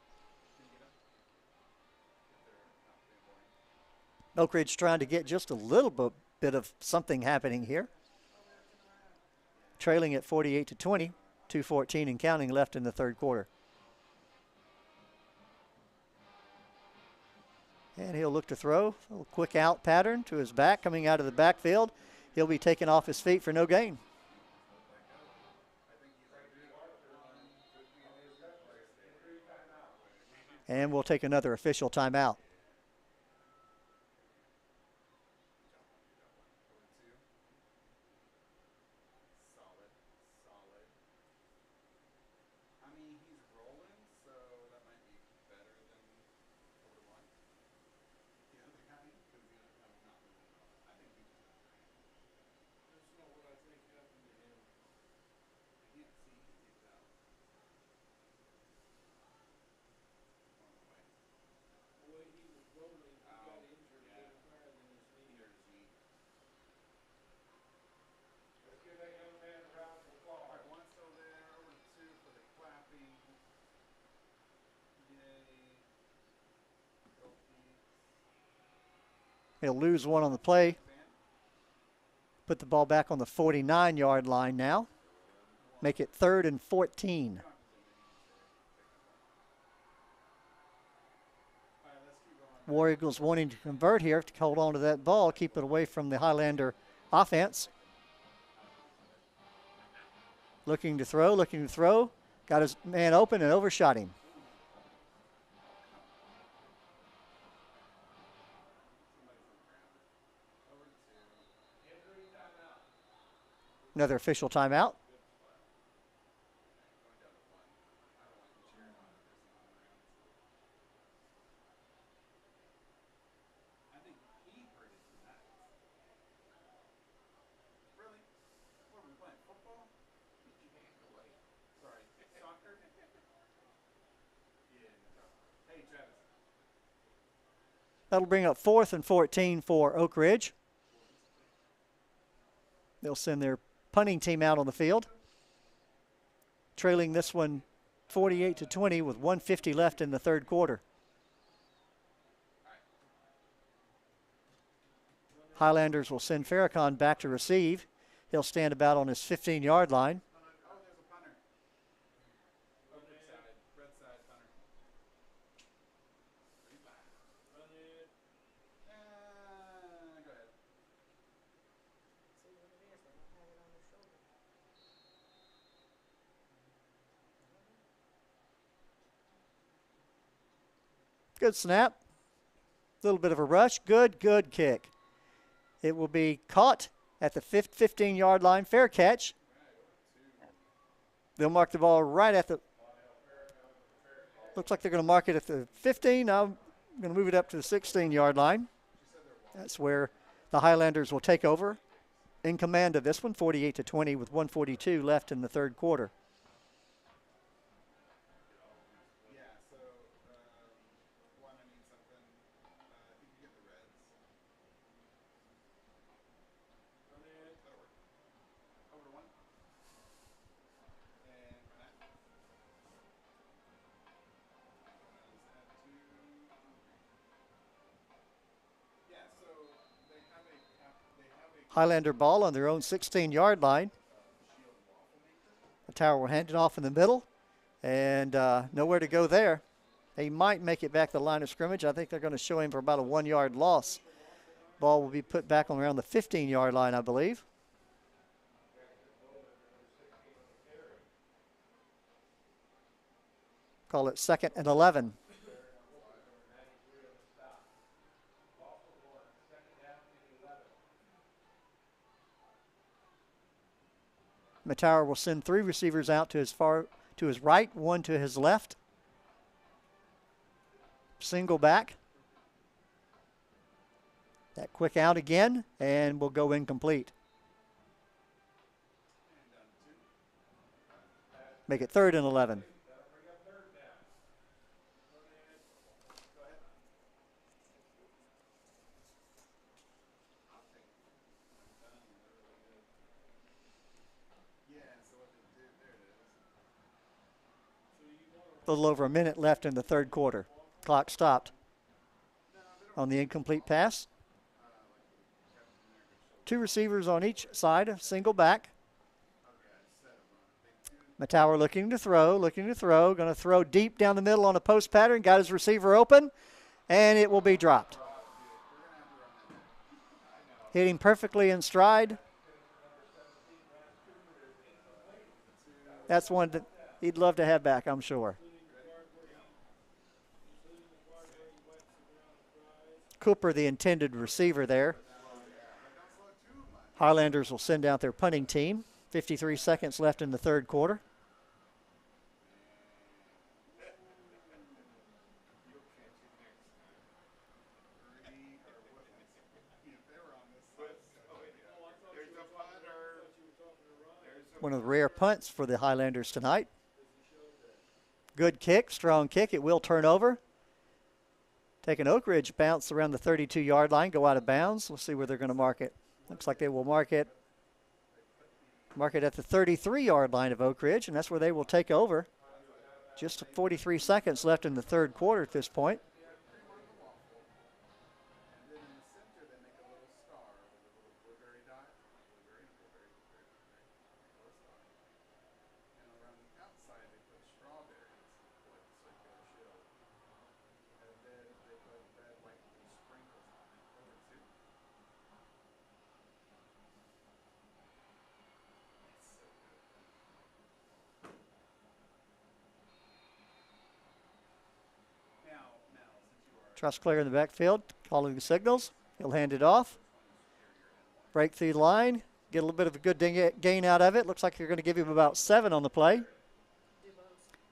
Speaker 1: Oak Ridge trying to get just a little bit of something happening here. Trailing at 48-20, 2:14 and counting left in the third quarter. And he'll look to throw. A little quick out pattern to his back, coming out of the backfield. He'll be taken off his feet for no gain. And we'll take another official timeout. He'll lose one on the play. Put the ball back on the 49-yard line now. Make it 3rd and 14. War Eagles wanting to convert here to hold on to that ball, keep it away from the Highlander offense. Looking to throw. Got his man open and overshot him. Another official timeout. That'll bring up 4th and 14 for Oak Ridge. They'll send their punting team out on the field. Trailing this one 48-20 with 1:50 left in the third quarter. Highlanders will send Farrakhan back to receive. He'll stand about on his 15-yard line. Good snap. A little bit of a rush. Good kick. It will be caught at the 15-yard line. Fair catch. They'll mark the ball right at the Looks like they're going to mark it at the 15. Now I'm going to move it up to the 16-yard line. That's where the Highlanders will take over in command of this one, 48-20 with 1:42 left in the third quarter. Highlander ball on their own 16-yard line. The Tower will hand it off in the middle, and nowhere to go there. They might make it back to the line of scrimmage. I think they're going to show him for about a 1-yard loss. Ball will be put back on around the 15-yard line, I believe. Call it 2nd and 11. Matauer will send 3 receivers out to his right, 1 to his left. Single back. That quick out again, and will go incomplete. Make it 3rd and 11. A little over a minute left in the third quarter. Clock stopped on the incomplete pass. 2 receivers on each side, a single back. Matauer looking to throw, going to throw deep down the middle on a post pattern, got his receiver open, and it will be dropped. Hitting perfectly in stride. That's one that he'd love to have back, I'm sure. Cooper, the intended receiver there. Highlanders will send out their punting team. 53 seconds left in the third quarter. One of the rare punts for the Highlanders tonight. Good kick, strong kick. It will turn over. Take an Oak Ridge bounce around the 32-yard line, go out of bounds. We'll see where they're going to mark it. Looks like they will mark it at the 33-yard line of Oak Ridge, and that's where they will take over. Just 43 seconds left in the third quarter at this point. Trustclair in the backfield, calling the signals. He'll hand it off. Break through the line. Get a little bit of a good gain out of it. Looks like you're going to give him about 7 on the play.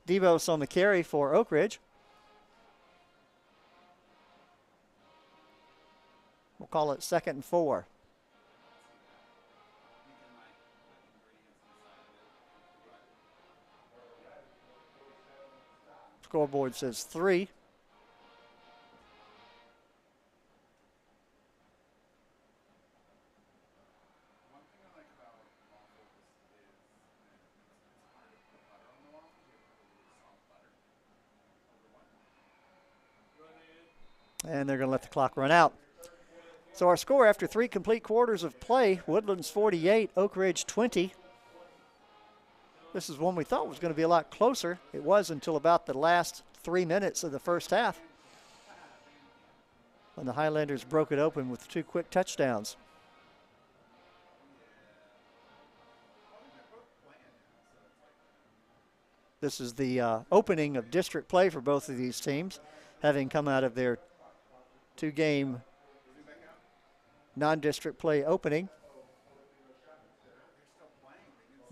Speaker 1: DeVos on the carry for Oak Ridge. We'll call it 2nd and 4. Scoreboard says 3. And they're going to let the clock run out. So our score after 3 complete quarters of play, Woodlands 48, Oak Ridge 20. This is one we thought was going to be a lot closer. It was until about the last 3 minutes of the first half, when the Highlanders broke it open with 2 quick touchdowns. This is the opening of district play for both of these teams, having come out of their 2-game non-district play opening.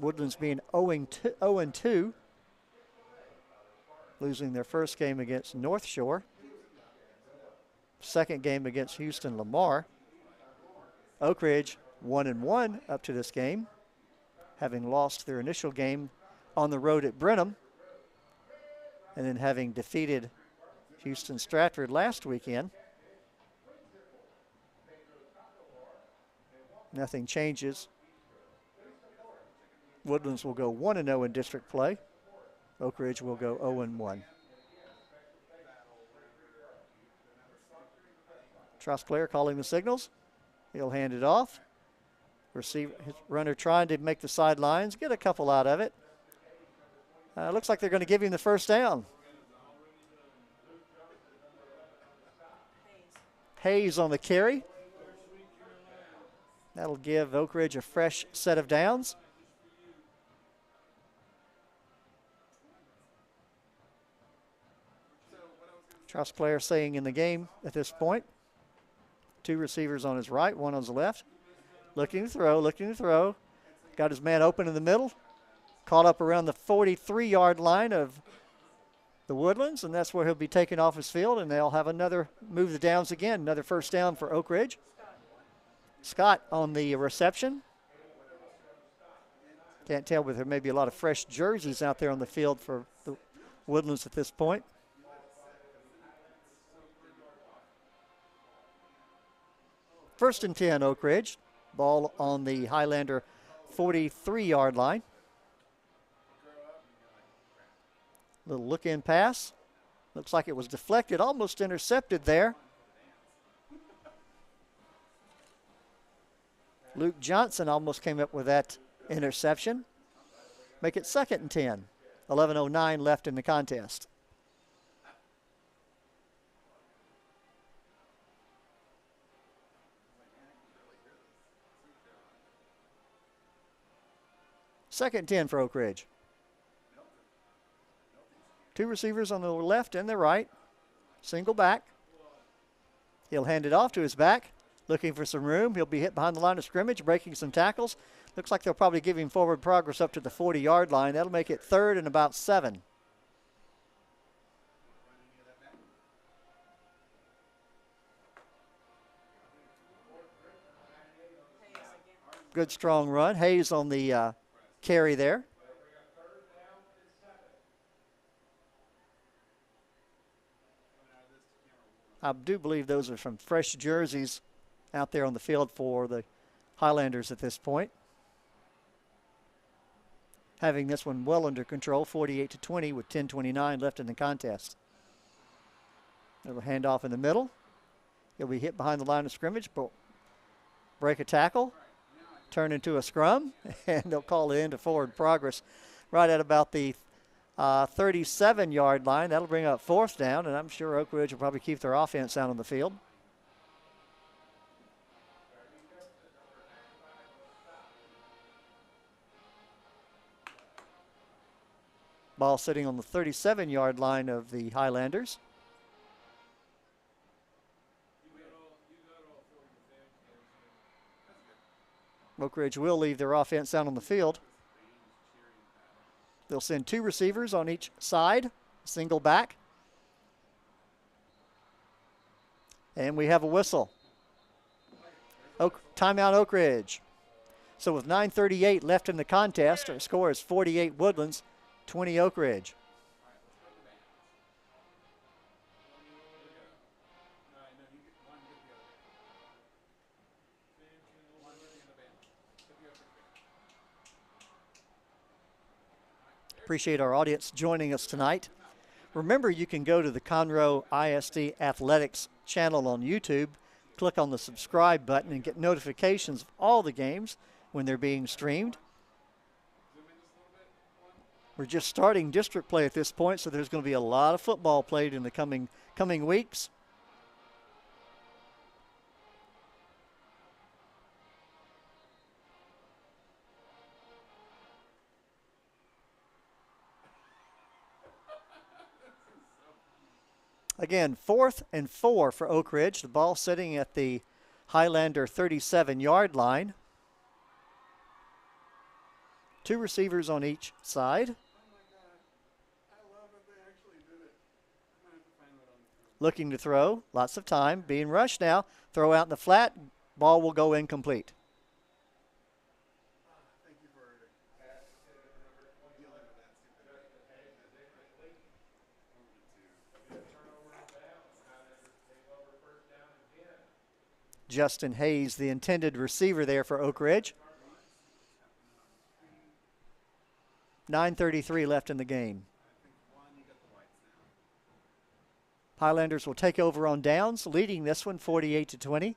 Speaker 1: Woodlands being 0-2. losing their first game against North Shore. Second game against Houston Lamar. Oak Ridge 1-1 up to this game, having lost their initial game on the road at Brenham, and then having defeated Houston Stratford last weekend. Nothing changes. Woodlands will go 1-0 in district play. Oak Ridge will go 0-1. Trosclair calling the signals. He'll hand it off. Receiver, his runner trying to make the sidelines, get a couple out of it. Looks like they're going to give him the first down. Hayes on the carry. That'll give Oak Ridge a fresh set of downs. Trosclair staying in the game at this point. Two receivers on his right, one on his left. Looking to throw. Got his man open in the middle. Caught up around the 43-yard line of the Woodlands, and that's where he'll be taken off his field, and they'll have another move the downs again. Another first down for Oak Ridge. Scott on the reception. Can't tell, but there may be a lot of fresh jerseys out there on the field for the Woodlands at this point. First and 10, Oak Ridge. Ball on the Highlander 43-yard line. Little look-in pass. Looks like it was deflected, almost intercepted there. Luke Johnson almost came up with that interception. Make it second and 10. 11:09 left in the contest. Second and 10 for Oak Ridge. Two receivers on the left and the right. Single back. He'll hand it off to his back. Looking for some room. He'll be hit behind the line of scrimmage, breaking some tackles. Looks like they'll probably give him forward progress up to the 40-yard line. That'll make it third and about 7. Good strong run. Hayes on the carry there. I do believe those are some fresh jerseys out there on the field for the Highlanders at this point. Having this one well under control, 48-20 with 10:29 left in the contest. Little handoff in the middle. He'll be hit behind the line of scrimmage, but break a tackle, turn into a scrum, and they'll call it into forward progress right at about the 37-yard line. That'll bring up fourth down, and I'm sure Oak Ridge will probably keep their offense out on the field. Ball sitting on the 37-yard line of the Highlanders. Oak Ridge will leave their offense out on the field. They'll send two receivers on each side, single back. And we have a whistle. Timeout Oak Ridge. So with 9:38 left in the contest, our score is 48 Woodlands, 20 Oak Ridge. Appreciate our audience joining us tonight. Remember, you can go to the Conroe ISD Athletics channel on YouTube, click on the subscribe button, and get notifications of all the games when they're being streamed. We're just starting district play at this point, so there's going to be a lot of football played in the coming weeks. Again, 4th and 4 for Oak Ridge. The ball sitting at the Highlander 37-yard line. Two receivers on each side. looking to throw. Lots of time. Being rushed now. Throw out in the flat. Ball will go incomplete. Justin Hayes, the intended receiver there for Oak Ridge. 9:33 left in the game. Highlanders will take over on downs, leading this one 48-20.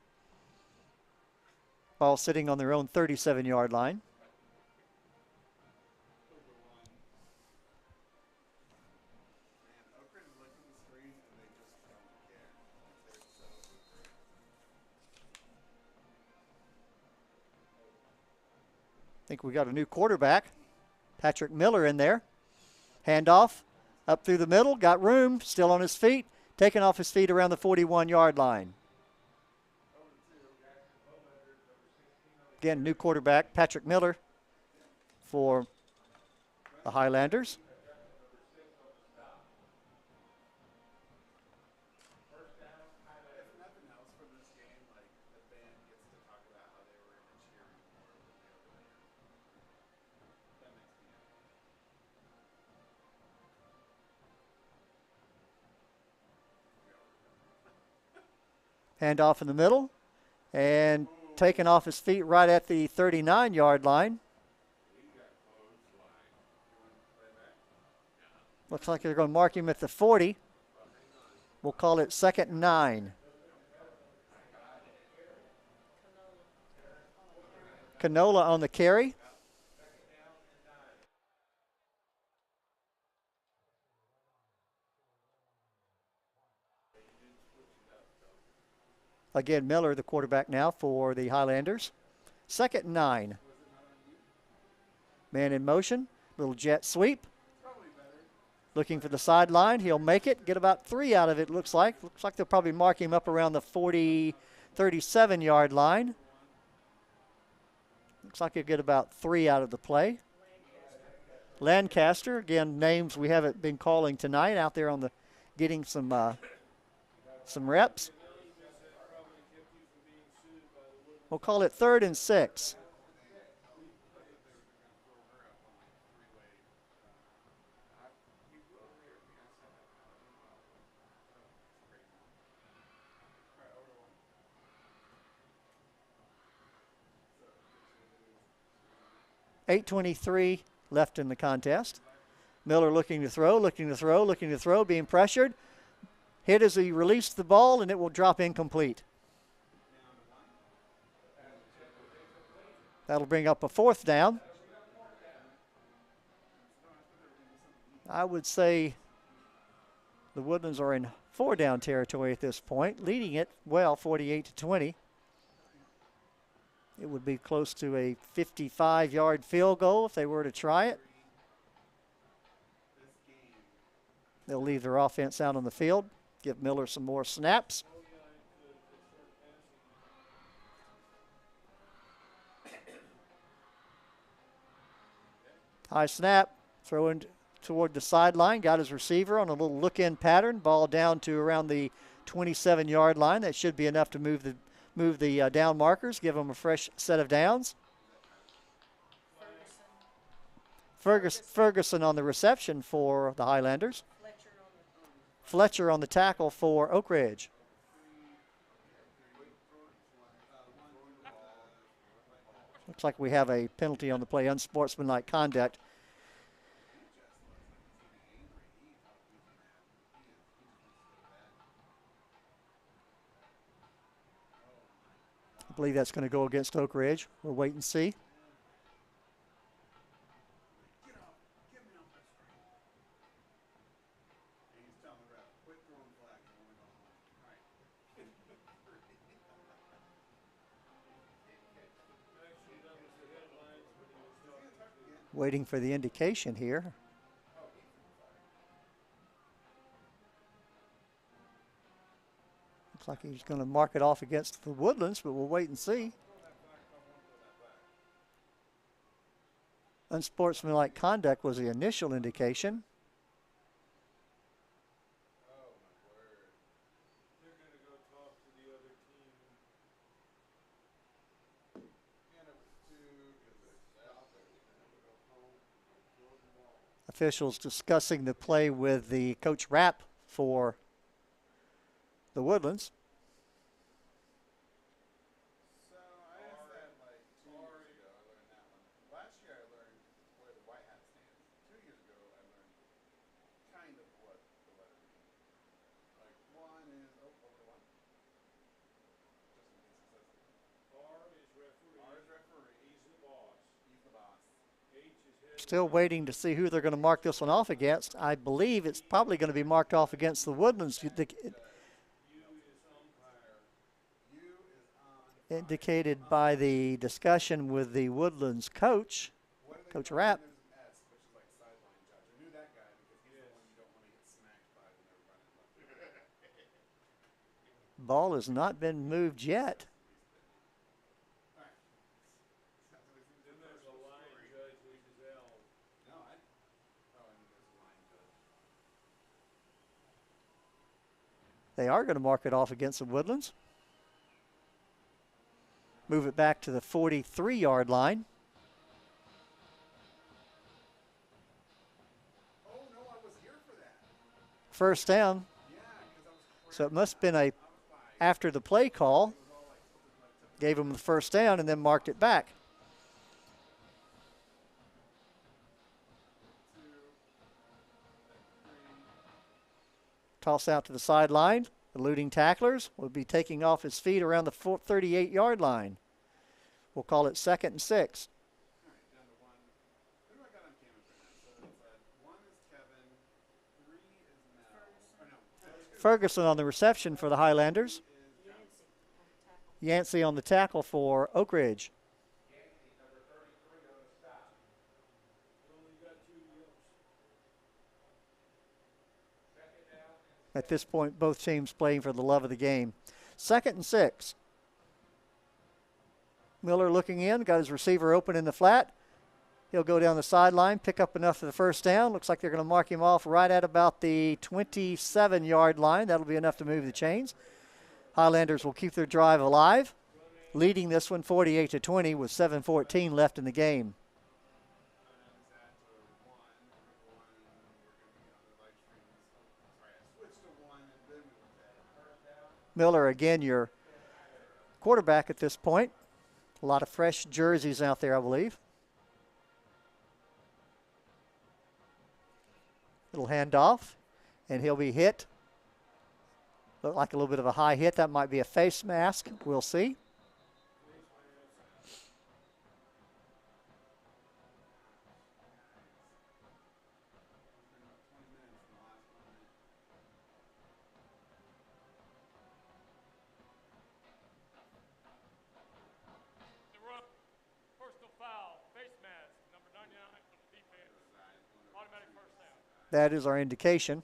Speaker 1: Ball sitting on their own 37-yard line. I think we got a new quarterback. Patrick Miller in there. Handoff up through the middle. Got room. Still on his feet. Taken off his feet around the 41-yard line. Again, new quarterback, Patrick Miller for the Highlanders. Handoff in the middle, and taken off his feet right at the 39-yard line. Looks like they're going to mark him at the 40. We'll call it 2nd and 9. Canola on the carry. Again, Miller, the quarterback now for the Highlanders. 2nd and 9. Man in motion. Little jet sweep. Looking for the sideline. He'll make it. Get about 3 out of it, looks like. Looks like they'll probably mark him up around the 37-yard line. Looks like he'll get about 3 out of the play. Lancaster, again, names we haven't been calling tonight out there on the getting some reps. We'll call it 3rd and 6. .8:23 left in the contest. Miller looking to throw, being pressured. Hit as he released the ball, and it will drop incomplete. That'll bring up a 4th down. I would say the Woodlands are in 4-down territory at this point, leading it well 48-20. It would be close to a 55-yard field goal if they were to try it. They'll leave their offense out on the field, give Miller some more snaps. High snap, throwing toward the sideline, got his receiver on a little look-in pattern, ball down to around the 27-yard line. That should be enough to move the down markers, give them a fresh set of downs. Ferguson on the reception for the Highlanders. Fletcher on the tackle for Oak Ridge. Looks like we have a penalty on the play, unsportsmanlike conduct. I believe that's going to go against Oak Ridge. We'll wait and see. Waiting for the indication here. Looks like he's going to mark it off against the Woodlands, but we'll wait and see. Unsportsmanlike conduct was the initial indication. Officials discussing the play with the Coach Rapp for the Woodlands.
Speaker 11: So I asked that like 2 years ago. I learned that one. Last year I learned where the white hat stands. 2 years ago I learned kind of what the letter means. Like one is over one. Just in case it says it.
Speaker 9: R is referee.
Speaker 11: R is referee.
Speaker 9: He's the boss.
Speaker 11: He's the boss.
Speaker 9: H is head.
Speaker 1: Still waiting to see who they're going to mark this one off against. I believe it's probably going to be marked off against the Woodlands.
Speaker 9: U is umpire.
Speaker 11: U is on.
Speaker 1: Indicated by the discussion with the Woodlands coach,
Speaker 11: What do they
Speaker 1: Coach
Speaker 11: call
Speaker 1: Rapp.
Speaker 11: it? There's an S, which is like sideline judge. I knew that guy because he's the one you don't want to get smacked by when they're running left.
Speaker 1: Ball has not been moved yet.
Speaker 11: All right.
Speaker 9: Then there's a line judge, which is L.
Speaker 11: No, I. Oh, and there's a line judge.
Speaker 1: They are going to mark it off against the Woodlands. Move it back to the 43-yard line.
Speaker 11: Oh no, I was here for that.
Speaker 1: First down.
Speaker 11: Yeah, because I was.
Speaker 1: So it must have been a after the play call. Gave him the first down and then marked it back. Toss out to the sideline. Eluding tacklers will be taking off his feet around the 38-yard line. We'll call it 2nd and 6.
Speaker 11: All right, down to one. Who do I got on camera for now? So it's 1 is Kevin, 3 is Mel. Or no,
Speaker 1: Ferguson on the reception for the Highlanders. Yancey on the tackle for Oak Ridge. At this point, both teams playing for the love of the game. 2nd and 6. Miller looking in, got his receiver open in the flat. He'll go down the sideline, pick up enough for the first down. Looks like they're going to mark him off right at about the 27-yard line. That'll be enough to move the chains. Highlanders will keep their drive alive, leading this one 48-20 with 7:14 left in the game. Miller, again, your quarterback at this point. A lot of fresh jerseys out there, I believe. Little handoff, and he'll be hit. Look like a little bit of a high hit. That might be a face mask. We'll see.
Speaker 9: Personal foul, face mask, number 99 for the defense. Automatic first down.
Speaker 1: That is our indication.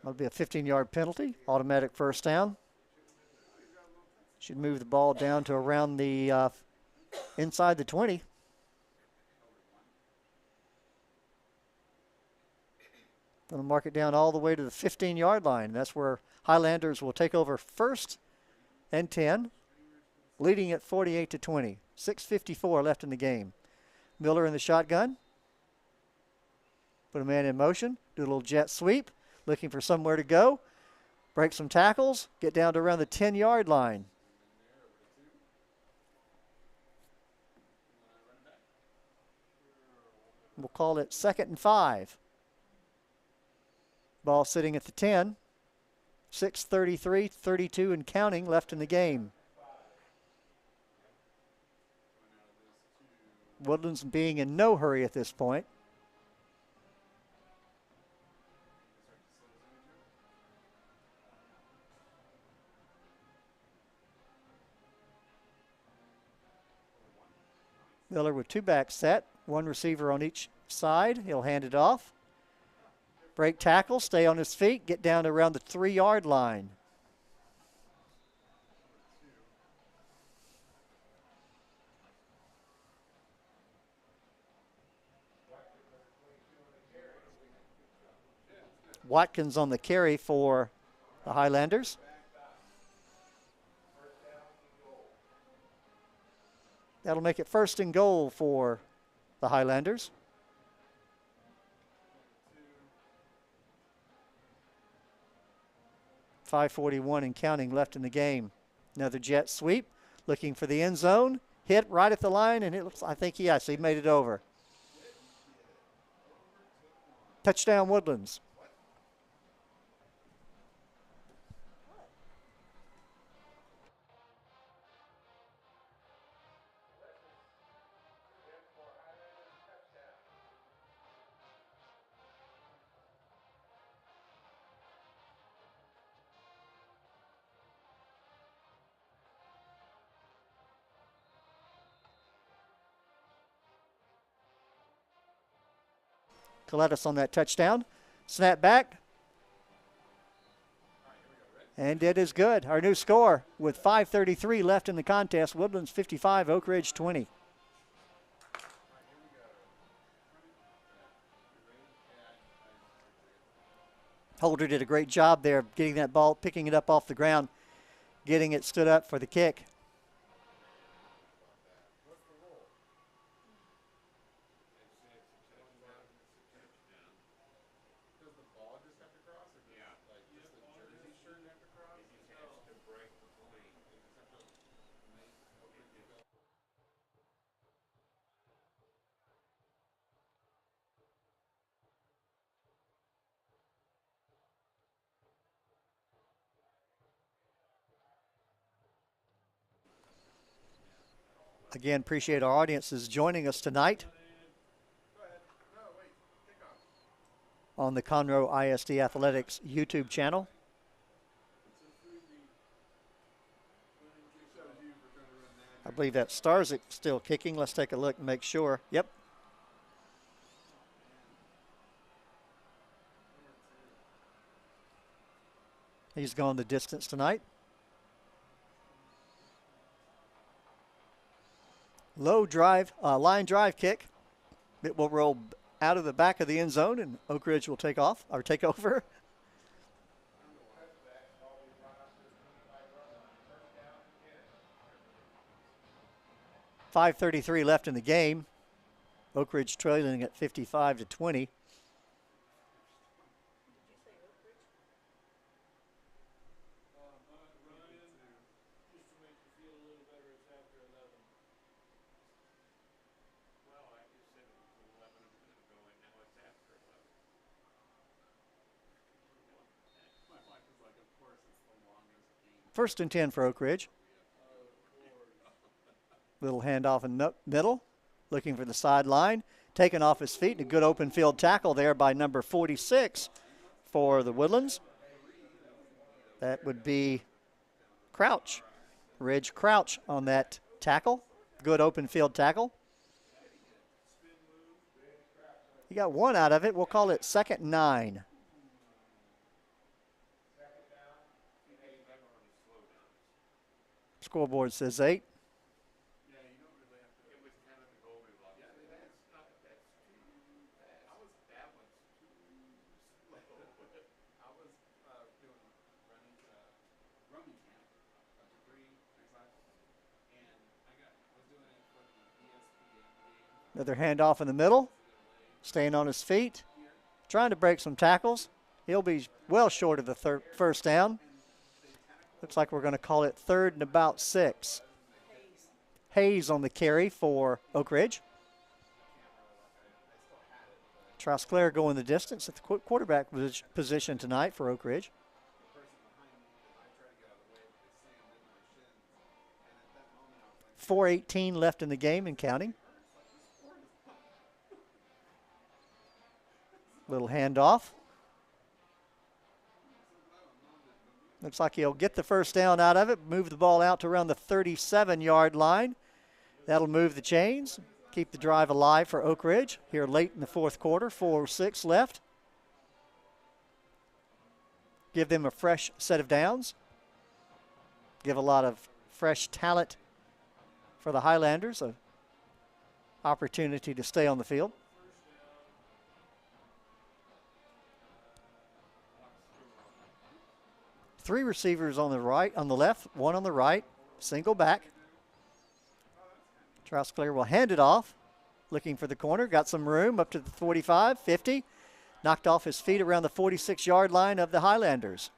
Speaker 1: That'll be a 15-yard penalty, automatic first down. Should move the ball down to around the inside the 20. Going to mark it down all the way to the 15-yard line. That's where Highlanders will take over 1st and 10, leading at 48-20. 6:54 left in the game. Miller in the shotgun. Put a man in motion, do a little jet sweep, looking for somewhere to go, break some tackles, get down to around the 10-yard line. We'll call it 2nd and 5. Ball sitting at the 10. 6:33, 32 and counting left in the game. Woodlands being in no hurry at this point. Miller with 2 backs set, 1 receiver on each side. He'll hand it off. Break tackle, stay on his feet, get down to around the 3-yard line. Watkins on the carry for the Highlanders. That'll make it 1st and goal for the Highlanders. 5:41 and counting left in the game. Another jet sweep, looking for the end zone. Hit right at the line, and it looks, I think, yes, he made it over. Touchdown, Woodlands. Colettus on that touchdown. Snap back. And it is good. Our new score with 5:33 left in the contest. Woodlands 55, Oak Ridge 20. Holder did a great job there getting that ball, picking it up off the ground, getting it stood up for the kick. Again, appreciate our audiences joining us tonight on the Conroe ISD Athletics YouTube channel. I believe that Starzik still kicking. Let's take a look and make sure. Yep. He's gone the distance tonight. Low drive, line drive kick. It will roll out of the back of the end zone, and Oak Ridge will take off or take over. .533 left in the game. Oak Ridge trailing at 55-20. First and 10 for Oak Ridge. Little handoff in the middle, looking for the sideline. Taken off his feet, and a good open field tackle there by number 46 for the Woodlands. That would be Crouch. Ridge Crouch on that tackle. Good open field tackle. He got one out of it. We'll call it 2nd and 9. Scoreboard says 8. Another handoff in the middle. Staying on his feet. Trying to break some tackles. He'll be well short of the first down. Looks like we're going to call it 3rd and about 6. Hayes on the carry for Oak Ridge. Trosclair going the distance at the quarterback position tonight for Oak Ridge. .418 left in the game and counting. Little handoff. Looks like he'll get the first down out of it, move the ball out to around the 37-yard line. That'll move the chains, keep the drive alive for Oak Ridge here late in the fourth quarter, 4:06 left. Give them a fresh set of downs. Give a lot of fresh talent for the Highlanders an opportunity to stay on the field. Three receivers on the right, on the left, one on the right, single back. Trosclair will hand it off, looking for the corner, got some room up to the 45, 50, knocked off his feet around the 46-yard line of the Highlanders.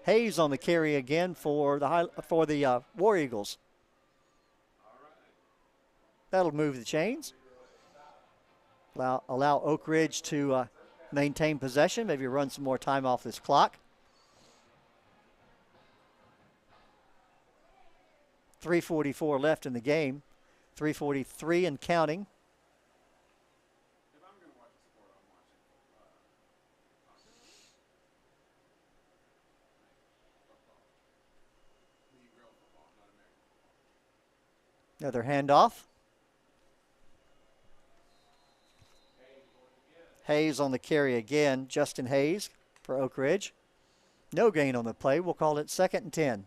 Speaker 1: Hayes on the carry again for the War Eagles. That'll move the chains. Allow Oak Ridge to maintain possession, maybe run some more time off this clock. 3:44 left in the game. 3:43 and counting. Another handoff. Hayes on the carry again. Justin Hayes for Oak Ridge. No gain on the play. We'll call it 2nd and 10.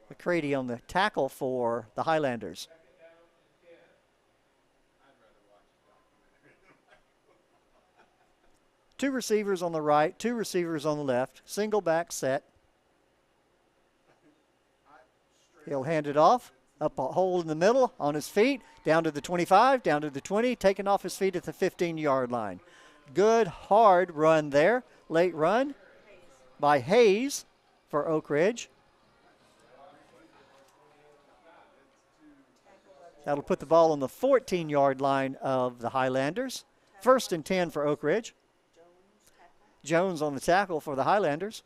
Speaker 1: McCready on the tackle for the Highlanders. Two receivers on the right, two receivers on the left. Single back set. He'll hand it off. Up a hole in the middle, on his feet, down to the 25, down to the 20, taken off his feet at the 15-yard line. Good, hard run there. Late run by Hayes for Oak Ridge. That'll put the ball on the 14-yard line of the Highlanders. 1st and 10 for Oak Ridge. Jones on the tackle for the Highlanders.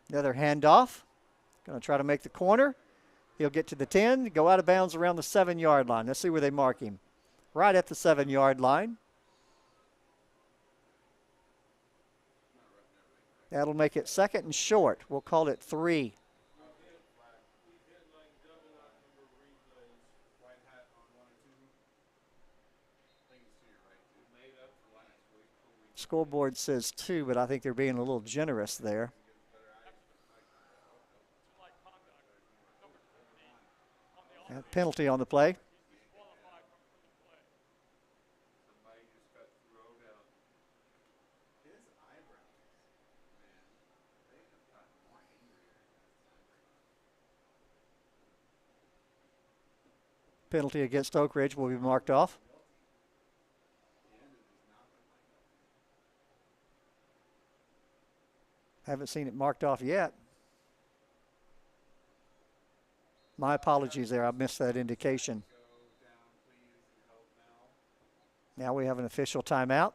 Speaker 1: Another handoff. Going to try to make the corner. He'll get to the 10, go out of bounds around the 7-yard line. Let's see where they mark him. Right at the 7-yard line. That'll make it 2nd and short. We'll call it 3. Scoreboard says 2, but I think they're being a little generous there. Penalty on the play. Penalty against Oak Ridge will be marked off. Haven't seen it marked off yet. My apologies there. I missed that indication. Now we have an official timeout.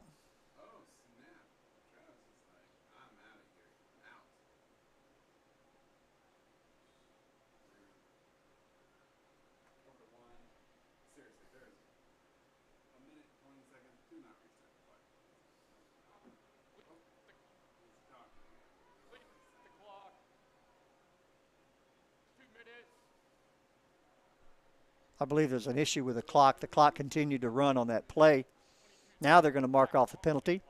Speaker 1: I believe there's an issue with the clock. The clock continued to run on that play. Now they're going to mark off the penalty.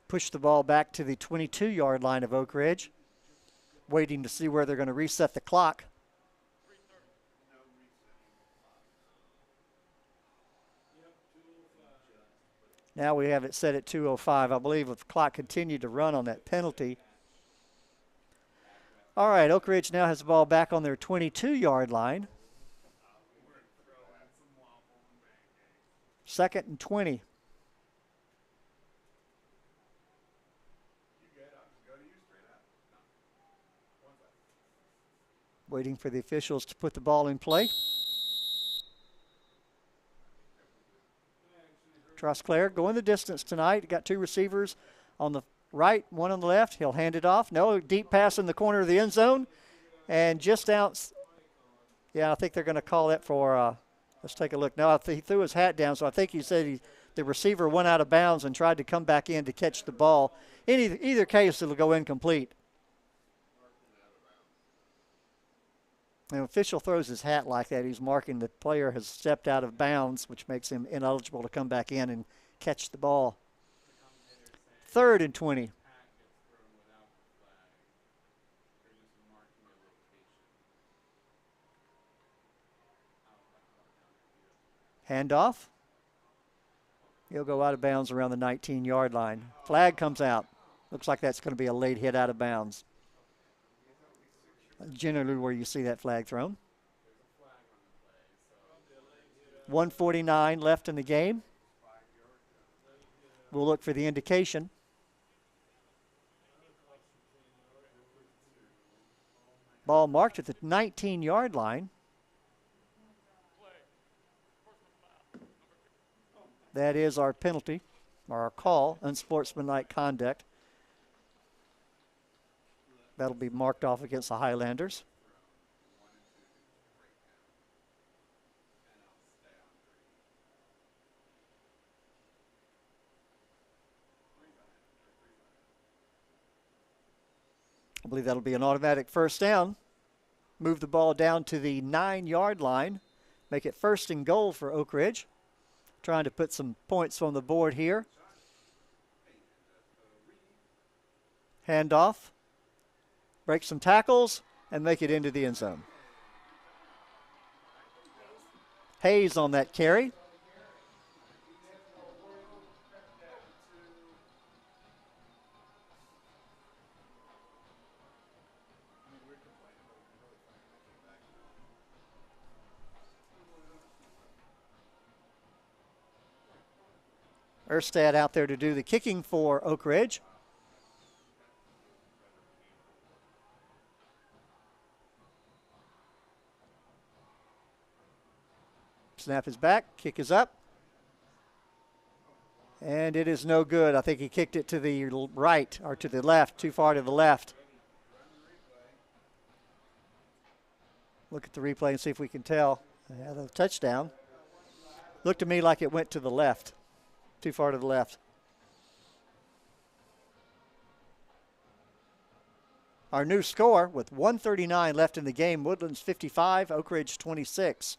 Speaker 1: Push the ball back to the 22-yard line of Oak Ridge, waiting to see where they're going to reset the clock. Now we have it set at 2:05. I believe if the clock continued to run on that penalty. All right, Oak Ridge now has the ball back on their 22-yard line. 2nd and 20. Waiting for the officials to put the ball in play. Trosclair going the distance tonight. Got two receivers on the right, one on the left. He'll hand it off. No, deep pass in the corner of the end zone. And just out. Yeah, I think they're going to call that for, let's take a look. No, he threw his hat down, so I think he said the receiver went out of bounds and tried to come back in to catch the ball. In either case, it'll go incomplete. An official throws his hat like that. He's marking the player has stepped out of bounds, which makes him ineligible to come back in and catch the ball. 3rd and 20. Handoff. He'll go out of bounds around the 19-yard line. Flag comes out. Looks like that's going to be a late hit out of bounds. Generally where you see that flag thrown. 1:49 left in the game. We'll look for the indication. Ball marked at the 19-yard line. That is our penalty, or our call, unsportsmanlike conduct. That'll be marked off against the Highlanders. I believe that'll be an automatic first down. Move the ball down to the 9-yard line. Make it 1st and goal for Oak Ridge. Trying to put some points on the board here. Handoff. Break some tackles and make it into the end zone. Hayes on that carry. Erstad out there to do the kicking for Oak Ridge. Snap is back, kick is up. And it is no good. I think he kicked it to the right or to the left, too far to the left. Look at the replay and see if we can tell. Yeah, the touchdown. Looked to me like it went to the left, too far to the left. Our new score with 1:39 left in the game, Woodlands 55, Oak Ridge 26.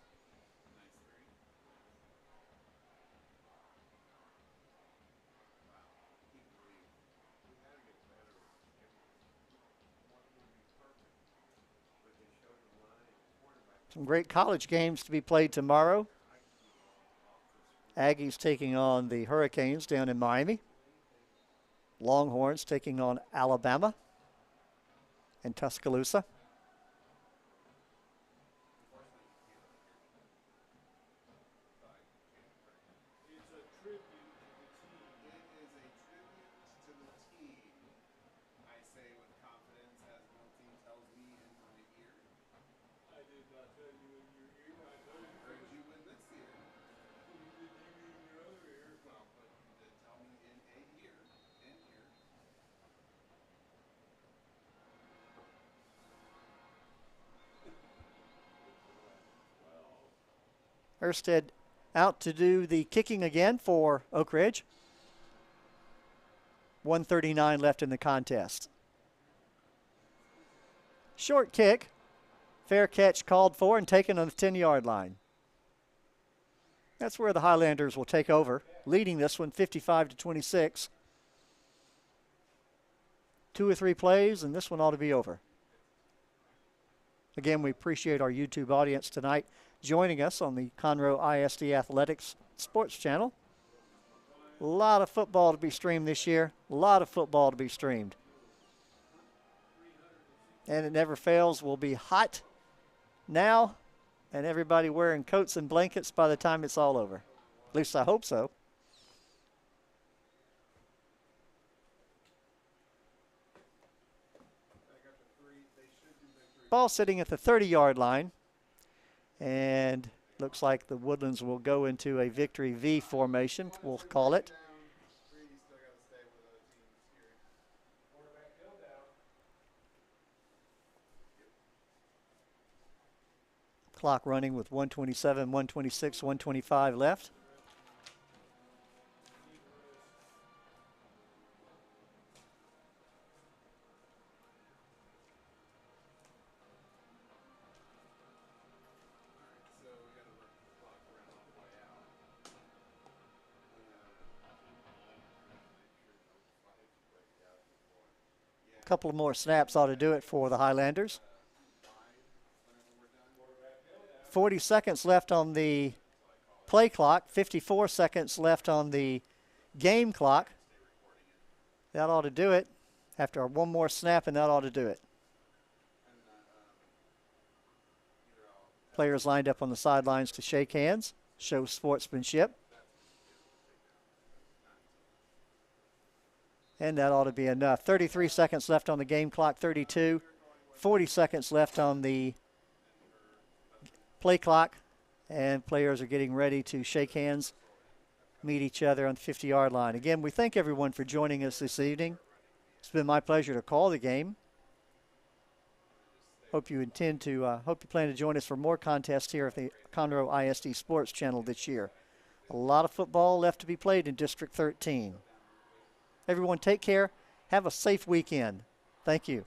Speaker 1: Some great college games to be played tomorrow. Aggies taking on the Hurricanes down in Miami. Longhorns taking on Alabama and Tuscaloosa. Erstad out to do the kicking again for Oak Ridge. 1:39 left in the contest. Short kick. Fair catch called for and taken on the 10-yard line. That's where the Highlanders will take over, leading this one 55-26. 2 or 3 plays, and this one ought to be over. Again, we appreciate our YouTube audience tonight joining us on the Conroe ISD Athletics Sports Channel. A lot of football to be streamed this year. A lot of football to be streamed. And it never fails. We'll be hot now, and everybody wearing coats and blankets by the time it's all over. At least I hope so. Ball sitting at the 30-yard line. And looks like the Woodlands will go into a victory V formation, we'll call it. Clock running with 1:27, 1:26, 1:25 left. Couple of more snaps ought to do it for the Highlanders. 40 seconds left on the play clock, 54 seconds left on the game clock. That ought to do it. After one more snap, and that ought to do it. Players lined up on the sidelines to shake hands, show sportsmanship. And that ought to be enough. 33 seconds left on the game clock, 32. 40 seconds left on the play clock. And players are getting ready to shake hands, meet each other on the 50-yard line. Again, we thank everyone for joining us this evening. It's been my pleasure to call the game. Hope you plan to join us for more contests here at the Conroe ISD Sports Channel this year. A lot of football left to be played in District 13. Everyone take care. Have a safe weekend. Thank you.